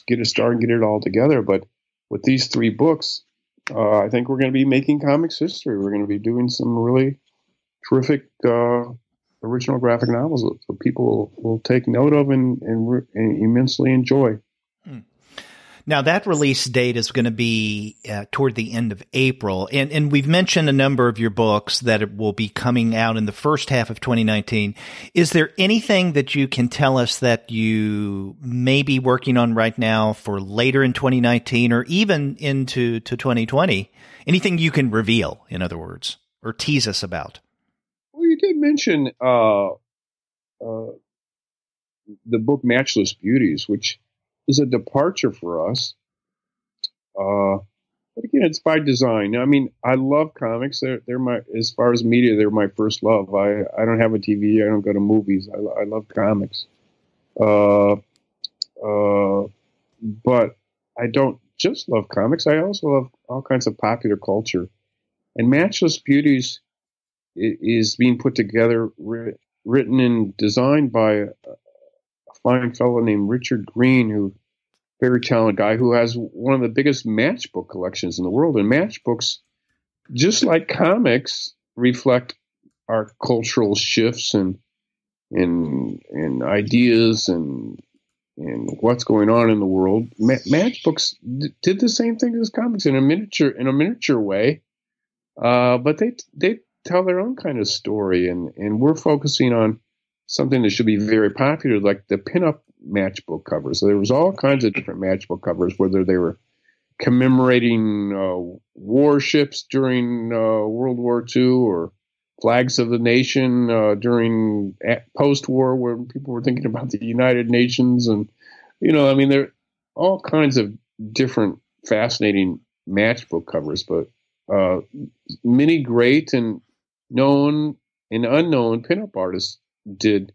E: get it started and get it all together. But with these 3 books, I think we're going to be making comics history. We're going to be doing some really terrific original graphic novels that people will take note of and immensely enjoy.
A: Now, that release date is going to be toward the end of April. And we've mentioned a number of your books that it will be coming out in the first half of 2019. Is there anything that you can tell us that you may be working on right now for later in 2019 or even into 2020? Anything you can reveal, in other words, or tease us about?
E: Well, you did mention the book Matchless Beauties, which is a departure for us. But again, it's by design. I mean, I love comics. They're my, as far as media, they're my first love. I don't have a TV. I don't go to movies. I love comics. But I don't just love comics. I also love all kinds of popular culture. And Matchless Beauties is being put together, written and designed by a fine fellow named Richard Green, who very talented guy who has one of the biggest matchbook collections in the world. And matchbooks, just like comics, reflect our cultural shifts and ideas and what's going on in the world. Matchbooks did the same thing as comics in a miniature way, but they tell their own kind of story, and we're focusing on something that should be very popular, like the pinup matchbook covers. So there was all kinds of different matchbook covers, whether they were commemorating warships during World War II or flags of the nation during post-war, where people were thinking about the United Nations. And, there are all kinds of different fascinating matchbook covers, but many great and known and unknown pinup artists did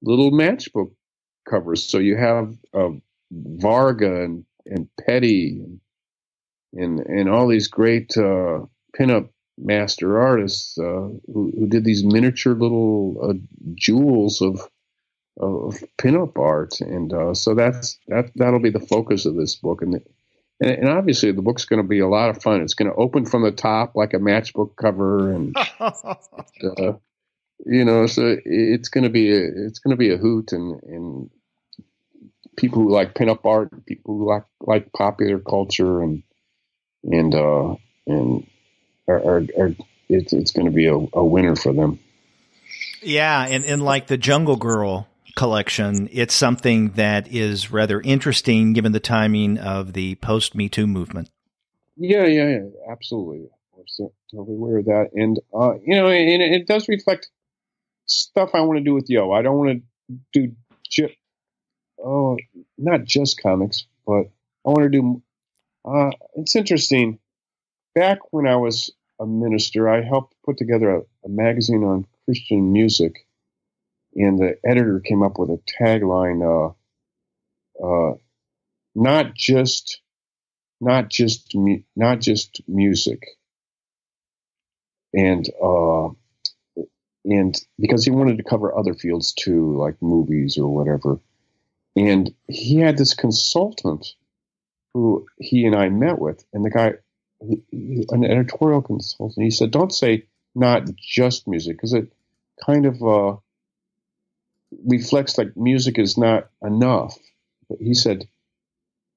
E: little matchbook covers. So you have Varga and Petty and all these great pinup master artists who did these miniature little jewels of pinup art, and so that'll be the focus of this book. And obviously the book's going to be a lot of fun. It's going to open from the top like a matchbook cover, and so it's going to be a hoot, and people who like pinup art, people who like popular culture, and it's going to be a winner for them.
A: Yeah, and like the Jungle Girl collection, it's something that is rather interesting given the timing of the post-Me Too movement.
E: Yeah, absolutely. I'm totally aware of that, and and it does reflect stuff I want to do with Yoe. I don't want to do not just comics, but I want to do. It's interesting. Back when I was a minister, I helped put together a magazine on Christian music, and the editor came up with a tagline: "Not just music," and because he wanted to cover other fields too, like movies or whatever. And he had this consultant who he and I met with, and the guy, an editorial consultant, he said, "Don't say not just music, because it kind of reflects like music is not enough. But he said,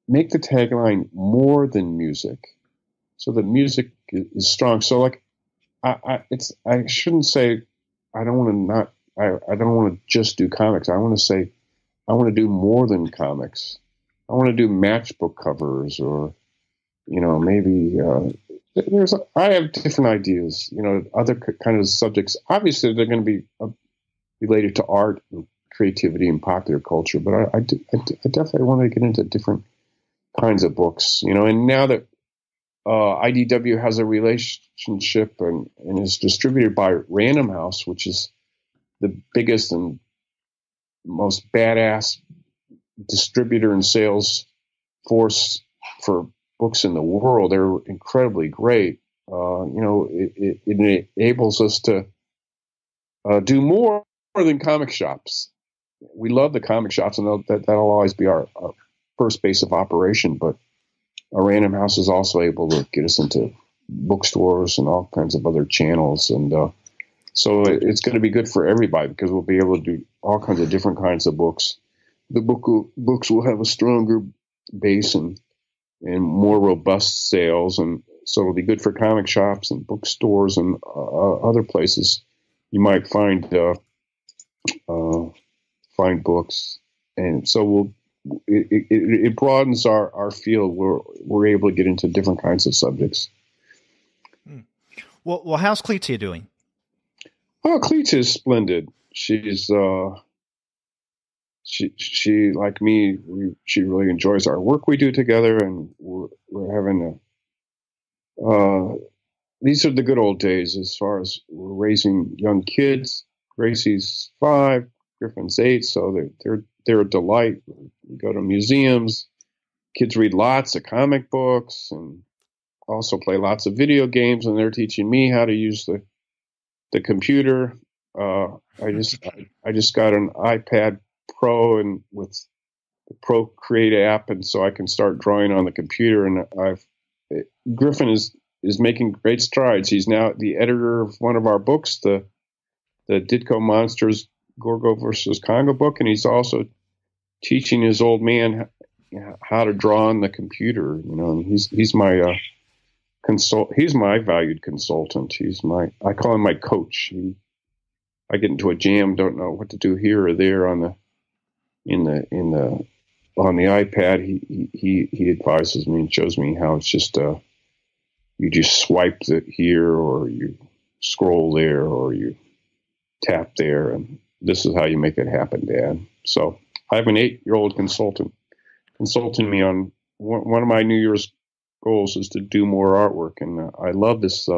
E: make the tagline more than music, so that music is strong. So like, I shouldn't say I don't want to just do comics. I want to say I want to do more than comics. I want to do matchbook covers, or maybe I have different ideas. Other kind of subjects. Obviously, they're going to be related to art and creativity and popular culture. But I definitely want to get into different kinds of books. And now that IDW has a relationship and is distributed by Random House, which is the biggest and most badass distributor and sales force for books in the world. They're incredibly great. It enables us to do more than comic shops. We love the comic shops, and that'll always be our first base of operation. But a Random House is also able to get us into bookstores and all kinds of other channels. And so it's going to be good for everybody, because we'll be able to do all kinds of different kinds of books. The books will have a stronger base and more robust sales. And so it'll be good for comic shops and bookstores and other places. You might find books. And so it broadens our field. We're able to get into different kinds of subjects.
A: Well, how's Clizia doing?
E: Oh, Clizia is splendid. She's she like me. She really enjoys our work we do together, and we're having these are the good old days as far as we're raising young kids. Gracie's 5, Griffin's 8, so they're a delight. We go to museums. Kids read lots of comic books and also play lots of video games, and they're teaching me how to use the computer. I just got an iPad Pro and with the Procreate app, and so I can start drawing on the computer. And Griffin is making great strides. He's now the editor of one of our books, the Ditko Monsters Gorgo versus Congo book, and he's also teaching his old man how to draw on the computer. And he's my he's my valued consultant. I call him my coach. I get into a jam, don't know what to do here or there on the iPad. He advises me and shows me how it's just you just swipe it here, or you scroll there, or you tap there, and this is how you make it happen, Dad. So I have an 8-year-old consultant consulting me on one of my New Year's goals is to do more artwork, and I love this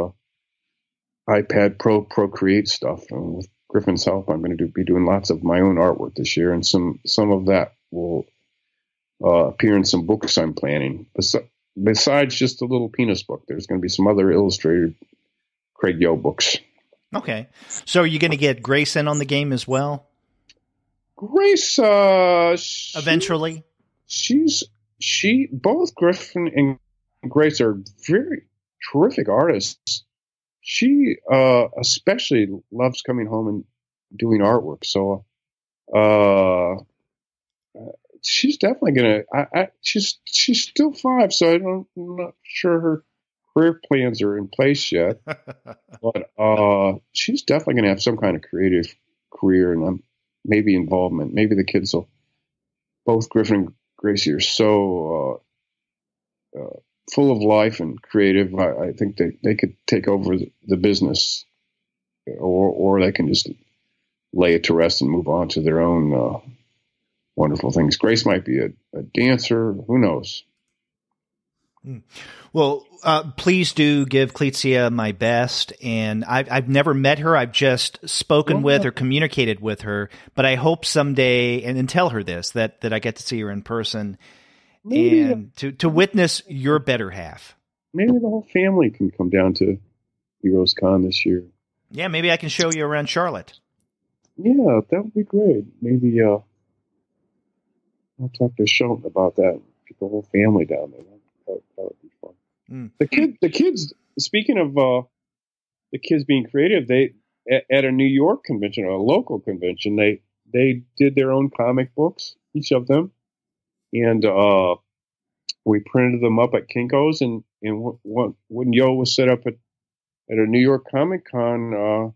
E: iPad Pro Procreate stuff. And with Griffin's help, I'm going to be doing lots of my own artwork this year, and some of that will appear in some books I'm planning. Besides just a little penis book, there's going to be some other illustrated Craig Yoe books.
A: Okay. So are you going to get Grace in on the game as well?
E: Grace,
A: eventually?
E: Both Griffin and Grace are very terrific artists. She especially loves coming home and doing artwork. So she's definitely gonna. She's still 5, so I'm not sure her career plans are in place yet. But she's definitely gonna have some kind of creative career and maybe involvement. Maybe the kids will. Both Griffin and Gracie are so full of life and creative. I think they could take over the business, or they can just lay it to rest and move on to their own wonderful things. Grace might be a dancer. Who knows?
A: Well, please do give Clizia my best. And I've never met her. I've just spoken with or communicated with her. But I hope someday, and tell her this, that I get to see her in person. Maybe, and to witness your better half.
E: Maybe the whole family can come down to HeroesCon this year.
A: Yeah, maybe I can show you around Charlotte. Yeah,
E: that would be great. Maybe I'll talk to Shelton about that. Get the whole family down there. That would be fun. The kids. Speaking of the kids being creative, they at a New York convention or a local convention, they they did their own comic books, each of them, and we printed them up at Kinko's. And when Yoe was set up at a New York Comic Con,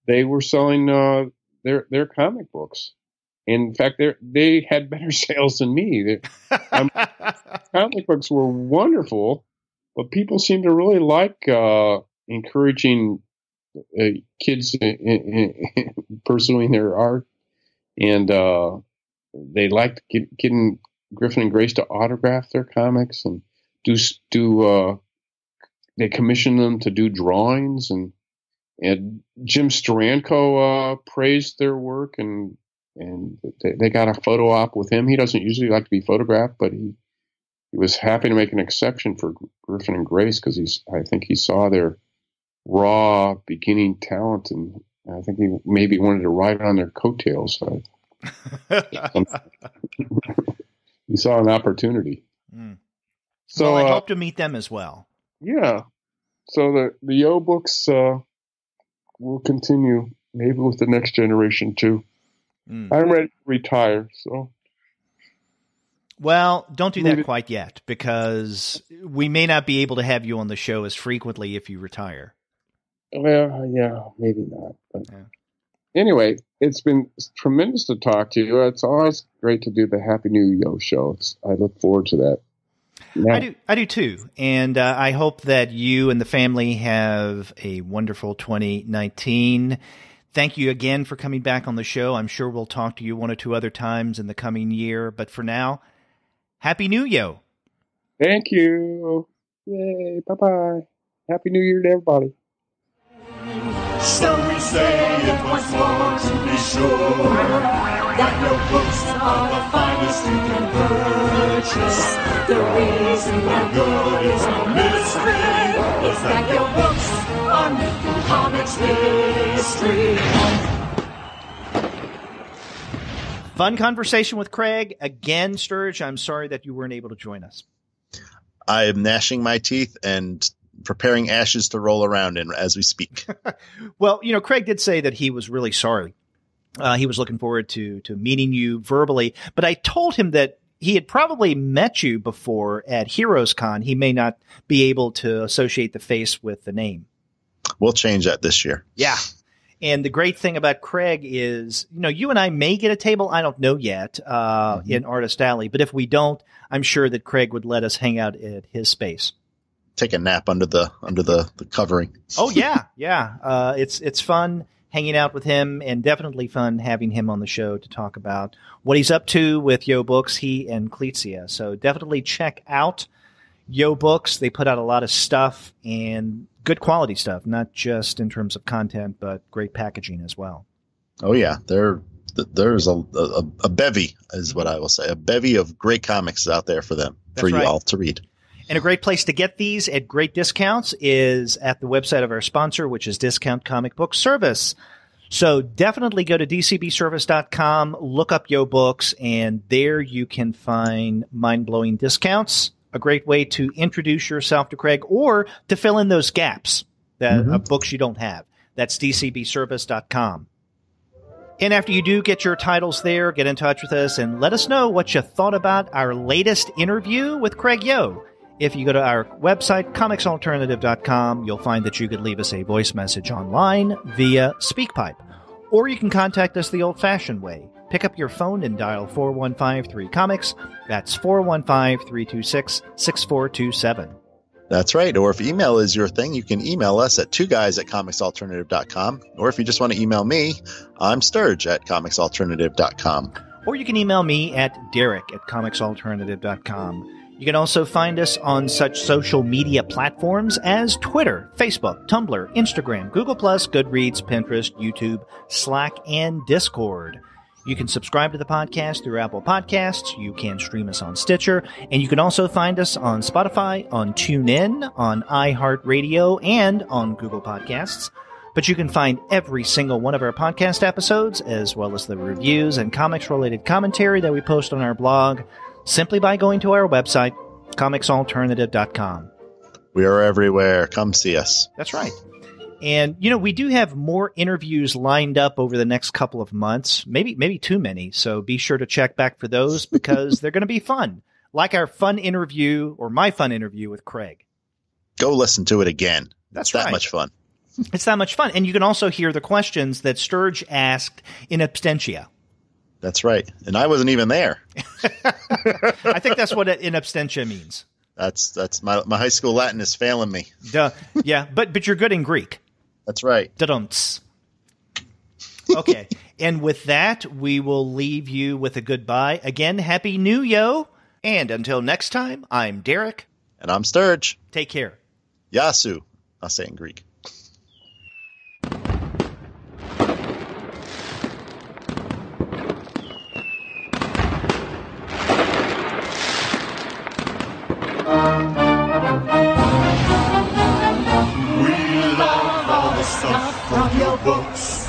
E: they were selling their comic books. In fact, they had better sales than me. Comic books were wonderful, but people seem to really like encouraging kids in pursuing their art, and they liked getting Griffin and Grace to autograph their comics and they commissioned them to do drawings, and Jim Steranko praised their work, and they got a photo op with him. He doesn't usually like to be photographed, but he was happy to make an exception for Griffin and Grace because I think he saw their raw beginning talent, and I think he maybe wanted to ride on their coattails. He saw an opportunity.
A: Mm.
E: So
A: I hope to meet them as well.
E: Yeah. So the Yoe books will continue, maybe with the next generation too. Mm. I'm ready to retire, so.
A: Well, don't do that quite yet, because we may not be able to have you on the show as frequently if you retire.
E: Well, yeah, maybe not. But anyway, it's been tremendous to talk to you. It's always great to do the Happy New Yoe show. I look forward to that. Yeah.
A: I do too. And I hope that you and the family have a wonderful 2019. Thank you again for coming back on the show. I'm sure we'll talk to you one or two other times in the coming year. But for now, Happy New Yoe.
E: Thank you. Yay. Bye-bye. Happy New Year to everybody.
D: Some say it was more to be sure that Yoe Books are the finest you can purchase. The reason they're good is no mystery. It's that Yoe Books are making comics history.
A: Fun conversation with Craig. Again, Sturge, I'm sorry that you weren't able to join us.
C: I am gnashing my teeth and preparing ashes to roll around in as we speak.
A: Well, Craig did say that he was really sorry. He was looking forward to meeting you verbally, but I told him that he had probably met you before at HeroesCon. He may not be able to associate the face with the name.
C: We'll change that this year.
A: Yeah. And the great thing about Craig is, you and I may get a table. I don't know yet in Artist Alley, but if we don't, I'm sure that Craig would let us hang out at his space.
C: Take a nap under the covering.
A: Oh yeah. Yeah. It's fun hanging out with him, and definitely fun having him on the show to talk about what he's up to with Yoe Books, he and Clizia. So definitely check out Yoe Books. They put out a lot of stuff, and good quality stuff, not just in terms of content, but great packaging as well. Oh
C: yeah. There's a bevy is what I will say. A bevy of great comics out there for them, for you all to read.
A: And a great place to get these at great discounts is at the website of our sponsor, which is Discount Comic Book Service. So definitely go to dcbservice.com, look up Yoe Books, and there you can find mind-blowing discounts. A great way to introduce yourself to Craig or to fill in those gaps of books you don't have. That's dcbservice.com. And after you do get your titles there, get in touch with us and let us know what you thought about our latest interview with Craig Yoe. If you go to our website, comicsalternative.com, you'll find that you could leave us a voice message online via SpeakPipe. Or you can contact us the old-fashioned way. Pick up your phone and dial 4153-COMICS. That's 415-326-6427.
C: That's right. Or if email is your thing, you can email us at 2guys@comicsalternative.com. Or if you just want to email me, I'm Sturge at comicsalternative.com.
A: Or you can email me at Derek@comicsalternative.com. You can also find us on such social media platforms as Twitter, Facebook, Tumblr, Instagram, Google+, Goodreads, Pinterest, YouTube, Slack, and Discord. You can subscribe to the podcast through Apple Podcasts. You can stream us on Stitcher. And you can also find us on Spotify, on TuneIn, on iHeartRadio, and on Google Podcasts. But you can find every single one of our podcast episodes, as well as the reviews and comics-related commentary that we post on our blog, simply by going to our website, comicsalternative.com.
C: We are everywhere. Come see us.
A: That's right. And, we do have more interviews lined up over the next couple of months, maybe too many. So be sure to check back for those because they're going to be fun. Like our fun interview or my fun interview with Craig.
C: Go listen to it again.
A: That's
C: it's
A: right.
C: that much fun.
A: It's that much fun. And you can also hear the questions that Sturge asked in absentia.
C: That's right. And I wasn't even there.
A: I think that's what in absentia means.
C: That's my high school Latin is failing me.
A: Duh. Yeah, but you're good in Greek.
C: That's right.
A: Da-dumts. Okay. And with that, we will leave you with a goodbye. Again, Happy New Yoe. And until next time, I'm Derek.
C: And I'm Sturge.
A: Take care.
C: Yasu. I'll say in Greek.
D: From your books,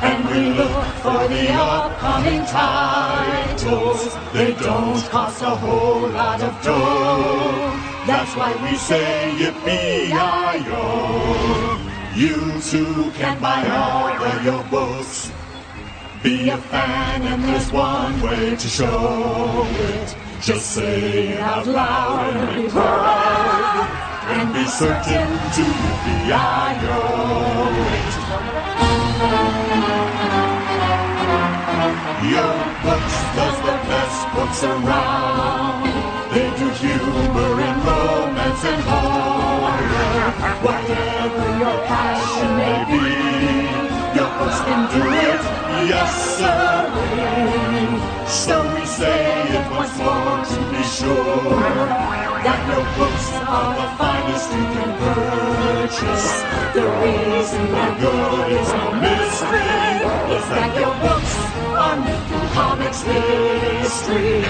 D: and we look for the upcoming titles. They don't cost a whole lot of dough. That's why we say yippee-yi-yo. You too can buy all of your books. Be a fan, and there's one way to show it. Just say it out loud and be heard. And be certain to yippee-yi-yo it. Yoe Books does the best books around. They do humor and romance and horror. Whatever your passion may be, Yoe Books can do it, yes sir. So we say it once more to be sure that Yoe Books are the finest you can purchase. The reason they're good is no mystery. Is that Yoe Books are making comics history.